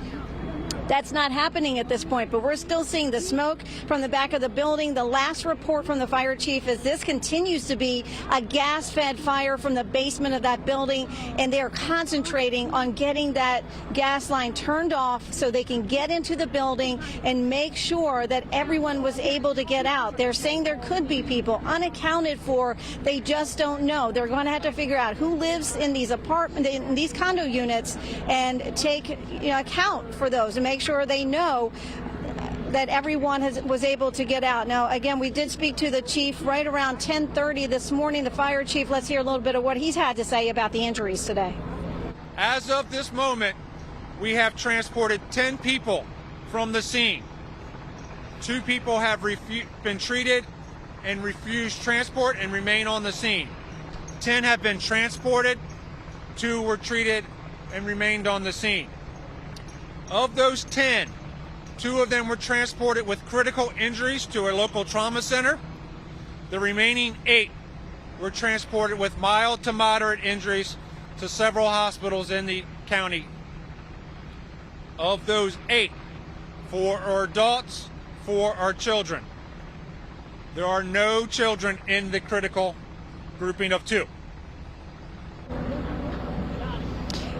That's not happening at this point, but we're still seeing the smoke from the back of the building. The last report from the fire chief is this continues to be a gas-fed fire from the basement of that building, and they are concentrating on getting that gas line turned off so they can get into the building and make sure that everyone was able to get out. They're saying there could be people unaccounted for. They just don't know. They're going to have to figure out who lives in these in these condo units and take account for those and make sure they know that everyone was able to get out. Now, again, we did speak to the chief right around 10:30 this morning, the fire chief. Let's hear a little bit of what he's had to say about the injuries today. As of this moment, we have transported 10 people from the scene. 2 people have been treated and refused transport and remain on the scene. 10 have been transported, 2 were treated and remained on the scene. Of those 10, 2 of them were transported with critical injuries to a local trauma center. The remaining 8 were transported with mild to moderate injuries to several hospitals in the county. Of those 8, for our adults, for our children. There are no children in the critical grouping of 2.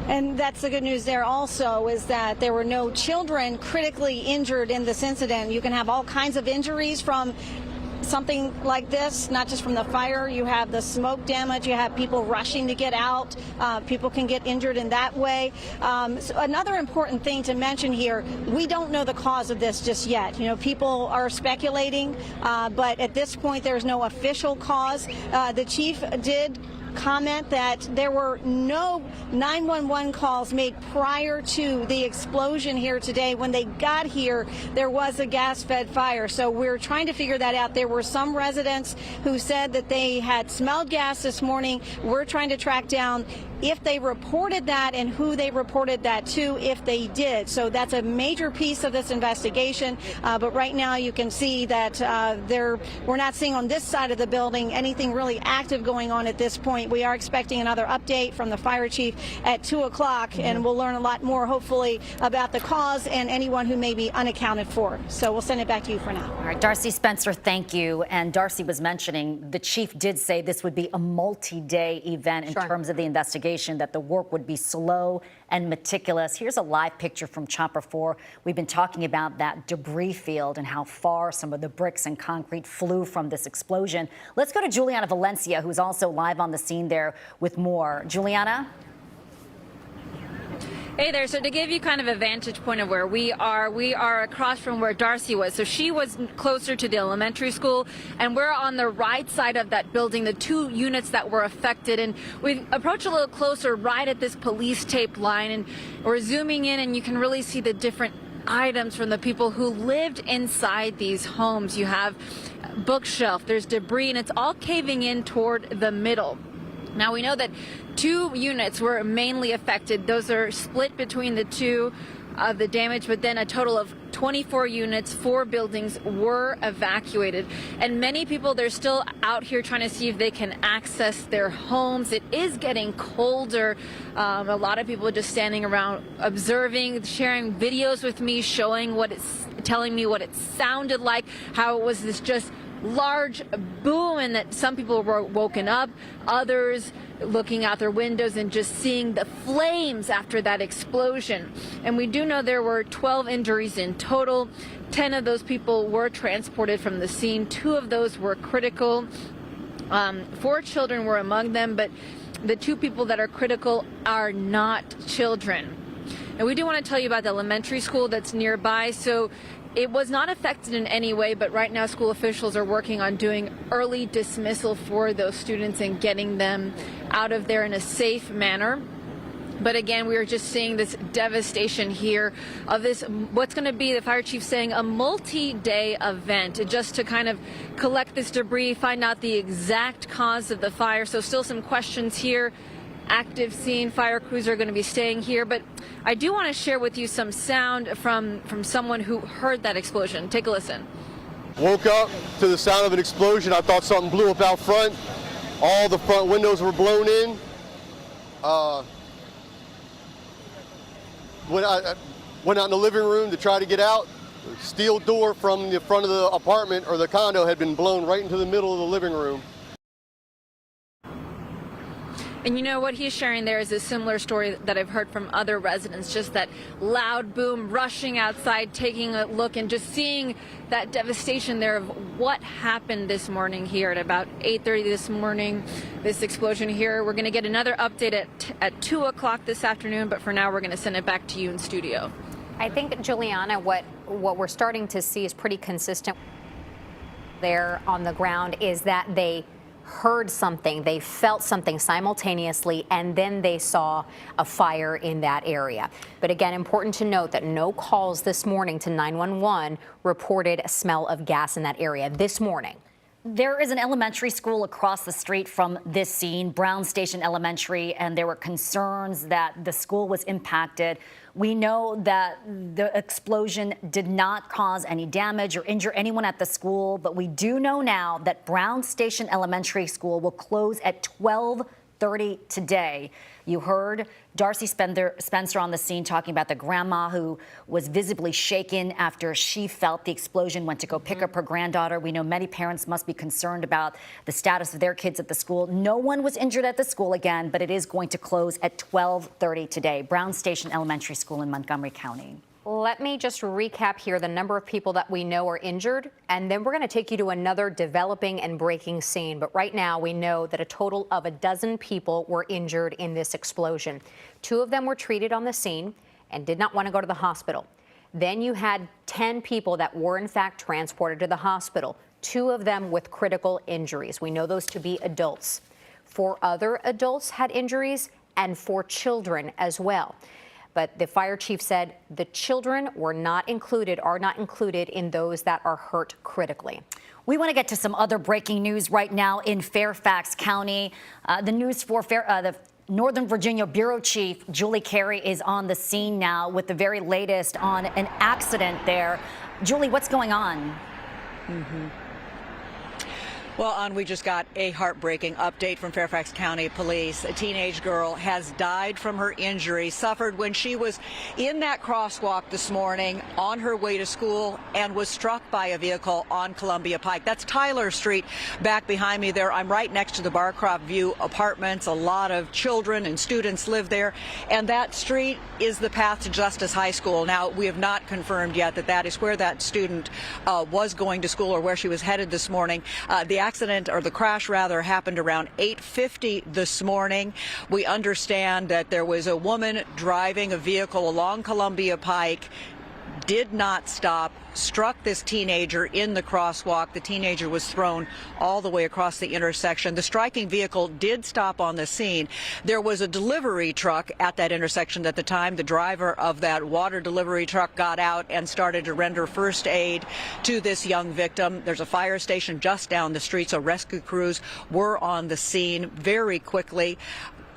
And that's the good news there also, is that there were no children critically injured in this incident. You can have all kinds of injuries from something like this, not just from the fire. You have the smoke damage, you have people rushing to get out, people can get injured in that way. So another important thing to mention here, we don't know the cause of this just yet. You know, people are speculating, but at this point there's no official cause. The chief did comment that there were no 911 calls made prior to the explosion here today. When they got here, there was a gas-fed fire. So we're trying to figure that out. There were some residents who said that they had smelled gas this morning. We're trying to track down if they reported that and who they reported that to, if they did. So that's a major piece of this investigation. But right now you can see that we're not seeing on this side of the building anything really active going on at this point. We are expecting another update from the fire chief at 2 o'clock, and we'll learn a lot more, hopefully, about the cause and anyone who may be unaccounted for. So we'll send it back to you for now. All right, Darcy Spencer, thank you. And Darcy was mentioning the chief did say this would be a multi-day event in terms of the investigation, that the work would be slow and meticulous. Here's a live picture from Chopper 4. We've been talking about that debris field and how far some of the bricks and concrete flew from this explosion. Let's go to Juliana Valencia, who's also live on the scene there with more. Juliana? Hey there. So to give you kind of a vantage point of where we are across from where Darcy was. So she was closer to the elementary school, and we're on the right side of that building, the 2 units that were affected. And we've approached a little closer right at this police tape line, and we're zooming in, and you can really see the different items from the people who lived inside these homes. You have a bookshelf, there's debris, and it's all caving in toward the middle. Now, we know that 2 units were mainly affected. Those are split between the 2 of the damage, but then a total of 24 units, 4 buildings were evacuated. And many people, they're still out here trying to see if they can access their homes. It is getting colder. A lot of people are just standing around observing, sharing videos with me, showing telling me what it sounded like, how it was this just large boom, and that some people were woken up, others looking out their windows and just seeing the flames after that explosion. And we do know there were 12 injuries in total. 10 of those people were transported from the scene. 2 of those were critical. 4 children were among them, but the 2 people that are critical are not children. And we do want to tell you about the elementary school that's nearby. So it was not affected in any way, but right now school officials are working on doing early dismissal for those students and getting them out of there in a safe manner. But again, we are just seeing this devastation here of this, what's going to be, the fire chief saying, a multi-day event just to kind of collect this debris, find out the exact cause of the fire. So still some questions here. Active scene, fire crews are going to be staying here, but I do want to share with you some sound from someone who heard that explosion. Take a listen. Woke up to the sound of an explosion. I thought something blew up out front. All the front windows were blown in. When I went out in the living room to try to get out, the steel door from the front of the apartment or the condo had been blown right into the middle of the living room. And you know what he's sharing there is a similar story that I've heard from other residents, just that loud boom, rushing outside, taking a look and just seeing that devastation there of what happened this morning here at about 8:30 this morning, this explosion here. We're going to get another update at 2 o'clock this afternoon, but for now we're going to send it back to you in studio. I think, Juliana, what we're starting to see is pretty consistent there on the ground is that they heard something, they felt something simultaneously, and then they saw a fire in that area. But again, important to note that no calls this morning to 911 reported a smell of gas in that area this morning. There is an elementary school across the street from this scene, Brown Station Elementary, and there were concerns that the school was impacted. We know that the explosion did not cause any damage or injure anyone at the school, but we do know now that Brown Station Elementary School will close at 12 12:30 today. You heard Darcy Spencer on the scene talking about the grandma who was visibly shaken after she felt the explosion, went to go pick up her granddaughter. We know many parents must be concerned about the status of their kids at the school. No one was injured at the school again, but it is going to close at 12:30 today. Brown Station Elementary School in Montgomery County. Let me just recap here the number of people that we know are injured, and then we're going to take you to another developing and breaking scene. But right now, we know that a total of a dozen people were injured in this explosion. 2 of them were treated on the scene and did not want to go to the hospital. Then you had 10 people that were in fact transported to the hospital, 2 of them with critical injuries. We know those to be adults. 4 other adults had injuries and 4 children as well. But the fire chief said the children are not included in those that are hurt critically. We want to get to some other breaking news right now in Fairfax County. The News 4 the Northern Virginia Bureau Chief Julie Carey is on the scene now with the very latest on an accident there. Julie, what's going on? Well, we just got a heartbreaking update from Fairfax County Police. A teenage girl has died from her injury suffered when she was in that crosswalk this morning on her way to school and was struck by a vehicle on Columbia Pike. That's Tyler Street back behind me there. I'm right next to the Barcroft View apartments. A lot of children and students live there. And that street is the path to Justice High School. Now, we have not confirmed yet that that is where that student was going to school or where she was headed this morning. The accident, or the crash rather, happened around 8:50 this morning. We understand that there was a woman driving a vehicle along Columbia Pike, did not stop, struck this teenager in the crosswalk. The teenager was thrown all the way across the intersection. The striking vehicle did stop on the scene. There was a delivery truck at that intersection at the time. The driver of that water delivery truck got out and started to render first aid to this young victim. There's a fire station just down the street, so rescue crews were on the scene very quickly.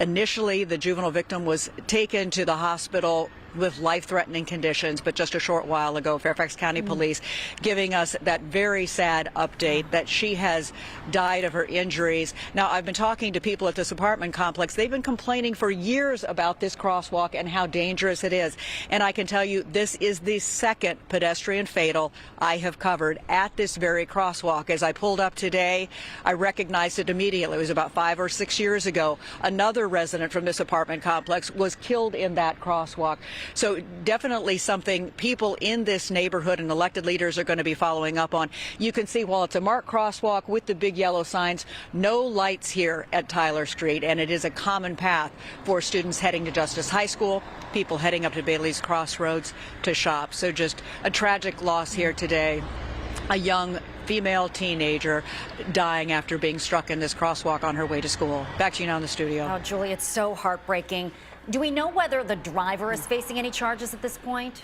Initially, the juvenile victim was taken to the hospital with life-threatening conditions, but just a short while ago, Fairfax County Police giving us that very sad update that she has died of her injuries. Now, I've been talking to people at this apartment complex. They've been complaining for years about this crosswalk and how dangerous it is. And I can tell you, this is the second pedestrian fatal I have covered at this very crosswalk. As I pulled up today, I recognized it immediately. It was about 5 or 6 years ago. Another resident from this apartment complex was killed in that crosswalk. So definitely something people in this neighborhood and elected leaders are going to be following up on. You can see, while it's a marked crosswalk with the big yellow signs, no lights here at Tyler Street, and it is a common path for students heading to Justice High School, people heading up to Bailey's Crossroads to shop. So just a tragic loss here today. A young female teenager dying after being struck in this crosswalk on her way to school. Back to you now in the studio. Oh, Julie, it's so heartbreaking. Do we know whether the driver is facing any charges at this point?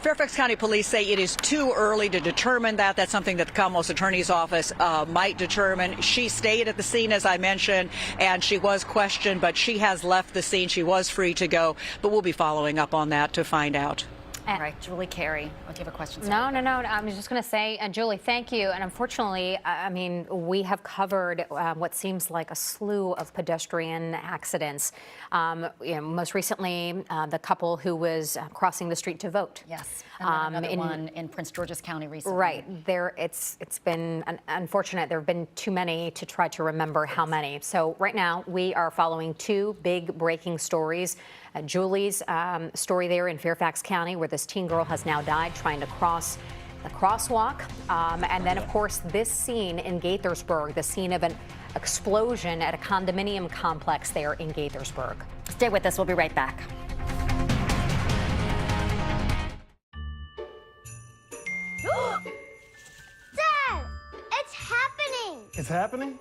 Fairfax County Police say it is too early to determine that. That's something that the Commonwealth Attorney's Office might determine. She stayed at the scene, as I mentioned, and she was questioned, but she has left the scene. She was free to go, but we'll be following up on that to find out. All right, Julie Carey. I'll give a question. No. I was just going to say, Julie, thank you. And unfortunately, I mean, we have covered what seems like a slew of pedestrian accidents. Most recently, the couple who was crossing the street to vote. Yes. And then another one in Prince George's County recently. Right. It's been unfortunate. There have been too many to try to remember how many. So right now, we are following 2 big breaking stories. Julie's story there in Fairfax County, where this teen girl has now died trying to cross the crosswalk. And then, of course, this scene in Gaithersburg, the scene of an explosion at a condominium complex there in Gaithersburg. Stay with us. We'll be right back. Dad, it's happening. It's happening?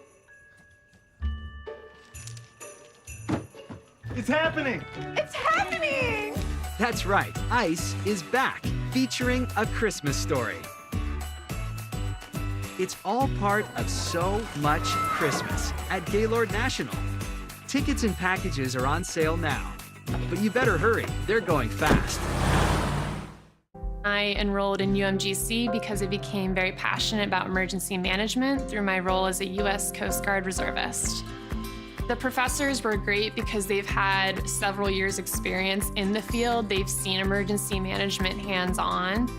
It's happening! It's happening! That's right, ICE is back, featuring A Christmas Story. It's all part of so much Christmas at Gaylord National. Tickets and packages are on sale now, but you better hurry, they're going fast. I I enrolled in UMGC because I became very passionate about emergency management through my role as a U.S. Coast Guard reservist. The professors were great because they've had several years' experience in the field. They've seen emergency management hands-on.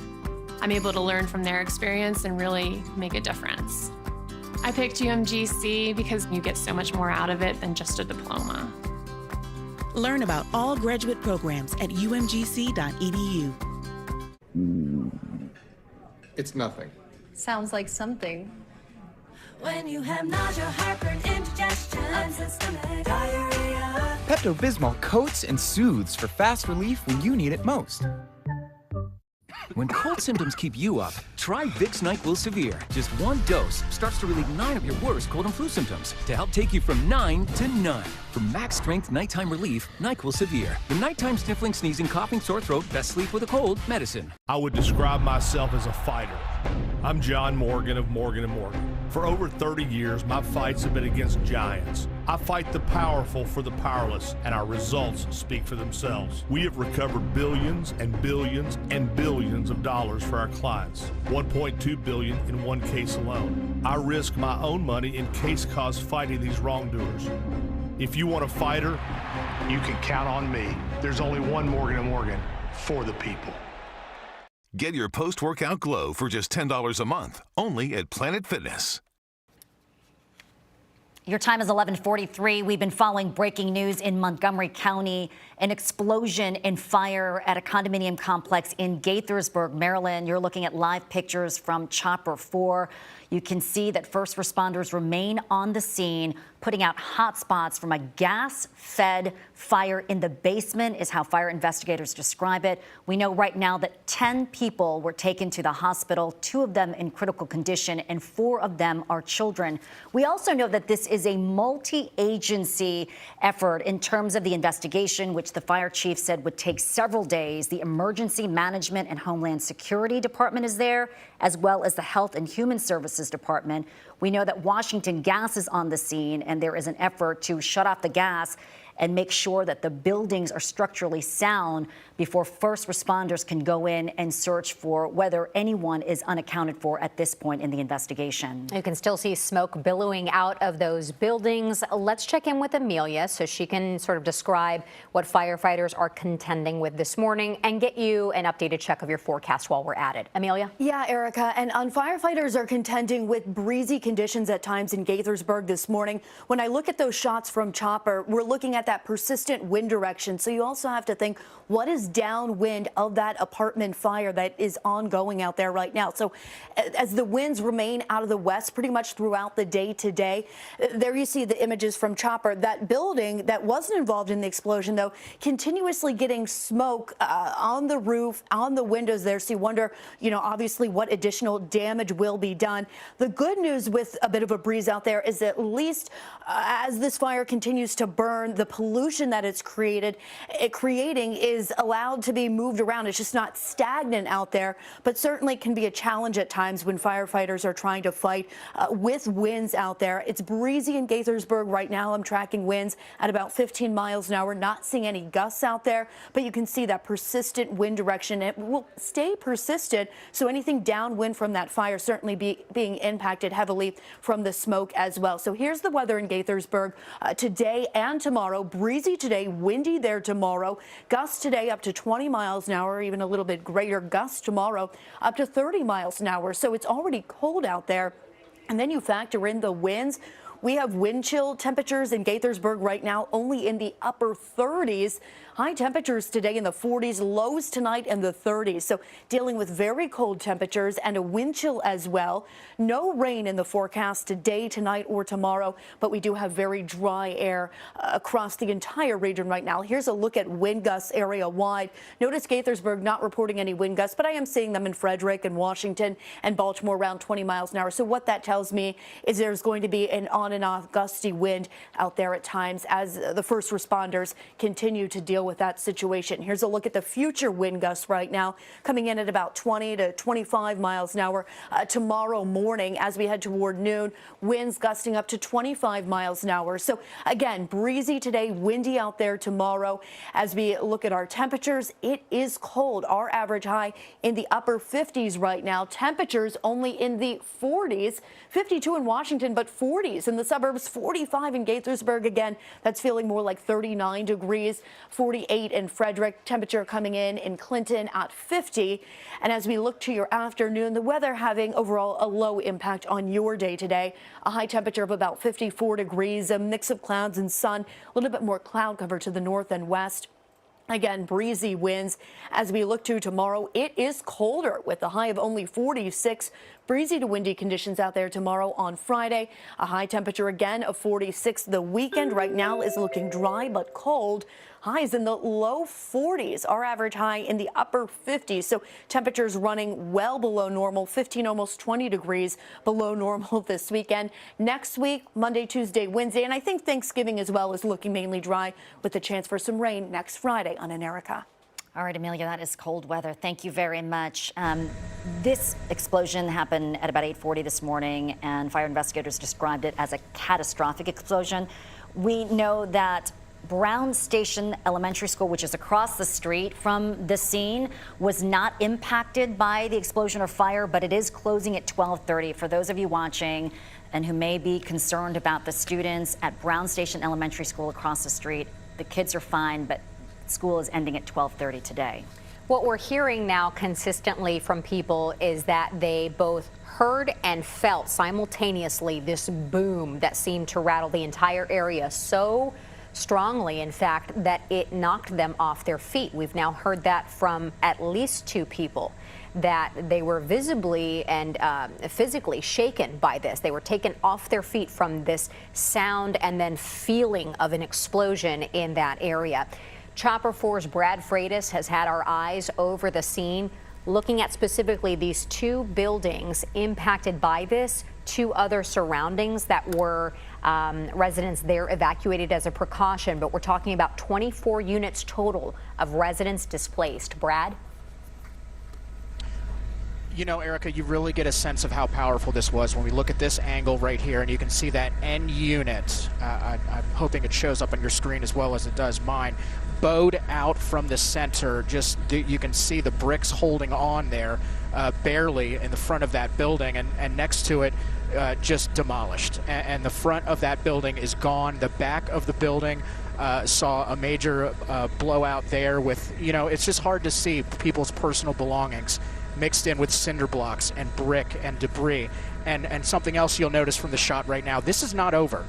I'm able to learn from their experience and really make a difference. I picked UMGC because you get so much more out of it than just a diploma. Learn about all graduate programs at umgc.edu. It's nothing. Sounds like something. When you have nausea, heartburn, indigestion, unsystemic diarrhea. Pepto-Bismol coats and soothes for fast relief when you need it most. When cold symptoms keep you up, try Vicks NyQuil Severe. Just one dose starts to relieve 9 of your worst cold and flu symptoms to help take you from 9 to none. For max strength nighttime relief, NyQuil Severe. The nighttime sniffling, sneezing, coughing, sore throat, best sleep with a cold medicine. I would describe myself as a fighter. I'm John Morgan of Morgan & Morgan. For over 30 years, my fights have been against giants. I fight the powerful for the powerless, and our results speak for themselves. We have recovered billions and billions and billions of dollars for our clients. $1.2 billion in one case alone. I risk my own money in case costs fighting these wrongdoers. If you want a fighter, you can count on me. There's only one Morgan & Morgan for the people. Get your post-workout glow for just $10 a month, only at Planet Fitness. Your time is 11:43. We've been following breaking news in Montgomery County. An explosion and fire at a condominium complex in Gaithersburg, Maryland. You're looking at live pictures from Chopper 4. You can see that first responders remain on the scene, putting out hot spots from a gas-fed fire in the basement, is how fire investigators describe it. We know right now that 10 people were taken to the hospital, 2 of them in critical condition, and 4 of them are children. We also know that this is a multi-agency effort in terms of the investigation, which the fire chief said would take several days. The Emergency Management and Homeland Security Department is there, as well as the Health and Human Services Department. We know that Washington Gas is on the scene, and there is an effort to shut off the gas and make sure that the buildings are structurally sound before first responders can go in and search for whether anyone is unaccounted for at this point in the investigation. You can still see smoke billowing out of those buildings. Let's check in with Amelia so she can sort of describe what firefighters are contending with this morning and get you an updated check of your forecast while we're at it. Amelia? Yeah, Erica, and firefighters are contending with breezy conditions at times in Gaithersburg this morning. When I look at those shots from Chopper, we're looking at that persistent wind direction. So you also have to think, what is downwind of that apartment fire that is ongoing out there right now? So as the winds remain out of the west pretty much throughout the day today, there you see the images from Chopper. That building that wasn't involved in the explosion, though, continuously getting smoke on the roof, on the windows there. So you wonder, obviously what additional damage will be done. The good news with a bit of a breeze out there is at least as this fire continues to burn, the pollution that it's creating is allowed to be moved around. It's just not stagnant out there, but certainly can be a challenge at times when firefighters are trying to fight with winds out there. It's breezy in Gaithersburg right now. I'm tracking winds at about 15 miles an hour, not seeing any gusts out there, but you can see that persistent wind direction. It will stay persistent, so anything downwind from that fire certainly being impacted heavily from the smoke as well. So here's the weather in Gaithersburg today and tomorrow. Breezy today, windy there tomorrow. Gusts today up to 20 miles an hour, even a little bit greater gusts tomorrow up to 30 miles an hour. So it's already cold out there. And then you factor in the winds. We have wind chill temperatures in Gaithersburg right now only in the upper 30s. High temperatures today in the 40s, lows tonight in the 30s. So dealing with very cold temperatures and a wind chill as well. No rain in the forecast today, tonight, or tomorrow, but we do have very dry air across the entire region right now. Here's a look at wind gusts area wide. Notice Gaithersburg not reporting any wind gusts, but I am seeing them in Frederick and Washington and Baltimore around 20 miles an hour. So what that tells me is there's going to be an on and off gusty wind out there at times as the first responders continue to deal with that situation. Here's a look at the future wind gusts right now, coming in at about 20 to 25 miles an hour tomorrow morning as we head toward noon. Winds gusting up to 25 miles an hour. So again, breezy today, windy out there tomorrow. As we look at our temperatures, it is cold. Our average high in the upper 50s right now. Temperatures only in the 40s, 52 in Washington, but 40s in the suburbs, 45 in Gaithersburg. Again, that's feeling more like 39 degrees, 48 in Frederick. Temperature coming in Clinton at 50. And as we look to your afternoon, the weather having overall a low impact on your day today. A high temperature of about 54 degrees, a mix of clouds and sun, a little bit more cloud cover to the north and west. Again, breezy winds. As we look to tomorrow, it is colder with a high of only 46. Breezy to windy conditions out there tomorrow on Friday. A high temperature again of 46. The weekend right now is looking dry but cold. Highs in the low 40s. Our average high in the upper 50s. So temperatures running well below normal, 15, almost 20 degrees below normal this weekend. Next week, Monday, Tuesday, Wednesday, and I think Thanksgiving as well is looking mainly dry with a chance for some rain next Friday on America. All right, Amelia, that is cold weather. Thank you very much. This explosion happened at about 8:40 this morning, and fire investigators described it as a catastrophic explosion. We know that Brown Station Elementary School, which is across the street from the scene, was not impacted by the explosion or fire, but it is closing at 12:30. For those of you watching and who may be concerned about the students at Brown Station Elementary School across the street, the kids are fine, but school is ending at 12:30 today. What we're hearing now consistently from people is that they both heard and felt simultaneously this boom that seemed to rattle the entire area so strongly, in fact, that it knocked them off their feet. We've now heard that from at least 2 people, that they were visibly and physically shaken by this. They were taken off their feet from this sound and then feeling of an explosion in that area. Chopper 4's Brad Freitas has had our eyes over the scene, looking at specifically these 2 buildings impacted by this, 2 other surroundings that were residents there evacuated as a precaution. But we're talking about 24 units total of residents displaced. Brad? You know, Erica, you really get a sense of how powerful this was when we look at this angle right here, and you can see that end unit. I'm hoping it shows up on your screen as well as it does mine. Bowed out from the center. Just you can see the bricks holding on there, barely in the front of that building, and next to it, just demolished. And the front of that building is gone. The back of the building saw a major blowout there with, you know, it's just hard to see people's personal belongings mixed in with cinder blocks and brick and debris. And something else you'll notice from the shot right now, this is not over.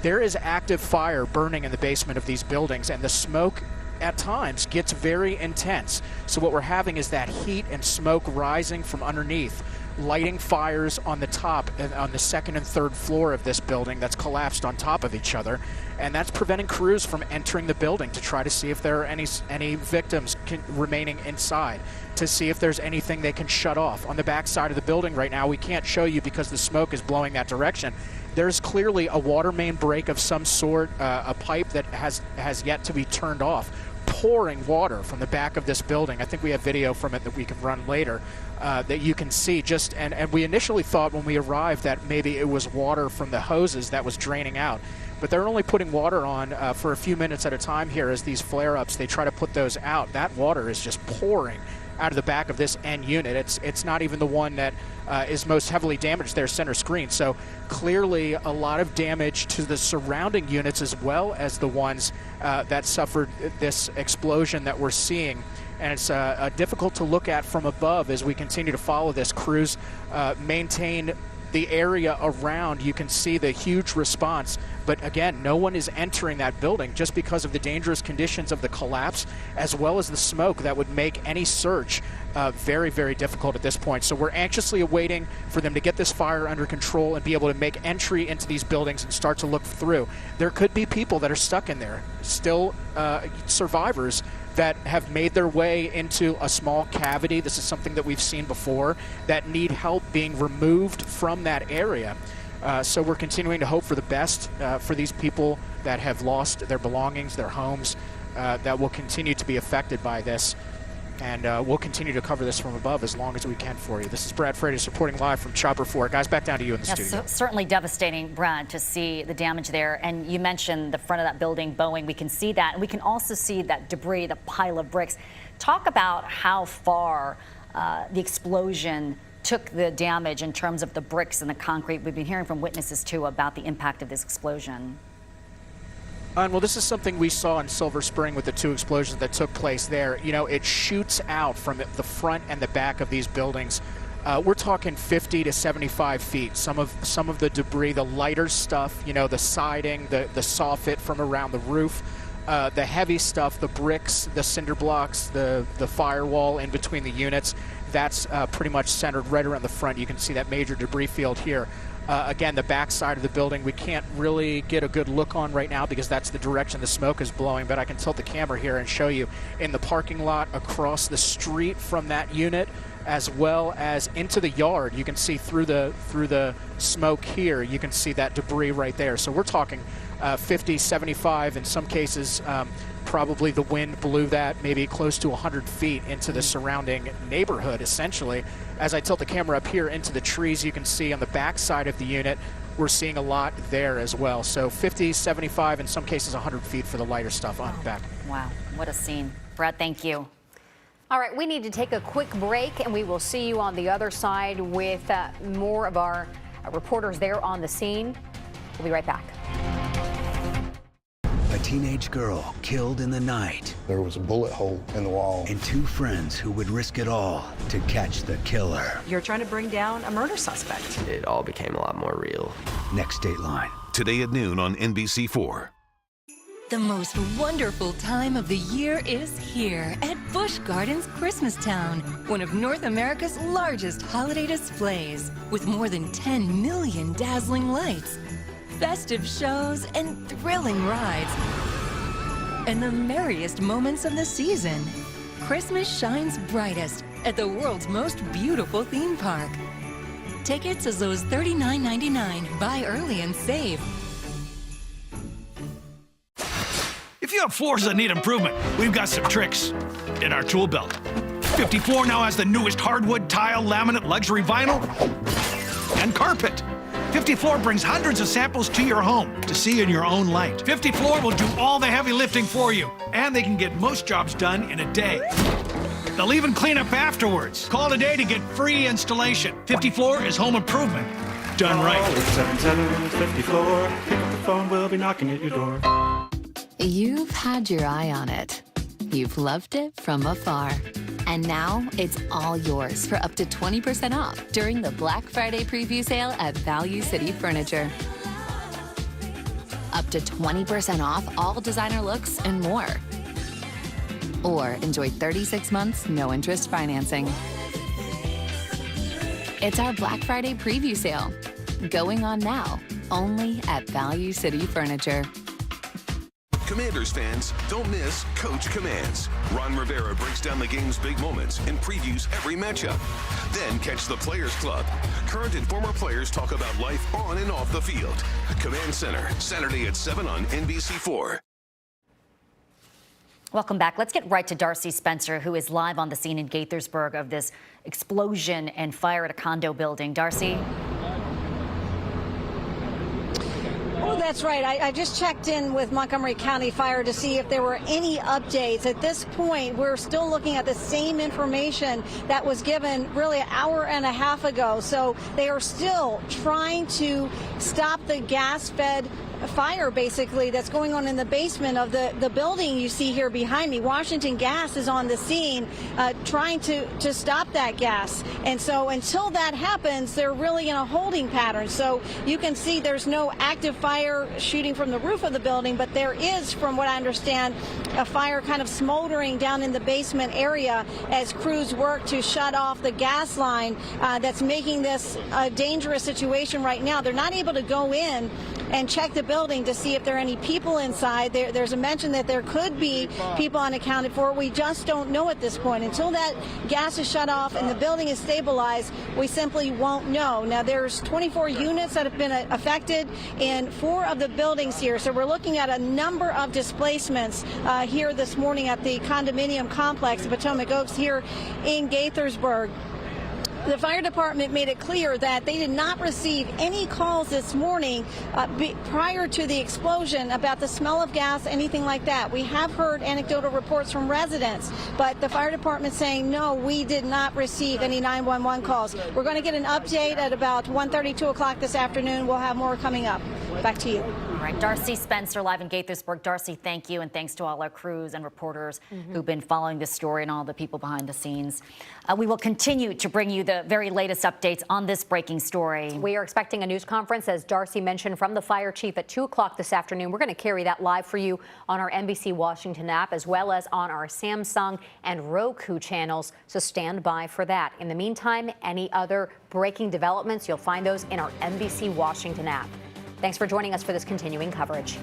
There is active fire burning in the basement of these buildings, and the smoke at times gets very intense. So what we're having is that heat and smoke rising from underneath, lighting fires on the top and on the 2nd and 3rd floor of this building that's collapsed on top of each other, and that's preventing crews from entering the building to try to see if there are any victims remaining inside, to see if there's anything they can shut off. On the back side of the building right now, we can't show you because the smoke is blowing that direction. There's clearly a water main break of some sort, a pipe that has yet to be turned off, pouring water from the back of this building. I think we have video from it that we can run later that you can see. And we initially thought when we arrived that maybe it was water from the hoses that was draining out. But they're only putting water on for a few minutes at a time here as these flare-ups, they try to put those out. That water is just pouring out of the back of this end unit. It's not even the one that is most heavily damaged there, center screen. So clearly a lot of damage to the surrounding units as well as the ones that suffered this explosion that we're seeing. And it's difficult to look at from above as we continue to follow this. Crews maintain the area around. You can see the huge response, but again, no one is entering that building just because of the dangerous conditions of the collapse, as well as the smoke that would make any search very, very difficult at this point. So we're anxiously awaiting for them to get this fire under control and be able to make entry into these buildings and start to look through. There could be people that are stuck in there, still survivors that have made their way into a small cavity. This is something that we've seen before, that need help being removed from that area. So we're continuing to hope for the best for these people that have lost their belongings, their homes, that will continue to be affected by this. And we'll continue to cover this from above as long as we can for you. This is Brad Freitas reporting live from Chopper 4. Guys, back down to you in the studio. Certainly devastating, Brad, to see the damage there. And you mentioned the front of that building, Boeing. We can see that. And we can also see that debris, the pile of bricks. Talk about how far the explosion took the damage in terms of the bricks and the concrete. We've been hearing from witnesses, too, about the impact of this explosion. Well, this is something we saw in Silver Spring with the 2 explosions that took place there. You know, it shoots out from the front and the back of these buildings. We're talking 50 to 75 feet. Some of the debris, the lighter stuff, you know, the siding, the soffit from around the roof, the heavy stuff, the bricks, the cinder blocks, the firewall in between the units, that's pretty much centered right around the front. You can see that major debris field here. Again, the back side of the building we can't really get a good look on right now because that's the direction the smoke is blowing, but I can tilt the camera here and show you in the parking lot across the street from that unit as well as into the yard. You can see through the smoke here, you can see that debris right there. So we're talking 50, 75, in some cases probably the wind blew that maybe close to 100 feet into the surrounding neighborhood, essentially. As I tilt the camera up here into the trees, you can see on the back side of the unit, we're seeing a lot there as well. So 50, 75, in some cases 100 feet for the lighter stuff on the back. Wow, what a scene. Brad, thank you. All right, we need to take a quick break, and we will see you on the other side with more of our reporters there on the scene. We'll be right back. A teenage girl killed in the night. There was a bullet hole in the wall. And 2 friends who would risk it all to catch the killer. You're trying to bring down a murder suspect. It all became a lot more real. Next Dateline. Today at noon on NBC4. The most wonderful time of the year is here at Busch Gardens Christmastown, one of North America's largest holiday displays, with more than 10 million dazzling lights, festive shows, and thrilling rides, and the merriest moments of the season. Christmas shines brightest at the world's most beautiful theme park. Tickets as low as $39.99. Buy early and save. If you have floors that need improvement, we've got some tricks in our tool belt. 54 now has the newest hardwood, tile, laminate, luxury vinyl, and carpet. 54 brings hundreds of samples to your home to see in your own light. 54 will do all the heavy lifting for you, and they can get most jobs done in a day. They'll even clean up afterwards. Call today to get free installation. 54 is home improvement done right. 877-54. Pick up the phone, we'll be knocking at your door. You've had your eye on it. You've loved it from afar. And now it's all yours for up to 20% off during the Black Friday preview sale at Value City Furniture. Up to 20% off all designer looks and more. Or enjoy 36 months, no interest financing. It's our Black Friday preview sale. Going on now, only at Value City Furniture. Commanders fans, don't miss Coach Commands. Ron Rivera breaks down the game's big moments and previews every matchup. Then catch the Players Club. Current and former players talk about life on and off the field. Command Center, Saturday at 7 on NBC4. Welcome back. Let's get right to Darcy Spencer, who is live on the scene in Gaithersburg of this explosion and fire at a condo building. Darcy? Oh, that's right. I just checked in with Montgomery County Fire to see if there were any updates. At this point, we're still looking at the same information that was given really an hour and a half ago. So they are still trying to stop the gas-fed fire, basically, that's going on in the basement of the building you see here behind me. Washington Gas is on the scene trying to stop that gas. And so until that happens, they're really in a holding pattern. So you can see there's no active fire shooting from the roof of the building, but there is, from what I understand, a fire kind of smoldering down in the basement area as crews work to shut off the gas line that's making this a dangerous situation right now. They're not able to go in and check the building building to see if there are any people inside. There's a mention that there could be people unaccounted for. We just don't know at this point. Until that gas is shut off and the building is stabilized, we simply won't know. Now, there's 24 units that have been affected in 4 of the buildings here. So we're looking at a number of displacements here this morning at the condominium complex of Potomac Oaks here in Gaithersburg. The fire department made it clear that they did not receive any calls this morning prior to the explosion about the smell of gas, anything like that. We have heard anecdotal reports from residents, but the fire department saying, no, we did not receive any 911 calls. We're going to get an update at about 1:30, 2 o'clock this afternoon. We'll have more coming up. Back to you. All right, Darcy Spencer live in Gaithersburg. Darcy, thank you, and thanks to all our crews and reporters who've been following this story and all the people behind the scenes. We will continue to bring you the very latest updates on this breaking story. We are expecting a news conference, as Darcy mentioned, from the fire chief at 2 o'clock this afternoon. We're going to carry that live for you on our NBC Washington app, as well as on our Samsung and Roku channels, so stand by for that. In the meantime, any other breaking developments, you'll find those in our NBC Washington app. Thanks for joining us for this continuing coverage.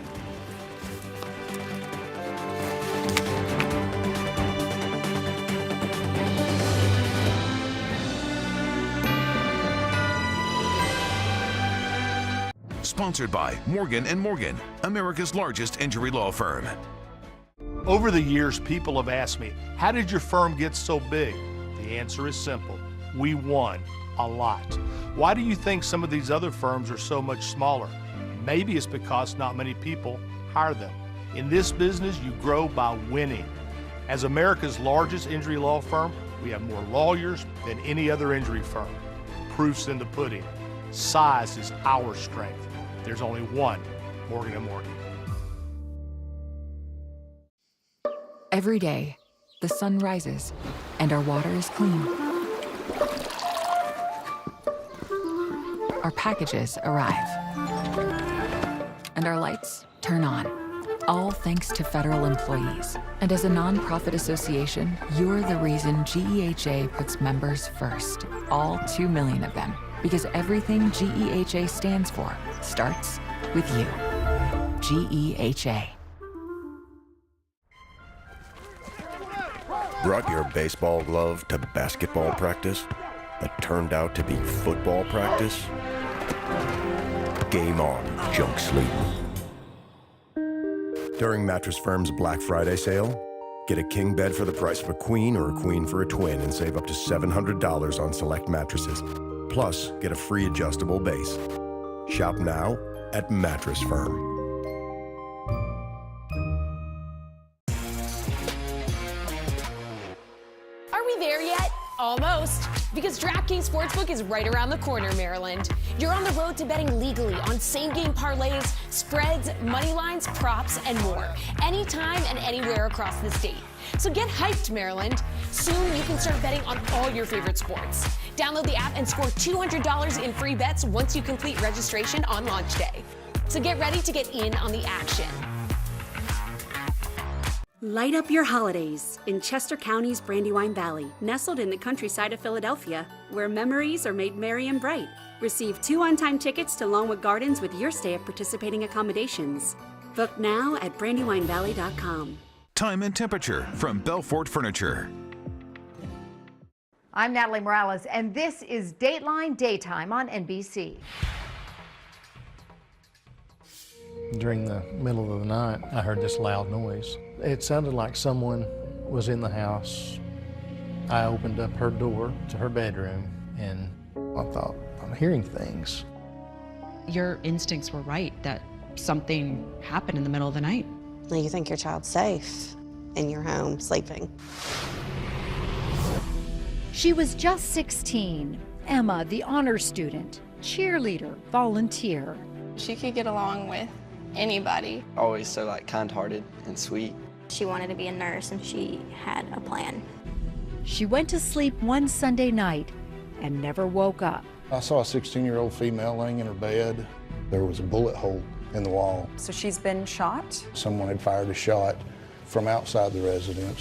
Sponsored by Morgan & Morgan, America's largest injury law firm. Over the years, people have asked me, how did your firm get so big? The answer is simple. We won a lot. Why do you think some of these other firms are so much smaller? Maybe it's because not many people hire them. In this business, you grow by winning. As America's largest injury law firm, we have more lawyers than any other injury firm. Proof's in the pudding. Size is our strength. There's only one Morgan & Morgan. Every day, the sun rises and our water is clean. Our packages arrive. And our lights turn on, all thanks to federal employees. And as a nonprofit association, you're the reason GEHA puts members first, all 2 million of them, because everything GEHA stands for starts with you. GEHA. Brought your baseball glove to basketball practice that turned out to be football practice? Game on, junk sleep. During Mattress Firm's Black Friday sale, get a king bed for the price of a queen or a queen for a twin and save up to $700 on select mattresses. Plus, get a free adjustable base. Shop now at Mattress Firm. Are we there yet? Almost. Because DraftKings Sportsbook is right around the corner, Maryland. You're on the road to betting legally on same-game parlays, spreads, money lines, props, and more. Anytime and anywhere across the state. So get hyped, Maryland. Soon you can start betting on all your favorite sports. Download the app and score $200 in free bets once you complete registration on launch day. So get ready to get in on the action. Light up your holidays in Chester County's Brandywine Valley, nestled in the countryside of Philadelphia, where memories are made merry and bright. Receive 2 on-time tickets to Longwood Gardens with your stay at participating accommodations. Book now at brandywinevalley.com. Time and temperature from Belfort Furniture. I'm Natalie Morales, and this is Dateline Daytime on NBC. During the middle of the night, I heard this loud noise. It sounded like someone was in the house. I opened up her door to her bedroom, and I thought, I'm hearing things. Your instincts were right that something happened in the middle of the night. You think your child's safe in your home, sleeping. She was just 16. Emma, the honor student, cheerleader, volunteer. She could get along with anybody. Always so kind-hearted and sweet. She wanted to be a nurse and she had a plan. She went to sleep one Sunday night and never woke up. I saw a 16-year-old female laying in her bed. There was a bullet hole in the wall. So she's been shot? Someone had fired a shot from outside the residence.